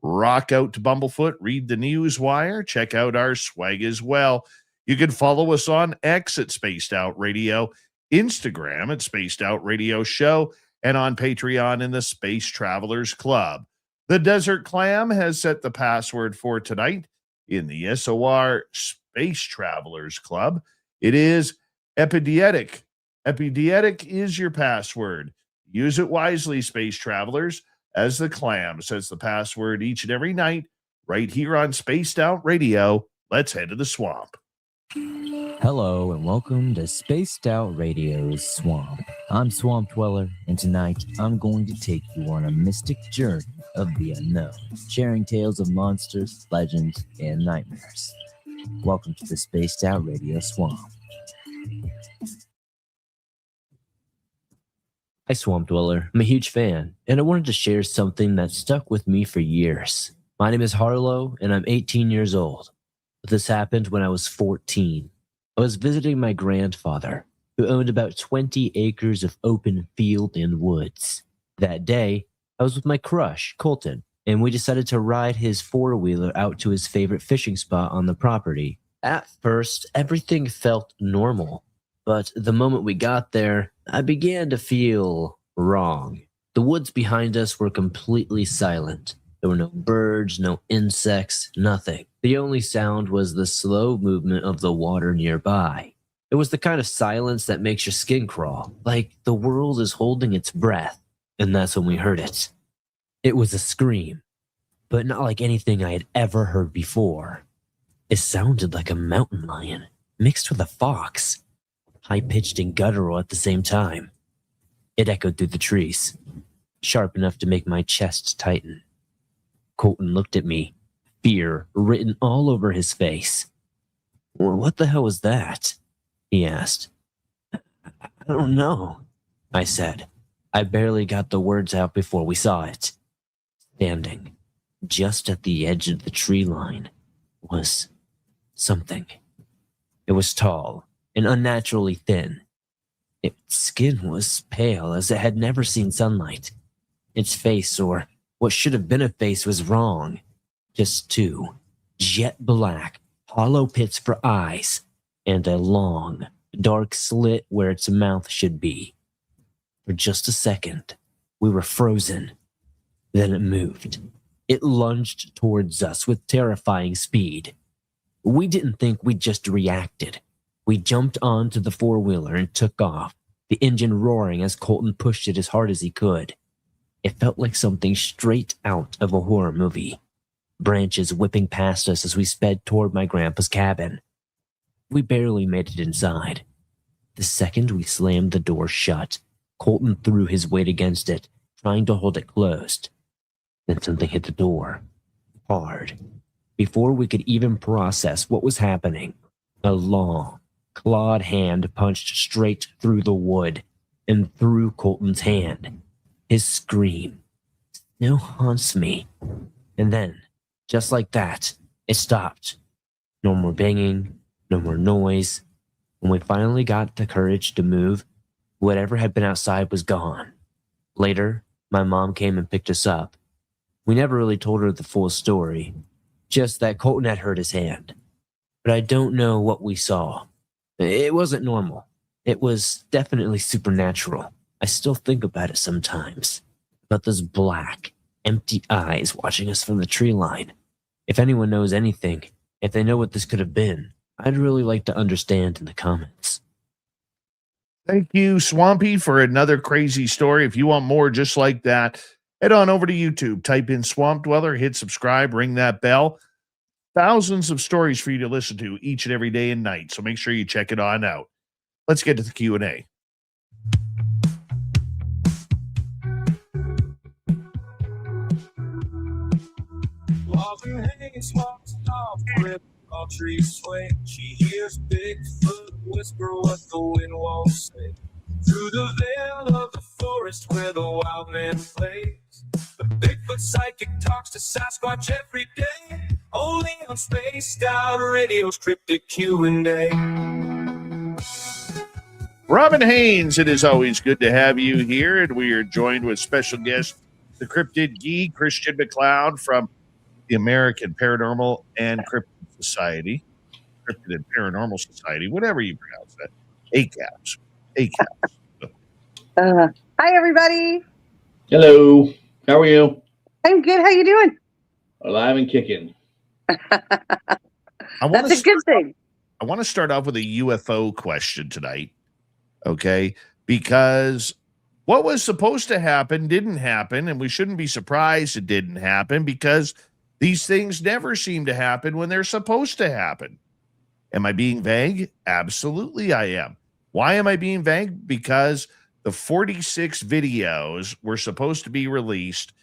Speaker 2: Rock out to Bumblefoot, read the news wire, check out our swag as well. You can follow us on X at Spaced Out Radio, Instagram at Spaced Out Radio Show, and on Patreon in the Space Travelers Club. The Desert Clam has set the password for tonight in the SOR Space Travelers Club. It is Epidietic. Epidietic is your password. Use it wisely, Space Travelers, as the Clam says the password each and every night right here on Spaced Out Radio. Let's head to the swamp.
Speaker 14: Hello and welcome to Spaced Out Radio's Swamp. I'm Swamp Dweller, and tonight I'm going to take you on a mystic journey of the unknown, sharing tales of monsters, legends, and nightmares. Welcome to the Spaced Out Radio Swamp. Hi, Swamp Dweller. I'm a huge fan, and I wanted to share something that stuck with me for years. My name is Harlow, and I'm 18 years old. This happened when I was 14. I was visiting my grandfather, who owned about 20 acres of open field and woods. That day, I was with my crush, Colton, and we decided to ride his four-wheeler out to his favorite fishing spot on the property. At first, everything felt normal, but the moment we got there, I began to feel wrong. The woods behind us were completely silent. There were no birds, no insects, nothing. The only sound was the slow movement of the water nearby. It was the kind of silence that makes your skin crawl, like the world is holding its breath, and that's when we heard it. It was a scream. but not like anything I had ever heard before. It sounded like a mountain lion mixed with a fox, high-pitched and guttural at the same time. It echoed through the trees, sharp enough to make my chest tighten. Colton looked at me, fear written all over his face. "Well, what the hell was that?" he asked. "I don't know," I said. I barely got the words out before we saw it. Standing just at the edge of the tree line was something. It was tall and unnaturally thin. Its skin was pale as it had never seen sunlight. Its face, or what should have been a face, was wrong. Just two jet black, hollow pits for eyes, and a long, dark slit where its mouth should be. For just a second, we were frozen. Then it moved. It lunged towards us with terrifying speed. We didn't think we just reacted. We jumped onto the four-wheeler and took off, the engine roaring as Colton pushed it as hard as he could. It felt like something straight out of a horror movie. Branches whipping past us as we sped toward my grandpa's cabin. We barely made it inside. The second we slammed the door shut, Colton threw his weight against it, trying to hold it closed. Then something hit the door. Hard. Before we could even process what was happening, a long, clawed hand punched straight through the wood and through Colton's hand. His scream still haunts me. And then, just like that, it stopped. No more banging, no more noise. When we finally got the courage to move, whatever had been outside was gone. Later, my mom came and picked us up. We never really told her the full story, just that Colton had hurt his hand. But I don't know what we saw. It wasn't normal. It was definitely supernatural. I still think about it sometimes. About those black, empty eyes watching us from the tree line. If anyone knows anything, if they know what this could have been, I'd really like to understand in the comments.
Speaker 2: Thank you, Swampy, for another crazy story. If you want more just like that, head on over to YouTube, type in Swamp Dweller, hit subscribe, ring that bell. Thousands of stories for you to listen to each and every day and night, so make sure you check it on out. Let's get to the Q&A.
Speaker 15: All trees sway. She hears Bigfoot whisper what the wind won't say. Through the veil of the forest where the wild man plays, the Bigfoot psychic talks to Sasquatch every day. Only on Spaced Out Radio's Crypted Q&A.
Speaker 2: Robin Haynes, it is always good to have you here, and we are joined with special guest, the Cryptid geek, Christian McLeod from the American Paranormal and Cryptid Society, Cryptid and Paranormal Society, whatever you pronounce that. ACAPS.
Speaker 16: Hi, everybody.
Speaker 17: Hello. How are you?
Speaker 16: I'm good. How you doing?
Speaker 17: Alive and kicking.
Speaker 16: That's a good thing.
Speaker 2: I want to start off with a UFO question tonight, okay? Because what was supposed to happen didn't happen, and we shouldn't be surprised it didn't happen because these things never seem to happen when they're supposed to happen. Am I being vague? Absolutely, I am. Why am I being vague? Because the 46 videos were supposed to be released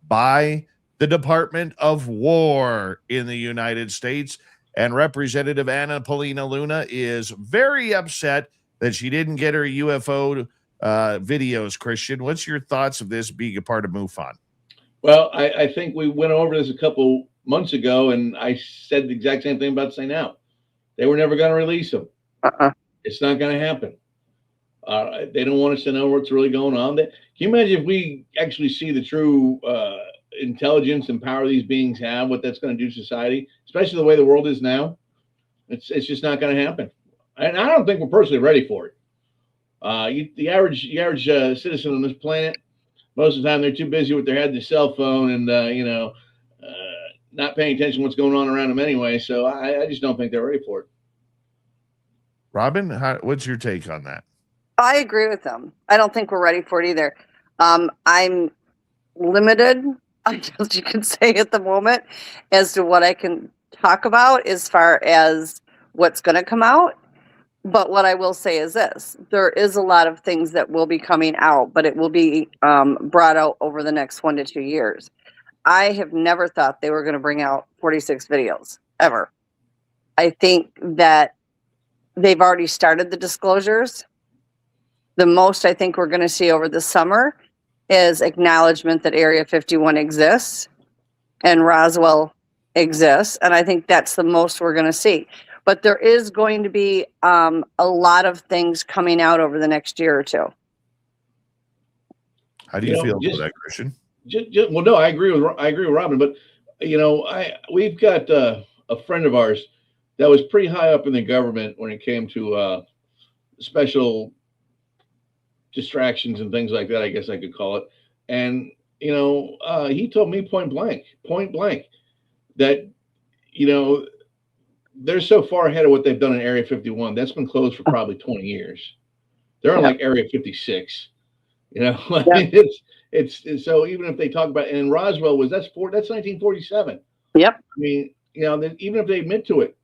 Speaker 2: by the Department of War in the United States, and Representative Anna Paulina Luna is very upset that she didn't get her UFO videos. Christian, what's your thoughts of this being a part of MUFON?
Speaker 17: Well, I think we went over this a couple months ago, and I said the exact same thing about Say Now. They were never going to release them. It's not going to happen. They don't want us to know what's really going on. Can you imagine if we actually see the true intelligence and power these beings have, what that's going to do to society, especially the way the world is now? It's just not going to happen. And I don't think we're personally ready for it. The average citizen on this planet, most of the time they're too busy with their head and their cell phone and, not paying attention to what's going on around them anyway. So I just don't think they're ready for it.
Speaker 2: Robin, what's your take on that?
Speaker 16: I agree with them. I don't think we're ready for it either. I'm limited I guess you can say at the moment as to what I can talk about as far as what's going to come out. But what I will say is this: there is a lot of things that will be coming out, but it will be brought out over the next 1 to 2 years. I have never thought they were going to bring out 46 videos, ever. I think that they've already started the disclosures. The most I think we're going to see over the summer is acknowledgement that Area 51 exists and Roswell exists. And I think that's the most we're going to see. But there is going to be a lot of things coming out over the next year or two.
Speaker 2: How do you feel about that, Christian?
Speaker 17: Well, no, I agree with Robin, but we've got a friend of ours that was pretty high up in the government when it came to special distractions and things like that, I guess I could call it. And he told me point blank, that they're so far ahead of what they've done in Area 51. That's been closed for probably 20 years. They're on like Area 56. It's so even if they talk about, and Roswell that's 1947.
Speaker 16: Yep.
Speaker 17: I mean, even if they admit to it,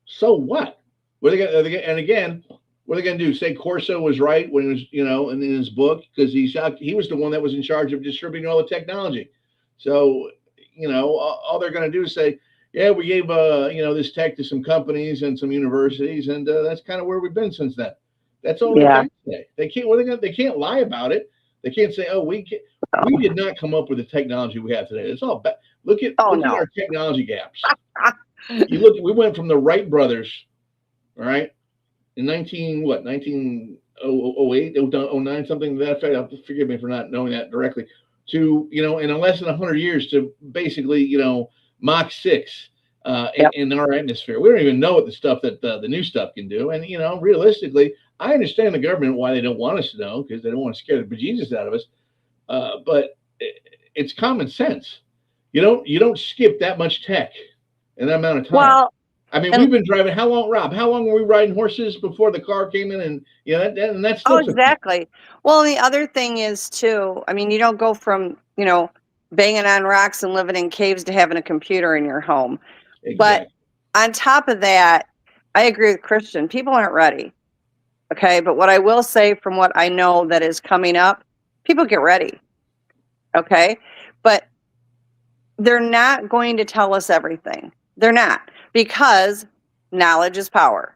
Speaker 17: so what? What are they gonna, and again, what are they going to do? Say Corso was right when he was, in his book, because he was the one that was in charge of distributing all the technology. So, all they're going to do is say, yeah, we gave this tech to some companies and some universities, and that's kind of where we've been since then. That's all they can say. They can't. They can't lie about it. They can't say, "Oh, we did not come up with the technology we have today." It's all bad. Look at our technology gaps. We went from the Wright brothers, all right, in 1908, 09, something to that effect. Forgive me for not knowing that directly. To in less than 100 years, to basically Mach 6 in our atmosphere. We don't even know what the stuff that the new stuff can do. And realistically, I understand the government why they don't want us to know, because they don't want to scare the bejesus out of us. But it's common sense. You don't skip that much tech in that amount of time. Well, I mean, we've been driving. How long, Rob? How long were we riding horses before the car came in? And and that's
Speaker 16: exactly. Well, the other thing is too. I mean, you don't go from banging on rocks and living in caves to having a computer in your home. Exactly. But on top of that, I agree with Christian. People aren't ready. Okay, but what I will say from what I know that is coming up, people get ready. Okay, but they're not going to tell us everything. They're not, because knowledge is power.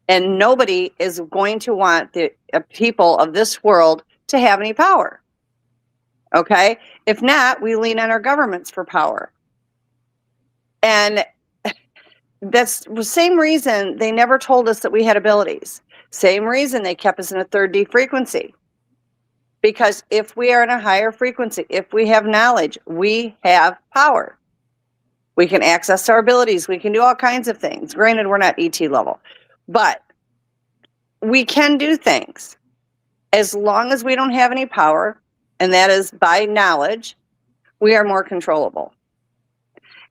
Speaker 16: And nobody is going to want the people of this world to have any power. Okay? If not, we lean on our governments for power. And that's the same reason they never told us that we had abilities. Same reason they kept us in a 3D frequency. Because if we are in a higher frequency, if we have knowledge, we have power. We can access our abilities. We can do all kinds of things. Granted, we're not ET level, but we can do things as long as we don't have any power, and that is by knowledge. We are more controllable.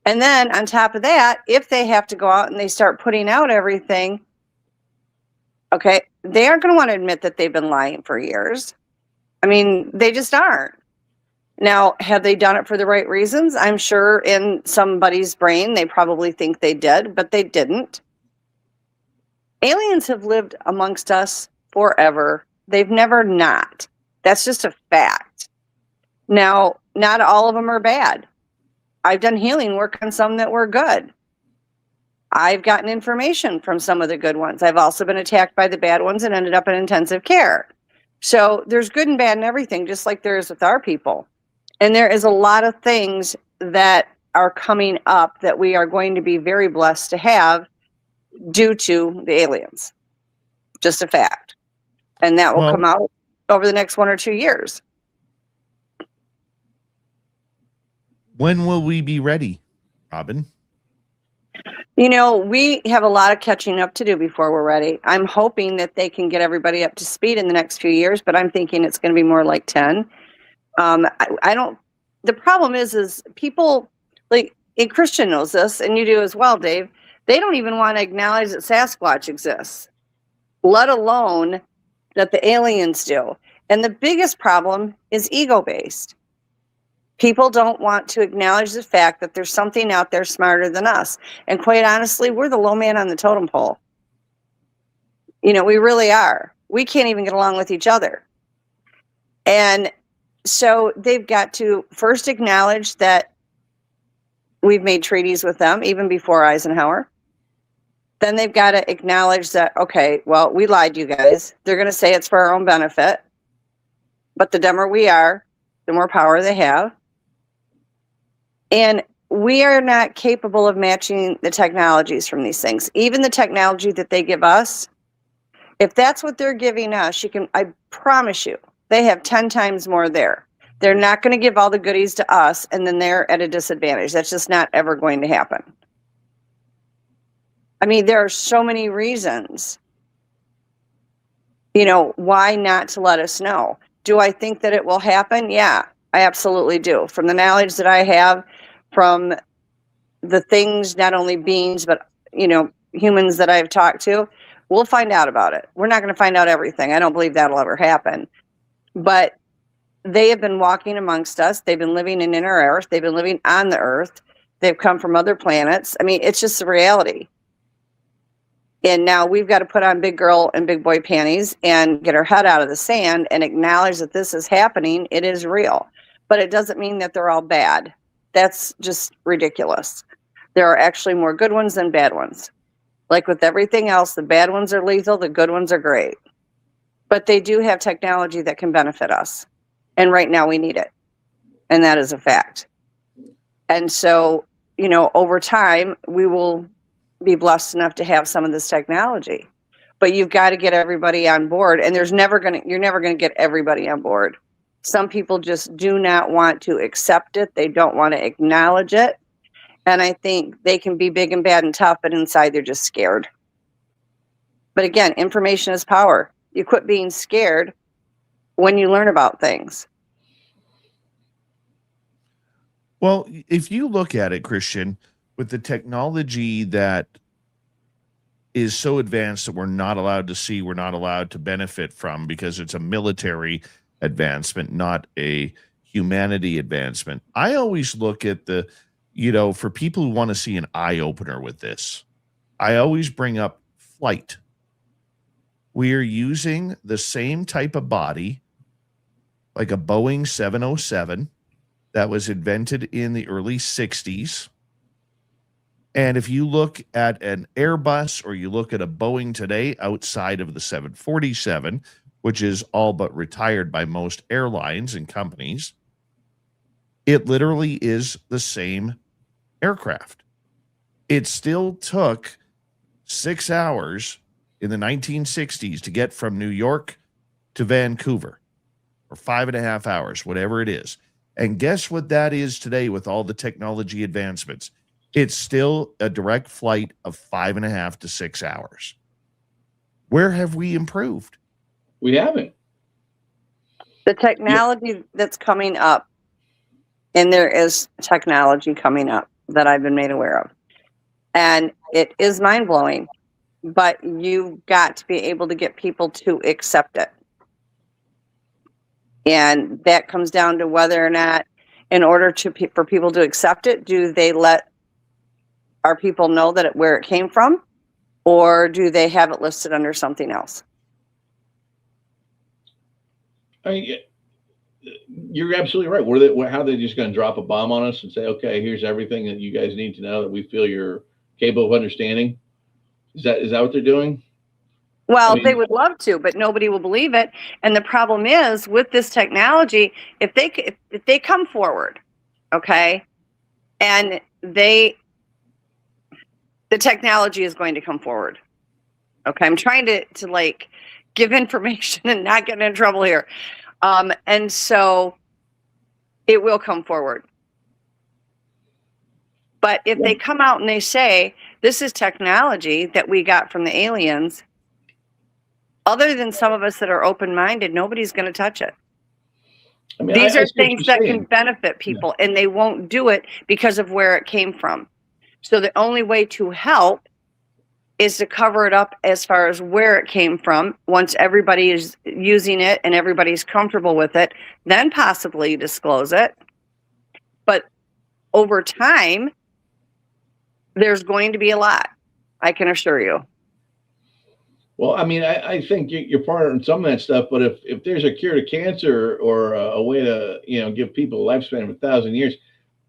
Speaker 16: And then on top of that, if they have to go out and they start putting out everything, okay, they aren't going to want to admit that they've been lying for years. I mean, they just aren't. Now, have they done it for the right reasons? I'm sure in somebody's brain, they probably think they did, but they didn't. Aliens have lived amongst us forever. They've never not. That's just a fact. Now, not all of them are bad. I've done healing work on some that were good. I've gotten information from some of the good ones. I've also been attacked by the bad ones and ended up in intensive care. So there's good and bad in everything, just like there is with our people. And there is a lot of things that are coming up that we are going to be very blessed to have due to the aliens. Just a fact. And that will come out over the next 1 or 2 years.
Speaker 2: When will we be ready, Robin?
Speaker 16: We have a lot of catching up to do before we're ready. I'm hoping that they can get everybody up to speed in the next few years, but I'm thinking it's going to be more like 10. I don't, the problem is people, like, and Christian knows this, and you do as well, Dave, they don't even want to acknowledge that Sasquatch exists, let alone that the aliens do. And the biggest problem is ego-based. People don't want to acknowledge the fact that there's something out there smarter than us. And quite honestly, we're the low man on the totem pole. You know, we really are. We can't even get along with each other. And so they've got to first acknowledge that we've made treaties with them even before Eisenhower. Then they've got to acknowledge that, okay, well, we lied to you guys. They're going to say it's for our own benefit. But the dumber we are, the more power they have. And we are not capable of matching the technologies from these things. Even the technology that they give us, if that's what they're giving us, I promise you, they have 10 times more there. They're not going to give all the goodies to us and then they're at a disadvantage. That's just not ever going to happen. I mean, there are so many reasons, you know, why not to let us know. Do I think that it will happen? Yeah, I absolutely do. From the knowledge that I have, from the things, not only beings, but, you know, humans that I've talked to, we'll find out about it. We're not going to find out everything. I don't believe that'll ever happen. But they have been walking amongst us. They've been living in inner earth. They've been living on the earth. They've come from other planets. I mean, it's just the reality. And now we've got to put on big girl and big boy panties and get our head out of the sand and acknowledge that this is happening. It is real. But it doesn't mean that they're all bad. That's just ridiculous. There are actually more good ones than bad ones. Like with everything else, the bad ones are lethal, the good ones are great. But they do have technology that can benefit us. And right now we need it. And that is a fact. And so, you know, over time, we will be blessed enough to have some of this technology. But you've got to get everybody on board. And you're never going to get everybody on board. Some people just do not want to accept it. They don't want to acknowledge it. And I think they can be big and bad and tough, but inside they're just scared. But again, information is power. You quit being scared when you learn about things.
Speaker 2: Well, if you look at it, Christian, with the technology that is so advanced that we're not allowed to see, we're not allowed to benefit from because it's a military advancement, not a humanity advancement. I always look at the, you know, for people who want to see an eye opener with this, I always bring up flight. We are using the same type of body, like a Boeing 707 that was invented in the early 60s. And if you look at an Airbus or you look at a Boeing today outside of the 747, which is all but retired by most airlines and companies, it literally is the same aircraft. It still took 6 hours in the 1960s to get from New York to Vancouver, or 5.5 hours, whatever it is. And guess what that is today with all the technology advancements? It's still a direct flight of 5.5 to 6 hours. Where have we improved?
Speaker 17: We haven't.
Speaker 16: The technology that's coming up, and there is technology coming up that I've been made aware of. And it is mind-blowing, but you've got to be able to get people to accept it. And that comes down to whether or not, in order for people to accept it, do they let our people know that where it came from, or do they have it listed under something else?
Speaker 17: I mean, you're absolutely right. How are they just going to drop a bomb on us and say, okay, here's everything that you guys need to know that we feel you're capable of understanding? Is that what they're doing?
Speaker 16: Well,
Speaker 17: I mean,
Speaker 16: they would love to, but nobody will believe it. And the problem is with this technology, if they come forward, okay, and the technology is going to come forward. Okay, I'm trying to like give information and not get in trouble here. And so it will come forward. But if they come out and they say, this is technology that we got from the aliens, other than some of us that are open-minded, nobody's going to touch it.
Speaker 17: I mean,
Speaker 16: These
Speaker 17: I
Speaker 16: are
Speaker 17: see what
Speaker 16: things
Speaker 17: you're
Speaker 16: that
Speaker 17: saying.
Speaker 16: can benefit people, and they won't do it because of where it came from. So the only way to help is to cover it up as far as where it came from. Once everybody is using it and everybody's comfortable with it, then possibly disclose it. But over time, there's going to be a lot, I can assure you.
Speaker 17: Well, I mean, I think you're part of some of that stuff, but if there's a cure to cancer or a way to, give people a lifespan of 1,000 years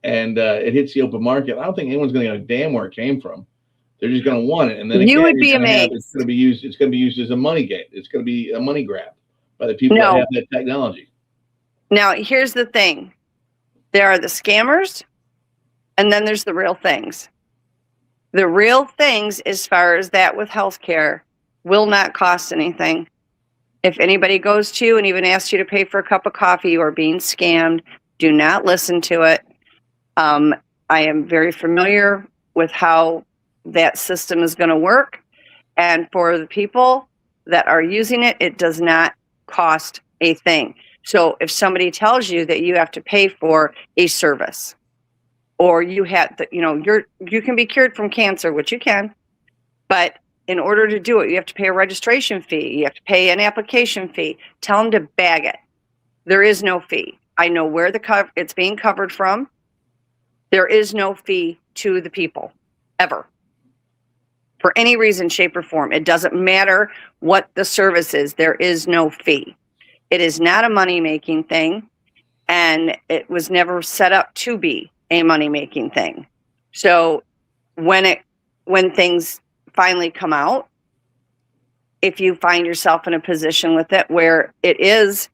Speaker 17: and it hits the open market, I don't think anyone's going to give a damn where it came from. They're just going to want it. And then
Speaker 16: you would be amazed.
Speaker 17: It's going to be used as a money game. It's going to be a money grab by the people that have that technology.
Speaker 16: Now, here's the thing. There are the scammers, and then there's the real things. The real things, as far as that with healthcare, will not cost anything. If anybody goes to you and even asks you to pay for a cup of coffee, you are being scammed. Do not listen to it. I am very familiar with how that system is going to work. And for the people that are using it, it does not cost a thing. So if somebody tells you that you have to pay for a service, or you have to, you can be cured from cancer, which you can, but in order to do it, you have to pay a registration fee. You have to pay an application fee. Tell them to bag it. There is no fee. I know where it's being covered from. There is no fee to the people, ever. For any reason, shape, or form. It doesn't matter what the service is. There is no fee. It is not a money-making thing, and it was never set up to be a money-making thing. So when things finally come out, if you find yourself in a position with it where it is,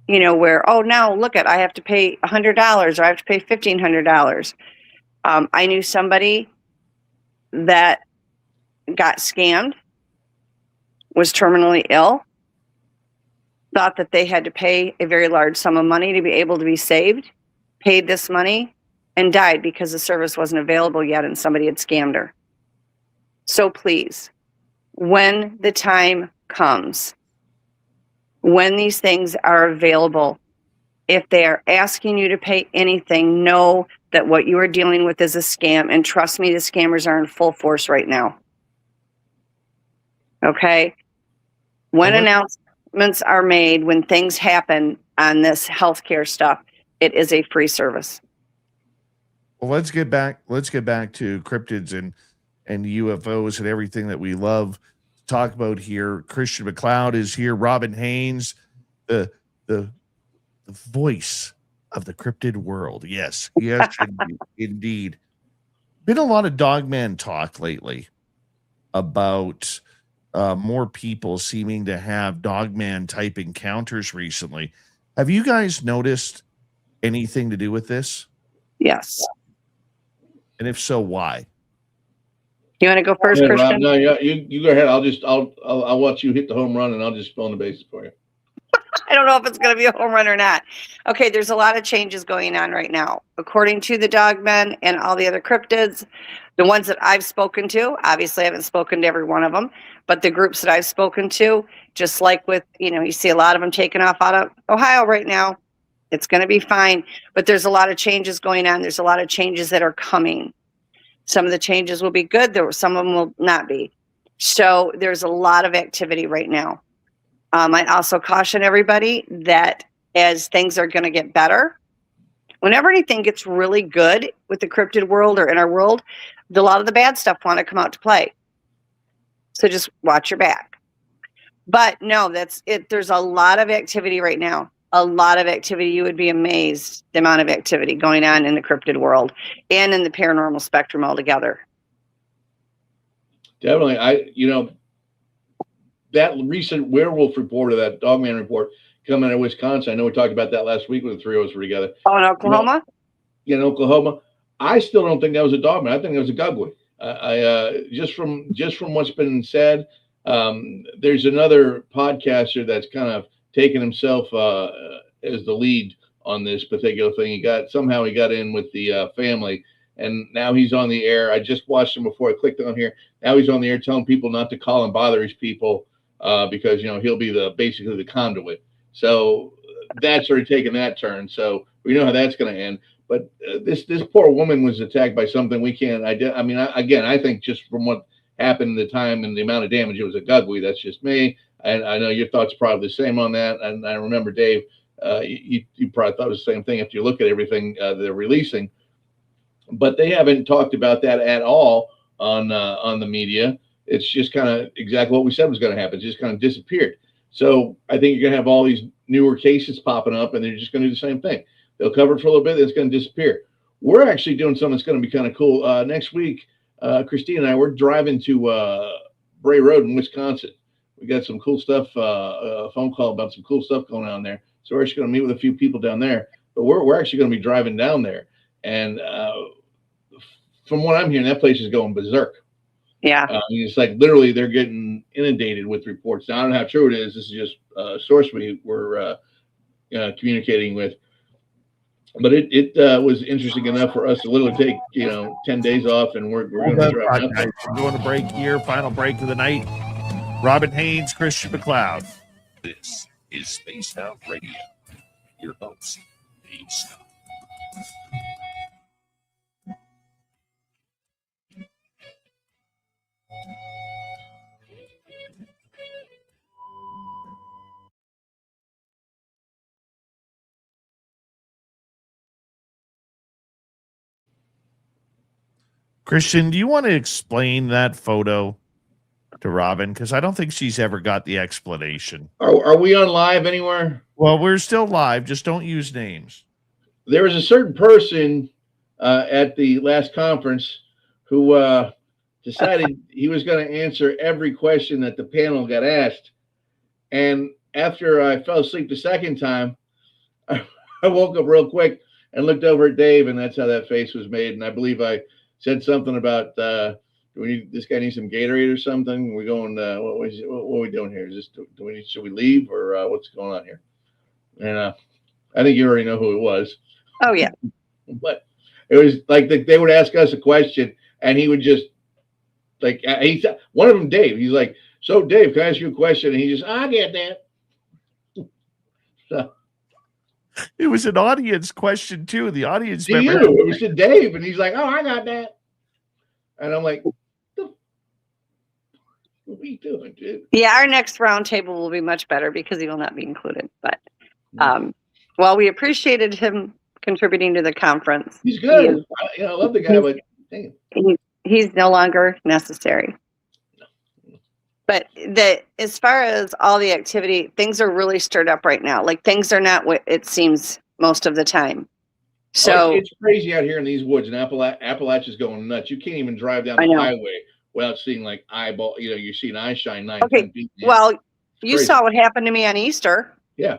Speaker 16: where, oh, now look I have to pay $100 or I have to pay $1,500. I knew somebody that got scammed, was terminally ill, thought that they had to pay a very large sum of money to be able to be saved, paid this money, and died because the service wasn't available yet and somebody had scammed her. So please, when the time comes, when these things are available, if they are asking you to pay anything, know that what you are dealing with is a scam. And trust me, the scammers are in full force right now. Okay? When announcements are made, when things happen on this healthcare stuff, it is a free service.
Speaker 2: Well, let's get back to cryptids and UFOs and everything that we love to talk about here. Christian McLeod is here. Robin Haynes, the voice of the cryptid world. Yes, indeed. Been a lot of dogman talk lately about more people seeming to have dogman type encounters recently. Have you guys noticed anything to do with this?
Speaker 16: Yes.
Speaker 2: And if so, why?
Speaker 16: You want to go first, Christian?
Speaker 17: Rob, no, you go ahead. I'll watch you hit the home run, and I'll just fill in the bases for you.
Speaker 16: I don't know if it's going to be a home run or not. Okay, there's a lot of changes going on right now. According to the dogmen and all the other cryptids, the ones that I've spoken to, obviously I haven't spoken to every one of them, but the groups that I've spoken to, just like with, you see a lot of them taking off out of Ohio right now. It's going to be fine, but there's a lot of changes going on. There's a lot of changes that are coming. Some of the changes will be good. Some of them will not be. So there's a lot of activity right now. I also caution everybody that as things are going to get better, whenever anything gets really good with the cryptid world or in our world, a lot of the bad stuff want to come out to play. So just watch your back. But no, that's it. There's a lot of activity right now. A lot of activity. You would be amazed the amount of activity going on in the cryptid world and in the paranormal spectrum altogether.
Speaker 17: Definitely. That recent werewolf report or that dogman report coming out of Wisconsin. I know we talked about that last week when the three of us were together.
Speaker 16: Oh, in Oklahoma?
Speaker 17: In Oklahoma. I still don't think that was a dogman. I think it was a gugway. Just from what's been said, there's another podcaster that's kind of taken himself as the lead on this particular thing. He got in with the family, and now he's on the air. I just watched him before I clicked on here. Now he's on the air telling people not to call and bother his people because he'll be basically the conduit. So that's already taken that turn. So we know how that's going to end. But this poor woman was attacked by something we can't identify. I mean, I think just from what happened in the time and the amount of damage, it was a gugway. That's just me. And I know your thoughts are probably the same on that. And I remember Dave You probably thought it was the same thing if you look at everything they're releasing. But they haven't talked about that at all on the media. It's just kind of exactly what we said was going to happen. It just kind of disappeared. So I think you're going to have all these newer cases popping up, and they're just going to do the same thing. They'll cover it for a little bit, then it's going to disappear. We're actually doing something that's going to be kind of cool. Next week, Christine and I, we're driving to Bray Road in Wisconsin. We got some cool stuff, a phone call about some cool stuff going on there. So we're actually going to meet with a few people down there. But we're actually going to be driving down there. And from what I'm hearing, that place is going berserk.
Speaker 16: Yeah.
Speaker 17: It's like literally they're getting inundated with reports. Now, I don't know how true it is. This is just a source we're communicating with. But it was interesting enough for us to literally take 10 days off, and we're going to drive out there.
Speaker 2: We're going to break here, final break of the night. Robin Haynes, Christian McLeod.
Speaker 10: This is Spaced Out Radio. Your host, Dave Scott.
Speaker 2: Christian, do you want to explain that photo to Robin? Because I don't think she's ever got the explanation.
Speaker 17: Are we on live anywhere?
Speaker 2: Well, we're still live. Just don't use names.
Speaker 17: There was a certain person at the last conference who decided he was going to answer every question that the panel got asked. And after I fell asleep the second time, I woke up real quick and looked over at Dave, and that's how that face was made. And I believe I said something about this guy needs some Gatorade or something. We're going. What are we doing here? Is this should we leave or what's going on here? And I think you already know who it was.
Speaker 16: Oh yeah.
Speaker 17: But it was like they would ask us a question, and he would just one of them, Dave. He's like, "So Dave, can I ask you a question?" And he just, "I get that." So.
Speaker 2: It was an audience question too. The audience
Speaker 17: member. It was to Dave, and he's like, "Oh, I got that." And I'm like, "What are we doing, dude?"
Speaker 16: Yeah, our next roundtable will be much better because he will not be included. But well, we appreciated him contributing to the conference.
Speaker 17: He's good. I love the guy, but
Speaker 16: he's no longer necessary. But as far as all the activity, things are really stirred up right now. Like things are not what it seems most of the time. So
Speaker 17: it's crazy out here in these woods, and Appalachia's going nuts. You can't even drive down the highway without seeing like eyeball. You see an eye shine 10 feet.
Speaker 16: Well, you saw what happened to me on Easter.
Speaker 17: Yeah.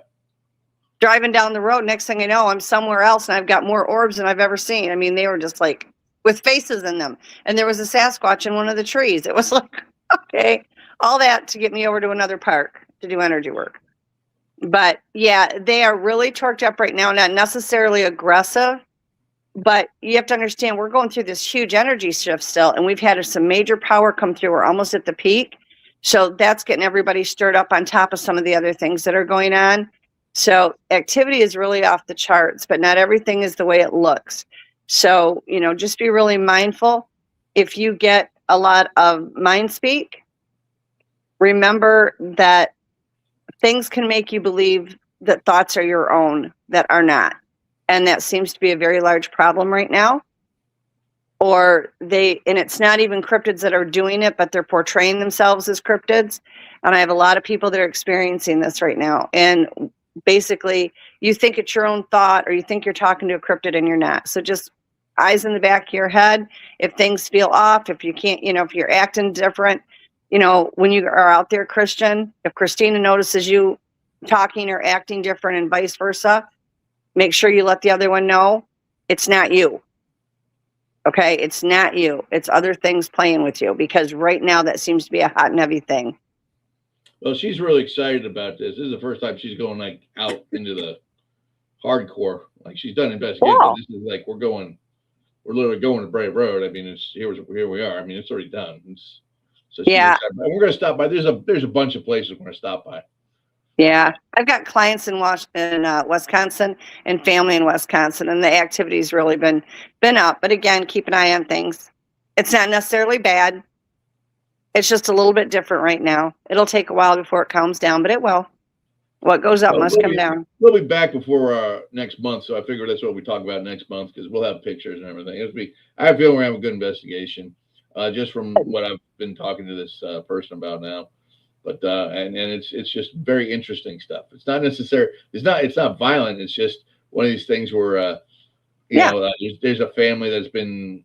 Speaker 16: Driving down the road, next thing I know, I'm somewhere else, and I've got more orbs than I've ever seen. I mean, they were just like with faces in them, and there was a Sasquatch in one of the trees. It was like, okay. All that to get me over to another park to do energy work. But yeah, they are really torqued up right now, not necessarily aggressive, but you have to understand we're going through this huge energy shift still, and we've had some major power come through. We're almost at the peak. So that's getting everybody stirred up on top of some of the other things that are going on. So activity is really off the charts, but not everything is the way it looks. So, just be really mindful. If you get a lot of mind speak, remember that things can make you believe that thoughts are your own that are not. And that seems to be a very large problem right now. And it's not even cryptids that are doing it, but they're portraying themselves as cryptids. And I have a lot of people that are experiencing this right now. And basically, you think it's your own thought, or you think you're talking to a cryptid and you're not. So just eyes in the back of your head. If things feel off, if you can't, if you're acting different, when you are out there, Christian, if Christina notices you talking or acting different and vice versa, make sure you let the other one know it's not you. Okay? It's not you. It's other things playing with you, because right now that seems to be a hot and heavy thing.
Speaker 17: Well, she's really excited about this. This is the first time she's going out into the hardcore. Like she's done investigation. Wow. This is like we're literally going to Bray Road. I mean, it's here we are. I mean, it's already done. Yeah, we're going to stop by. There's a bunch of places we're going to stop by.
Speaker 16: Yeah, I've got clients in Wisconsin and family in Wisconsin, and the activity's really been up. But again, keep an eye on things. It's not necessarily bad. It's just a little bit different right now. It'll take a while before it calms down, but it will. What goes up must come
Speaker 17: be,
Speaker 16: down.
Speaker 17: We'll be back before next month, so I figure that's what we talk about next month because we'll have pictures and everything. I feel we're having a good investigation, just from what I've been talking to this person about now. But and it's just very interesting stuff. It's not necessary. It's not violent. It's just one of these things where you know there's a family that's been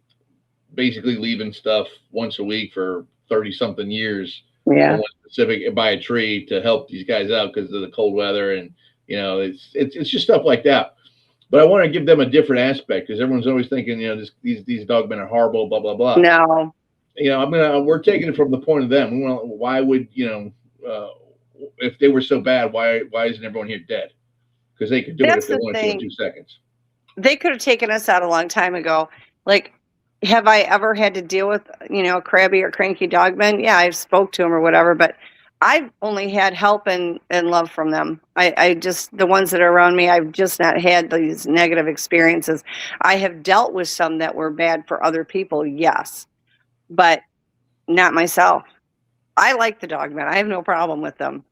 Speaker 17: basically leaving stuff once a week for 30-something years.
Speaker 16: Yeah.
Speaker 17: One specific by a tree to help these guys out because of the cold weather, and you know it's just stuff like that. But I want to give them a different aspect because everyone's always thinking, you know, these dogmen are horrible, blah blah blah.
Speaker 16: No.
Speaker 17: You know, we're taking it from the point of them. Why would if they were so bad, why isn't everyone here dead? Because they could do it if they wanted to in 2 seconds.
Speaker 16: They could have taken us out a long time ago. Like, have I ever had to deal with, a crabby or cranky dogman? Yeah, I've spoke to them or whatever, but I've only had help and love from them. I just, the ones that are around me, I've just not had these negative experiences. I have dealt with some that were bad for other people, yes, but not myself. I like the dogmen. I have no problem with them.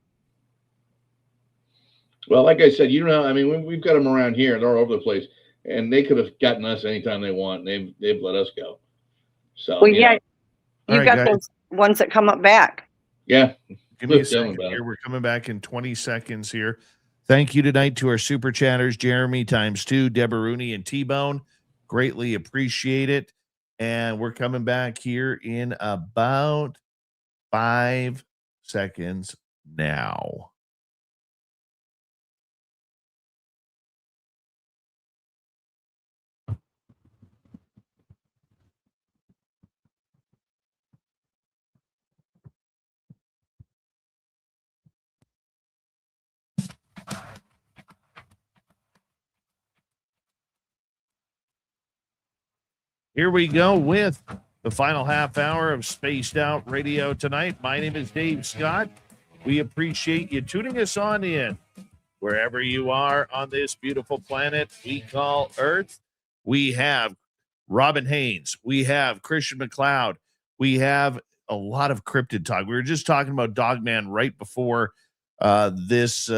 Speaker 17: Well, like I said, I mean, we've got them around here. They're all over the place. And they could have gotten us anytime they want. They've let us go. So
Speaker 16: well, yeah, you've got
Speaker 2: guys.
Speaker 16: those ones that come up back.
Speaker 17: Yeah.
Speaker 2: Give me a second here. We're coming back in 20 seconds here. Thank you tonight to our super chatters, Jeremy ×2, Deborah Rooney, and T-Bone. Greatly appreciate it. And we're coming back here in about 5 seconds now. Here we go with the final half hour of Spaced Out Radio tonight. My name is Dave Scott. We appreciate you tuning us on in wherever you are on this beautiful planet we call Earth. We have Robin Haynes. We have Christian McLeod. We have a lot of cryptid talk. We were just talking about Dogman right before this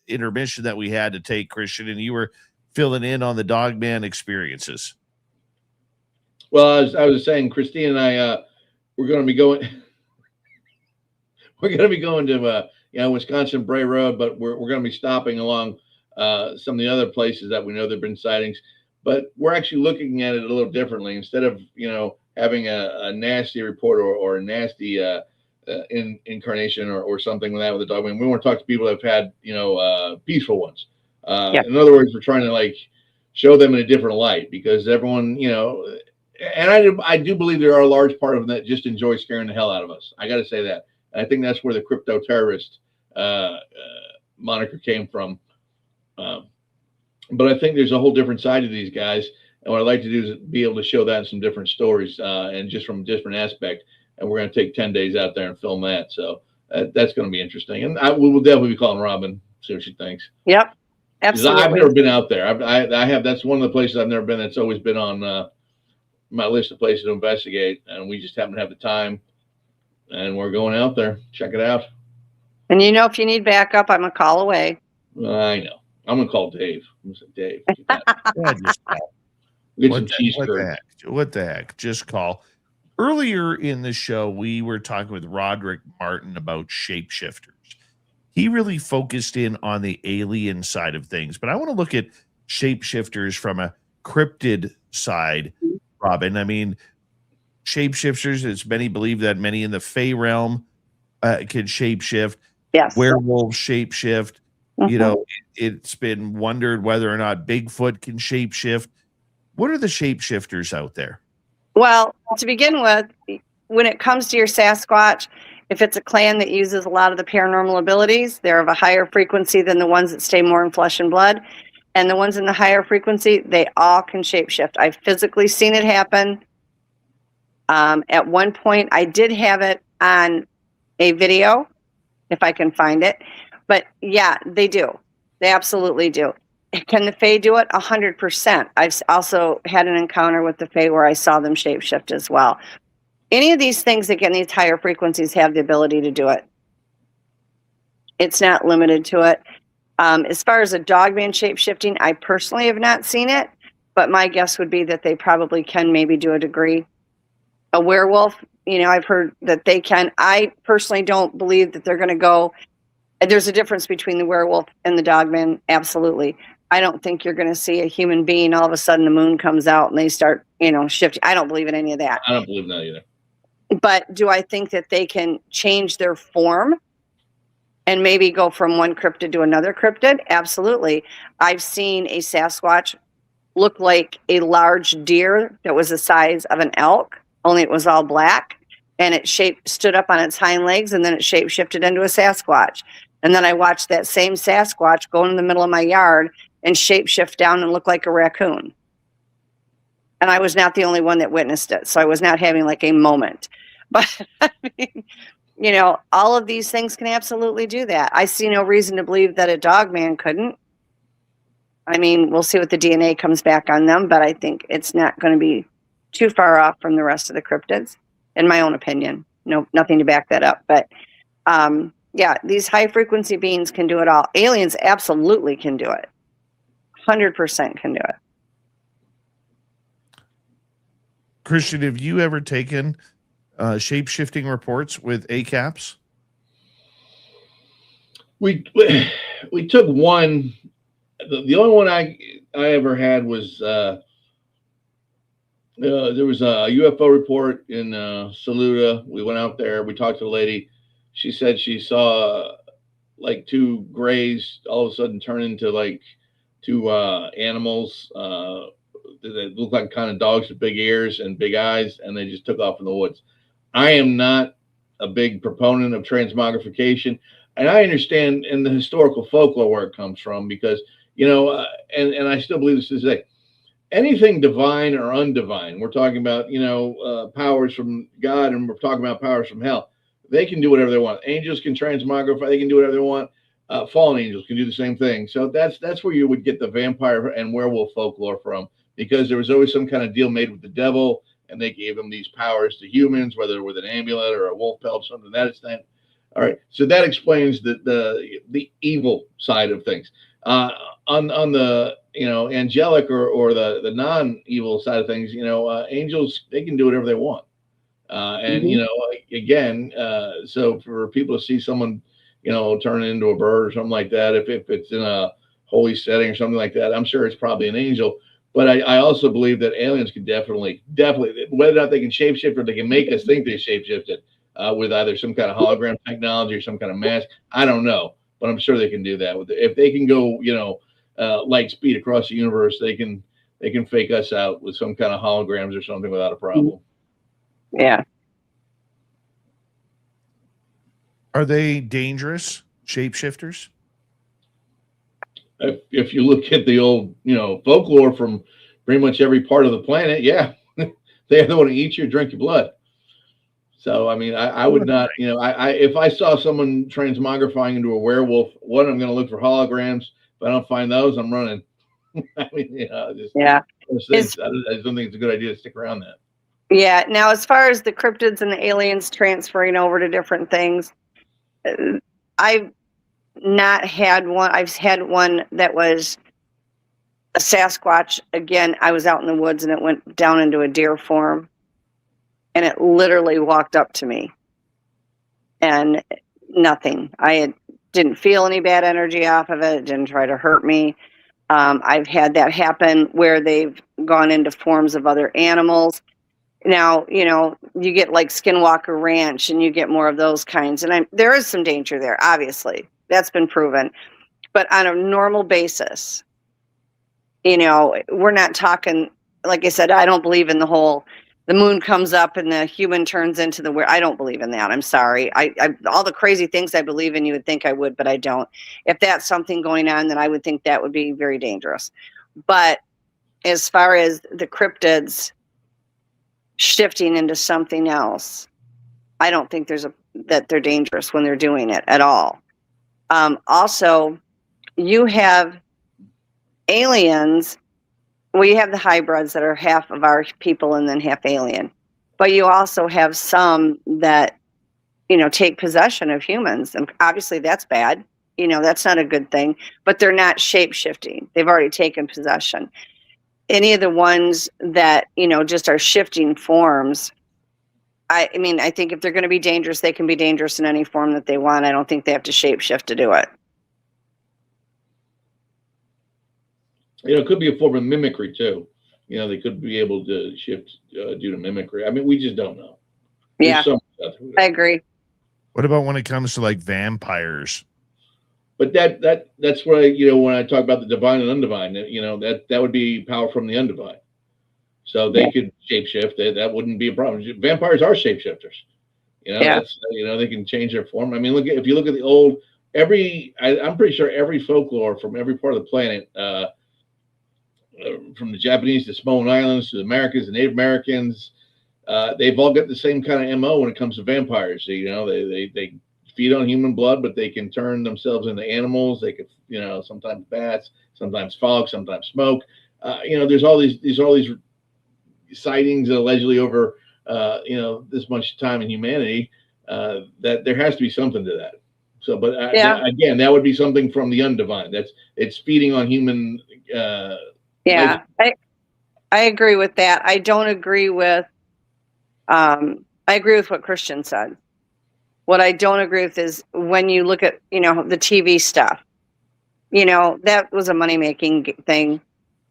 Speaker 2: intermission that we had to take, Christian, and you were filling in on the Dogman experiences.
Speaker 17: Well, I was saying, Christine and I, we're going to be going. We're going to be going to Wisconsin Bray Road, but we're going to be stopping along some of the other places that we know there've been sightings. But we're actually looking at it a little differently. Instead of having a nasty report or a nasty incarnation or something like that with a dog, we want to talk to people that have had peaceful ones. In other words, we're trying to show them in a different light because everyone And I do believe there are a large part of them that just enjoy scaring the hell out of us. I got to say that. And I think that's where the crypto terrorist moniker came from. But I think there's a whole different side to these guys. And what I'd like to do is be able to show that in some different stories and just from a different aspect. And we're going to take 10 days out there and film that. So that's going to be interesting. And we will definitely be calling Robin, see what she thinks.
Speaker 16: Yep. Absolutely.
Speaker 17: I've never been out there. I have. That's one of the places I've never been. That's always been on my list of places to investigate, and we just happen to have the time, and we're going out there. Check it out.
Speaker 16: And if you need backup, I'm a call away.
Speaker 17: I know. I'm gonna call Dave. I'm gonna say, Dave.
Speaker 2: Just call. What the heck? Just call. Earlier in the show, we were talking with Roderick Martin about shapeshifters. He really focused in on the alien side of things, but I want to look at shapeshifters from a cryptid side. Robin, I mean, shapeshifters, as many believe that many in the Fey realm can shapeshift.
Speaker 16: Yes.
Speaker 2: Werewolves shapeshift. It's been wondered whether or not Bigfoot can shapeshift. What are the shapeshifters out there?
Speaker 16: Well, to begin with, when it comes to your Sasquatch, if it's a clan that uses a lot of the paranormal abilities, they're of a higher frequency than the ones that stay more in flesh and blood. And the ones in the higher frequency, they all can shapeshift. I've physically seen it happen. At one point, I did have it on a video, if I can find it. But yeah, they do. They absolutely do. Can the Fae do it? 100%. I've also had an encounter with the Fae where I saw them shapeshift as well. Any of these things that get in these higher frequencies have the ability to do it. It's not limited to it. As far as a dogman shape-shifting, I personally have not seen it, but my guess would be that they probably can maybe do a degree. A werewolf, I've heard that they can. I personally don't believe that they're going to go. There's a difference between the werewolf and the dogman, absolutely. I don't think you're going to see a human being, all of a sudden the moon comes out and they start, shifting. I don't believe in any of that.
Speaker 17: I don't believe that either.
Speaker 16: But do I think that they can change their form and maybe go from one cryptid to another cryptid? Absolutely. I've seen a Sasquatch look like a large deer that was the size of an elk, only it was all black, and it stood up on its hind legs, and then it shape-shifted into a Sasquatch. And then I watched that same Sasquatch go in the middle of my yard and shape-shift down and look like a raccoon. And I was not the only one that witnessed it, so I was not having like a moment. But, I mean, all of these things can absolutely do that. I see no reason to believe that a dogman couldn't. I mean, we'll see what the DNA comes back on them, but I think it's not going to be too far off from the rest of the cryptids, in my own opinion. No, nothing to back that up. But, yeah, these high-frequency beings can do it all. Aliens absolutely can do it. 100% can do it.
Speaker 2: Christian, have you ever taken shape-shifting reports with ACAPs?
Speaker 17: We took one. The only one I ever had was there was a UFO report in Saluda. We went out there. We talked to the lady. She said she saw like two grays all of a sudden turn into like two animals that looked like kind of dogs with big ears and big eyes, and they just took off in the woods. I am not a big proponent of transmogrification, and I understand in the historical folklore where it comes from, because and I still believe this is anything divine or undivine. We're talking about powers from God, and we're talking about powers from hell. They can do whatever they want. Angels can transmogrify. They can do whatever they want. Fallen angels can do the same thing. So that's where you would get the vampire and werewolf folklore from, because there was always some kind of deal made with the devil, and they gave them these powers to humans, whether with an amulet or a wolf pelt, something to that extent. All right, so that explains the evil side of things. On the angelic or the non-evil side of things, angels, they can do whatever they want. And again, so for people to see someone turn into a bird or something like that, if it's in a holy setting or something like that, I'm sure it's probably an angel. But I also believe that aliens can definitely, whether or not they can shapeshift or they can make us think they shapeshifted with either some kind of hologram technology or some kind of mask. I don't know, but I'm sure they can do that. If they can go, light speed across the universe, they can fake us out with some kind of holograms or something without a problem.
Speaker 16: Yeah.
Speaker 2: Are they dangerous shapeshifters?
Speaker 17: If you look at the old, folklore from pretty much every part of the planet, yeah, they want to eat you, drink your blood. So, I mean, I would not, if I saw someone transmogrifying into a werewolf, one, I'm going to look for holograms. If I don't find those, I'm running. I mean, I just don't think it's a good idea to stick around that.
Speaker 16: Yeah. Now, as far as the cryptids and the aliens transferring over to different things, I've not had one. I've had one that was a Sasquatch. Again, I was out in the woods and it went down into a deer form, and it literally walked up to me and nothing. Didn't feel any bad energy off of it. It didn't try to hurt me. I've had that happen where they've gone into forms of other animals. Now, you get like Skinwalker Ranch and you get more of those kinds. And there is some danger there, obviously. That's been proven. But on a normal basis, we're not talking, like I said, I don't believe in the moon comes up and the human turns into I don't believe in that. I'm sorry. I all the crazy things I believe in, you would think I would, but I don't. If that's something going on, then I would think that would be very dangerous. But as far as the cryptids shifting into something else, I don't think that they're dangerous when they're doing it at all. Also, you have aliens. We have the hybrids that are half of our people and then half alien. But you also have some that, take possession of humans. And obviously that's bad. that's not a good thing, but they're not shape-shifting. They've already taken possession. Any of the ones that, just are shifting forms, I think if they're going to be dangerous, they can be dangerous in any form that they want. I don't think they have to shape-shift to do it.
Speaker 17: It could be a form of mimicry too. They could be able to shift due to mimicry. We just don't know.
Speaker 16: Yeah, I agree.
Speaker 2: What about when it comes to like vampires?
Speaker 17: But that's why, when I talk about the divine and undivine, that would be power from the undivine. So they could shapeshift. That wouldn't be a problem. Vampires are shapeshifters. They can change their form. If you look at the old, I'm pretty sure every folklore from every part of the planet, from the Japanese to Samoan Islands to the Americans, the Native Americans, they've all got the same kind of MO when it comes to vampires. They feed on human blood, but they can turn themselves into animals. They could, sometimes bats, sometimes fog, sometimes smoke. There's all these sightings allegedly over, this much time in humanity, that there has to be something to that. So, but again, that would be something from the undivine. It's feeding on human.
Speaker 16: I agree with that. I don't agree with. I agree with what Christian said. What I don't agree with is when you look at, the TV stuff, that was a money-making thing.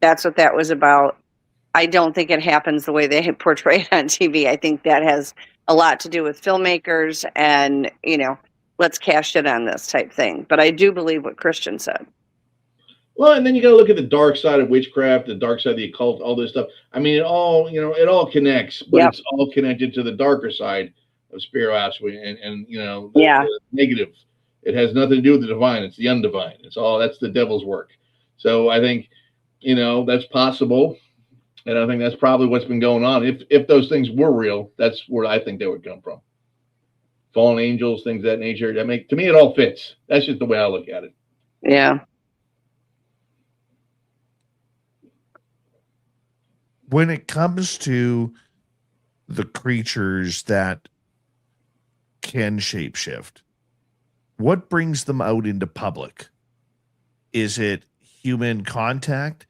Speaker 16: That's what that was about. I don't think it happens the way they portray it on TV. I think that has a lot to do with filmmakers and, let's cash it on this type thing. But I do believe what Christian said.
Speaker 17: Well, and then you got to look at the dark side of witchcraft, the dark side of the occult, all this stuff. It all connects, but it's all connected to the darker side of spirituality and the negative. It has nothing to do with the divine. It's the undivine. That's the devil's work. So I think, that's possible. And I think that's probably what's been going on. If those things were real, that's where I think they would come from. Fallen angels, things of that nature. To me, it all fits. That's just the way I look at it.
Speaker 16: Yeah.
Speaker 2: When it comes to the creatures that can shapeshift, what brings them out into public? Is it human contact?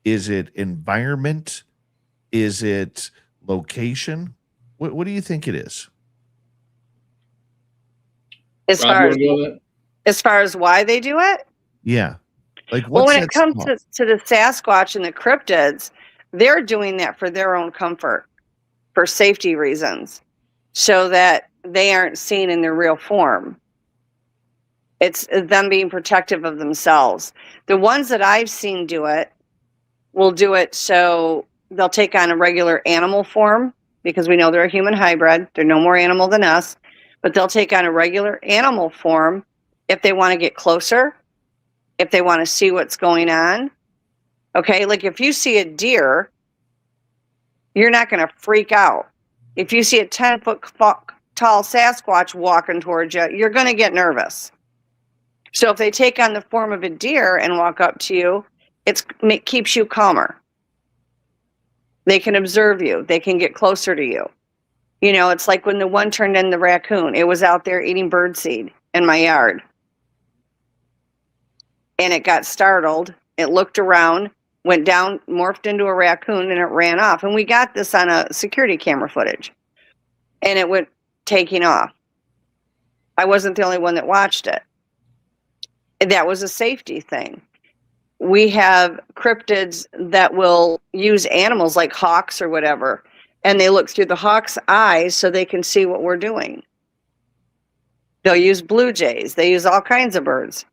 Speaker 2: Is it environment? Is it location? What do you think it is?
Speaker 16: As far as why they do it?
Speaker 2: Yeah.
Speaker 16: When it comes to the Sasquatch and the cryptids, they're doing that for their own comfort, for safety reasons, so that they aren't seen in their real form. It's them being protective of themselves. The ones that I've seen do it will do it so they'll take on a regular animal form, because we know they're a human hybrid. They're no more animal than us, but they'll take on a regular animal form if they want to get closer, if they want to see what's going on. Okay, like if you see a deer, you're not going to freak out. If you see a 10-foot tall Sasquatch walking towards you, you're going to get nervous. So if they take on the form of a deer and walk up to you, it keeps you calmer. They can observe you. They can get closer to you. It's like when the one turned in the raccoon. It was out there eating birdseed in my yard. And it got startled. It looked around, went down, morphed into a raccoon, and it ran off. And we got this on a security camera footage. And it went taking off. I wasn't the only one that watched it. That was a safety thing. We have cryptids that will use animals like hawks or whatever, and they look through the hawk's eyes so they can see what we're doing. They'll use blue jays. They use all kinds of birds,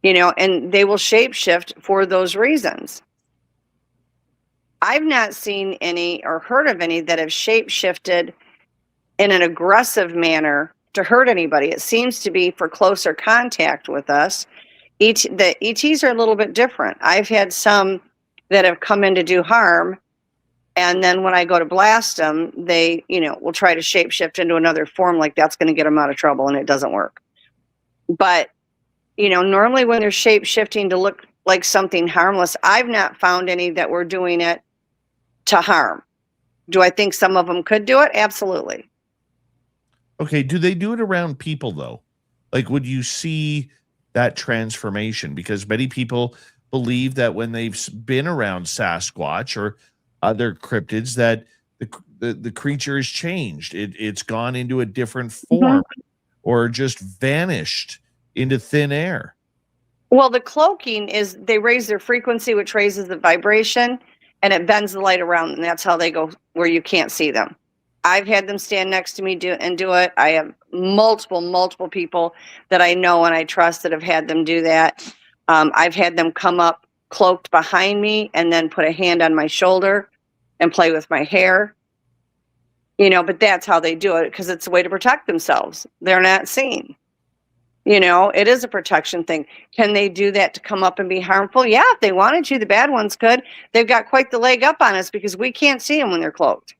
Speaker 16: and they will shapeshift for those reasons. I've not seen any or heard of any that have shapeshifted in an aggressive manner to hurt anybody. It seems to be for closer contact with us. The ETs are a little bit different. I've had some that have come in to do harm, and then when I go to blast them, they, will try to shapeshift into another form, like that's going to get them out of trouble, and it doesn't work. But, normally when they're shapeshifting to look like something harmless, I've not found any that were doing it to harm. Do I think some of them could do it? Absolutely.
Speaker 2: Okay, do they do it around people, though? Like, would you see that transformation, because many people believe that when they've been around Sasquatch or other cryptids that the creature has changed. It's gone into a different form or just vanished into thin air.
Speaker 16: Well, the cloaking is they raise their frequency, which raises the vibration, and it bends the light around, and that's how they go where you can't see them. I've had them stand next to me do it. I have multiple people that I know and I trust that have had them do that. I've had them come up cloaked behind me and then put a hand on my shoulder and play with my hair. You know, but that's how they do it because it's a way to protect themselves. They're not seen. You know, it is a protection thing. Can they do that to come up and be harmful? Yeah, if they wanted to, the bad ones could. They've got quite the leg up on us because we can't see them when they're cloaked.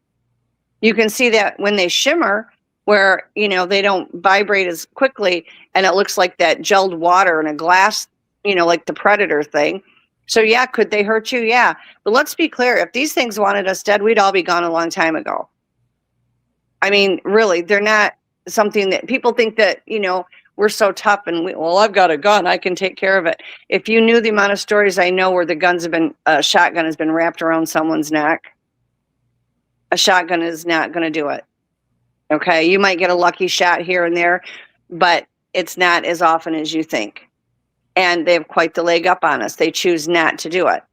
Speaker 16: You can see that when they shimmer, where, you know, they don't vibrate as quickly and it looks like that gelled water in a glass, you know, like the Predator thing. So yeah, could they hurt you? Yeah. But let's be clear. If these things wanted us dead, we'd all be gone a long time ago. I mean, really, they're not something that people think that, you know, we're so tough and well, I've got a gun, I can take care of it. If you knew the amount of stories I know where the guns have been, a shotgun has been wrapped around someone's neck, a shotgun is not going to do it. Okay. You might get a lucky shot here and there, but it's not as often as you think. And they have quite the leg up on us. They choose not to do it.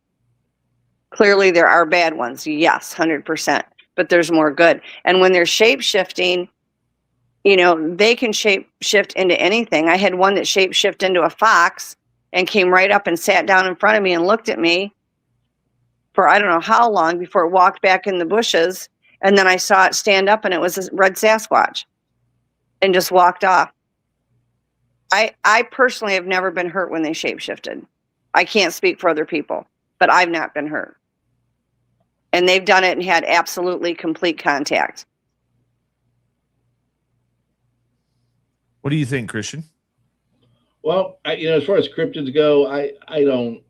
Speaker 16: Clearly there are bad ones. Yes, 100%, but there's more good. And when they're shape-shifting, you know, they can shape-shift into anything. I had one that shape-shifted into a fox and came right up and sat down in front of me and looked at me for I don't know how long before it walked back in the bushes. And then I saw it stand up and it was a red Sasquatch and just walked off. I personally have never been hurt when they shape-shifted. I can't speak for other people, but I've not been hurt. And they've done it and had absolutely complete contact.
Speaker 2: What do you think, Christian?
Speaker 17: Well, as far as cryptids go, I don't,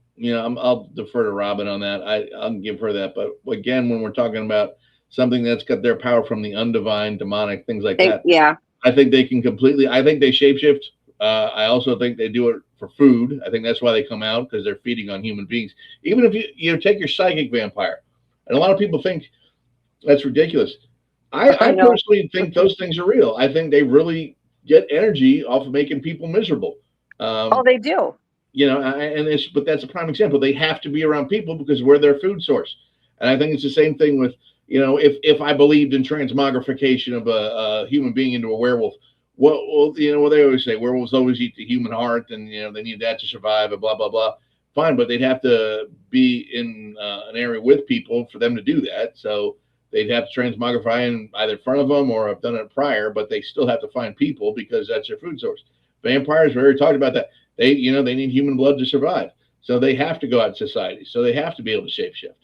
Speaker 17: I'll defer to Robin on that. I'll give her that. But again, when we're talking about something that's got their power from the undivine, demonic, things like that.
Speaker 16: Yeah.
Speaker 17: I think they can I think they shapeshift. I also think they do it for food. I think that's why they come out, because they're feeding on human beings. Even if you take your psychic vampire, and a lot of people think that's ridiculous. I personally think those things are real. I think they really get energy off of making people miserable.
Speaker 16: They do.
Speaker 17: But that's a prime example. They have to be around people because we're their food source. And I think it's the same thing with, if I believed in transmogrification of a human being into a werewolf, well, they always say werewolves always eat the human heart, and they need that to survive, and blah blah blah. Fine, but they'd have to be in an area with people for them to do that. So they'd have to transmogrify in either front of them or have done it prior, but they still have to find people because that's their food source. Vampires, we already talked about that. They need human blood to survive, so they have to go out in society. So they have to be able to shapeshift.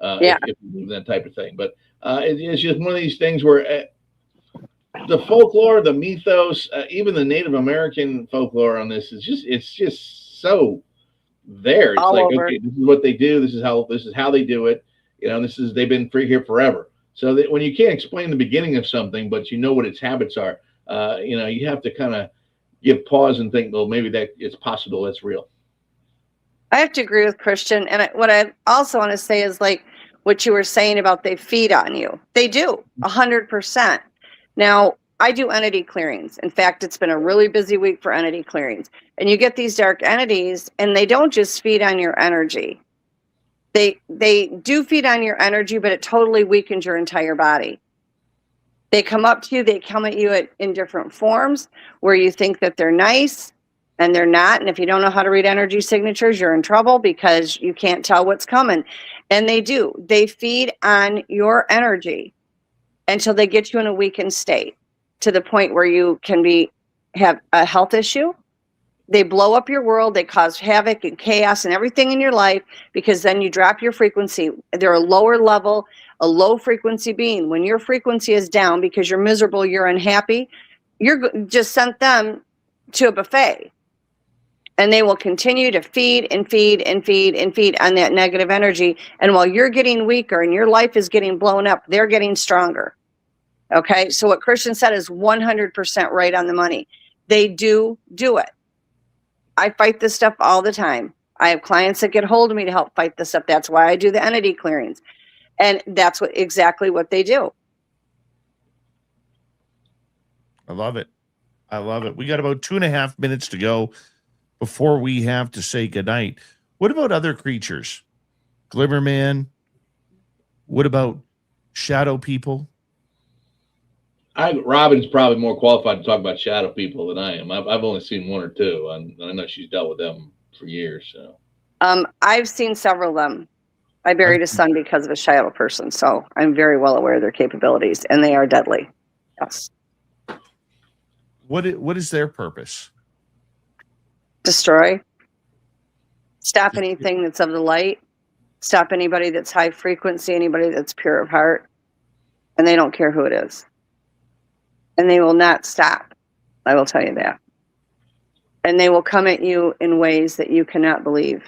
Speaker 17: If you believe that type of thing. But it's just one of these things where the folklore, the mythos, even the Native American folklore on this it's just so there. It's
Speaker 16: all
Speaker 17: like,
Speaker 16: over.
Speaker 17: okay, this is what they do. This is how they do it. They've been free here forever. So that when you can't explain the beginning of something, but you know what its habits are, you have to kind of give pause and think, well, maybe that it's possible that's real.
Speaker 16: I have to agree with Christian. And what I also want to say is like what you were saying about they feed on you. They do 100%. Now, I do entity clearings. In fact, it's been a really busy week for entity clearings. And you get these dark entities and they don't just feed on your energy. They do feed on your energy, but it totally weakens your entire body. They come up to you, they come at you in different forms where you think that they're nice and they're not. And if you don't know how to read energy signatures, you're in trouble because you can't tell what's coming. And they do. They feed on your energy until they get you in a weakened state to the point where you can have a health issue. They blow up your world. They cause havoc and chaos and everything in your life because then you drop your frequency. They're a lower level, a low frequency being. When your frequency is down because you're miserable, you're unhappy, you're just sent them to a buffet. And they will continue to feed and feed and feed and feed on that negative energy. And while you're getting weaker and your life is getting blown up, they're getting stronger. Okay, so what Christian said is 100% right on the money. They do it. I fight this stuff all the time. I have clients that get hold of me to help fight this stuff. That's why I do the entity clearings. And that's exactly what they do.
Speaker 2: I love it. I love it. We got about 2.5 minutes to go before we have to say goodnight. What about other creatures? Glimmerman? What about shadow people?
Speaker 17: Robin's probably more qualified to talk about shadow people than I am. I've only seen one or two, and I know she's dealt with them for years. So,
Speaker 16: I've seen several of them. I buried a son because of a shadow person, so I'm very well aware of their capabilities, and they are deadly. Yes.
Speaker 2: What is their purpose?
Speaker 16: Destroy. Stop anything that's of the light. Stop anybody that's high frequency, anybody that's pure of heart, and they don't care who it is. And they will not stop. I will tell you that. And they will come at you in ways that you cannot believe.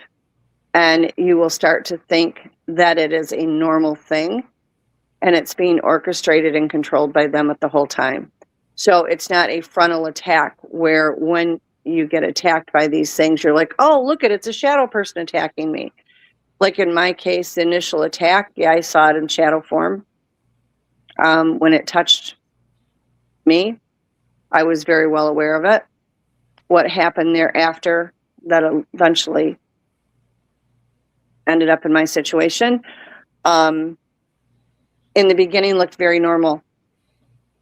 Speaker 16: And you will start to think that it is a normal thing, and it's being orchestrated and controlled by them at the whole time. So it's not a frontal attack where when you get attacked by these things, you're like, oh, look it's a shadow person attacking me. Like in my case, the initial attack, yeah, I saw it in shadow form. When it touched me, I was very well aware of it. What happened thereafter that eventually ended up in my situation, in the beginning looked very normal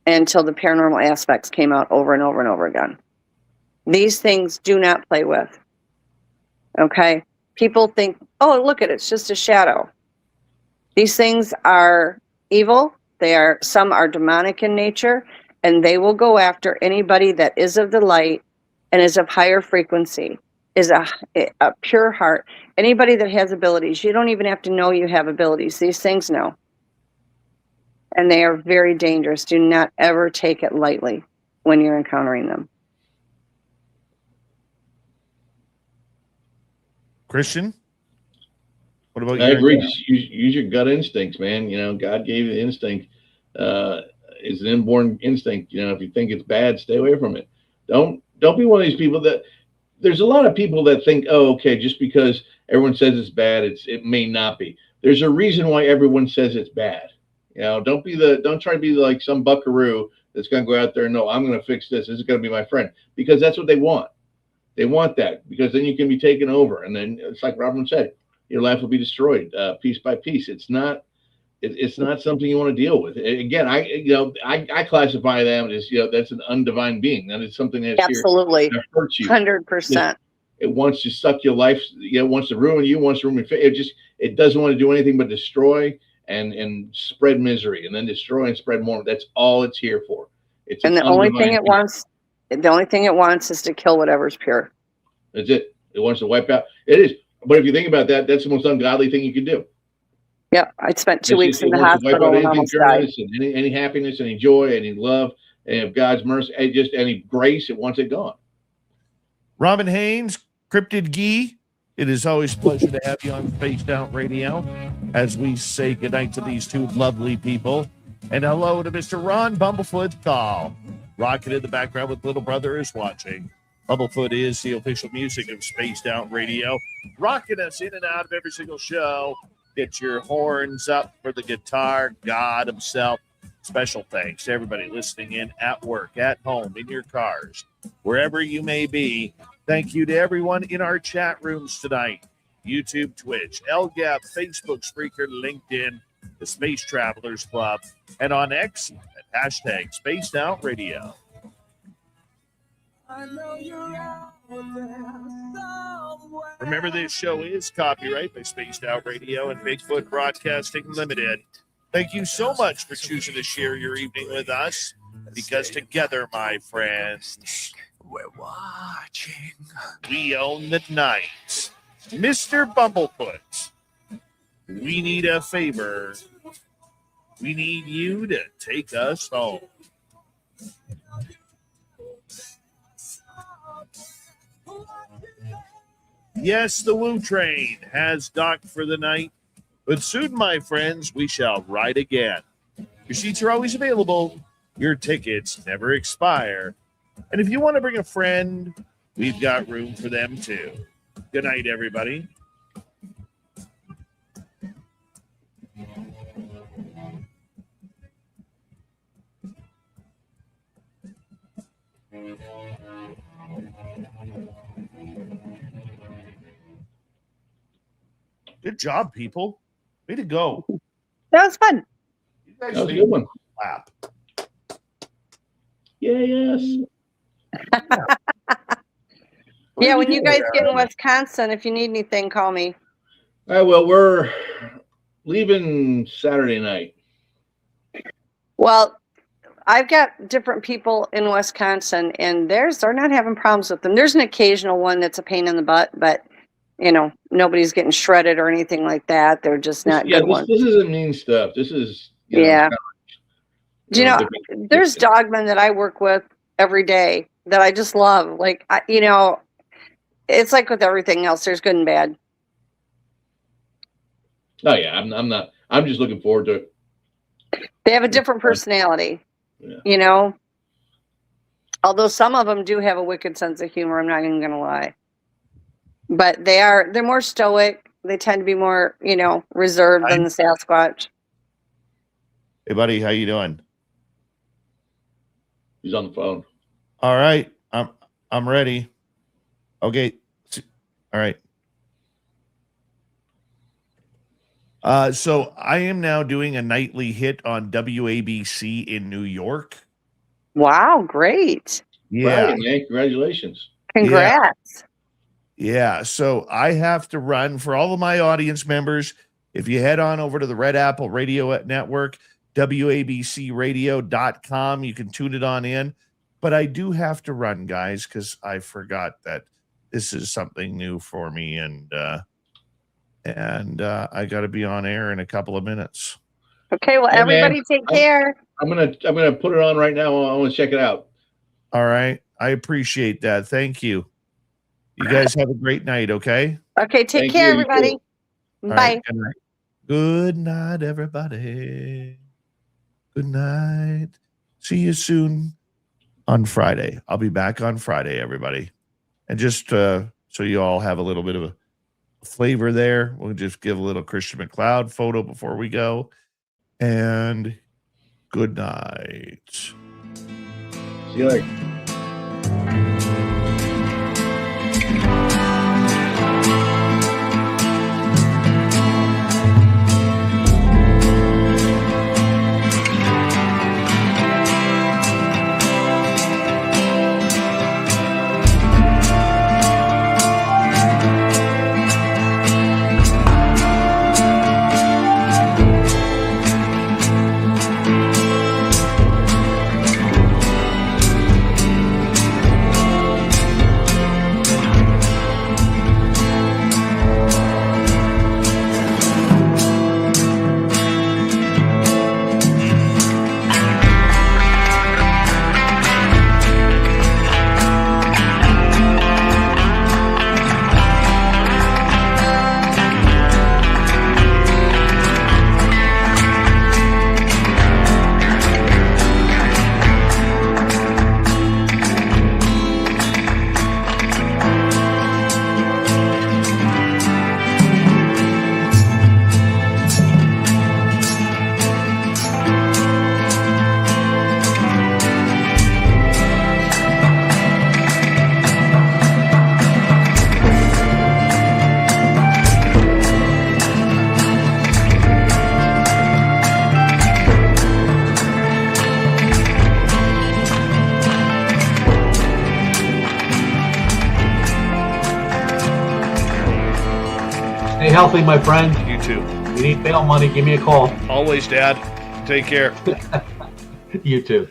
Speaker 16: until the paranormal aspects came out over and over and over again. These things do not play with. Okay? People think, oh, look it's just a shadow. These things are evil. Some are demonic in nature, and they will go after anybody that is of the light and is of higher frequency, is a pure heart. Anybody that has abilities, you don't even have to know you have abilities. These things know. And they are very dangerous. Do not ever take it lightly when you're encountering them.
Speaker 2: Christian? What about you?
Speaker 17: I agree. Just use your gut instincts, man. You know, God gave you the instinct. It's an inborn instinct. You know, if you think it's bad, stay away from it. Don't be one of these people that there's a lot of people that think, oh, okay, just because everyone says it's bad, it may not be. There's a reason why everyone says it's bad. You know, don't try to be like some buckaroo that's going to go out there and no, I'm going to fix this. This is going to be my friend, because that's what they want. They want that because then you can be taken over. And then it's like Robin said, your life will be destroyed piece by piece. It's not something you want to deal with. Again, I classify them as, that's an undivine being. That is something that's
Speaker 16: absolutely
Speaker 17: here that hurts you.
Speaker 16: 100%.
Speaker 17: It wants to suck your life. It wants to ruin you. Wants to ruin your it doesn't want to do anything but destroy and spread misery, and then destroy and spread more. That's all it's here for.
Speaker 16: And the only thing it wants is to kill whatever's pure.
Speaker 17: That's it. It wants to wipe out. It is. But if you think about that, that's the most ungodly thing you can do.
Speaker 16: Yeah, I spent 2 weeks in the hospital and almost died.
Speaker 17: Any happiness, any joy, any love, any of God's mercy, any grace, it wants it gone.
Speaker 2: Robin Haynes, Crypted Gee, it is always a pleasure to have you on Spaced Out Radio as we say goodnight to these two lovely people. And hello to Mr. Ron Bumblefoot Call. Rocking in the background with Little Brother is watching. Bumblefoot is the official music of Spaced Out Radio, rocking us in and out of every single show. Get your horns up for the guitar god himself. Special thanks to everybody listening in at work, at home, in your cars, wherever you may be. Thank you to everyone in our chat rooms tonight. YouTube, Twitch, LGAP, Facebook, Spreaker, LinkedIn, the Space Travelers Club, and on X at hashtag Spaced Out Radio. Remember, this show is copyright by Spaced Out Radio and Bigfoot Broadcasting Limited. Thank you so much for choosing to share your evening with us, because together, my friends, we're watching. We own the night. Mr. Bumblefoot, we need a favor. We need you to take us home. Yes, the Woo Train has docked for the night, but soon, my friends, we shall ride again. Your seats are always available. Your tickets never expire. And if you want to bring a friend we've got room for them too. Good night, everybody. Good job, people. Way to go.
Speaker 16: That was fun.
Speaker 2: You guys
Speaker 17: That was a good one.
Speaker 2: Clap.
Speaker 17: Yes.
Speaker 16: Yeah, when you guys get in Wisconsin, if you need anything, call me.
Speaker 17: All right, well, we're leaving Saturday night.
Speaker 16: Well, I've got different people in Wisconsin, and they're not having problems with them. There's an occasional one that's a pain in the butt, but you know, nobody's getting shredded or anything like that. They're just not good ones.
Speaker 17: This isn't mean stuff. This is
Speaker 16: Do you know, there's dogmen that I work with every day that I just love. Like, you know, it's like with everything else. There's good and bad.
Speaker 17: Oh yeah, I'm not. I'm just looking forward to it.
Speaker 16: They have a different personality,
Speaker 17: Yeah.
Speaker 16: you know. Although some of them do have a wicked sense of humor. I'm not even going to lie. But they're more stoic. They tend to be more, you know, reserved than the Sasquatch.
Speaker 2: Hey, buddy, how you doing?
Speaker 17: He's on the phone.
Speaker 2: All right, I'm ready. Okay, all right. So I am now doing a nightly hit on WABC in New York.
Speaker 16: Wow, great!
Speaker 2: Yeah,
Speaker 17: Right, man. Congratulations.
Speaker 16: Congrats.
Speaker 2: Yeah, so I have to run for all of my audience members. If you head on over to the Red Apple Radio Network, WABCradio.com, you can tune it on in. But I do have to run, guys, because I forgot that this is something new for me, and I got to be on air in a couple of minutes.
Speaker 16: Okay, well,
Speaker 17: Hey,
Speaker 16: everybody
Speaker 17: man,
Speaker 16: take care.
Speaker 17: I'm gonna put it on right now. I want to check it out.
Speaker 2: All right, I appreciate that. Thank you. You guys have a great night, okay?
Speaker 16: Okay, take
Speaker 17: Thank
Speaker 16: care,
Speaker 17: you.
Speaker 16: everybody.
Speaker 2: All
Speaker 16: Bye.
Speaker 2: right, good night. Good night, everybody. Good night. See you soon on Friday. I'll be back on Friday, everybody. And just so you all have a little bit of a flavor there, we'll just give a little Christian McLeod photo before we go. And good night.
Speaker 17: See you later.
Speaker 18: Stay healthy, my friend.
Speaker 2: You too.
Speaker 18: You need bail money, give me a call.
Speaker 2: Always, Dad. Take care.
Speaker 18: You too.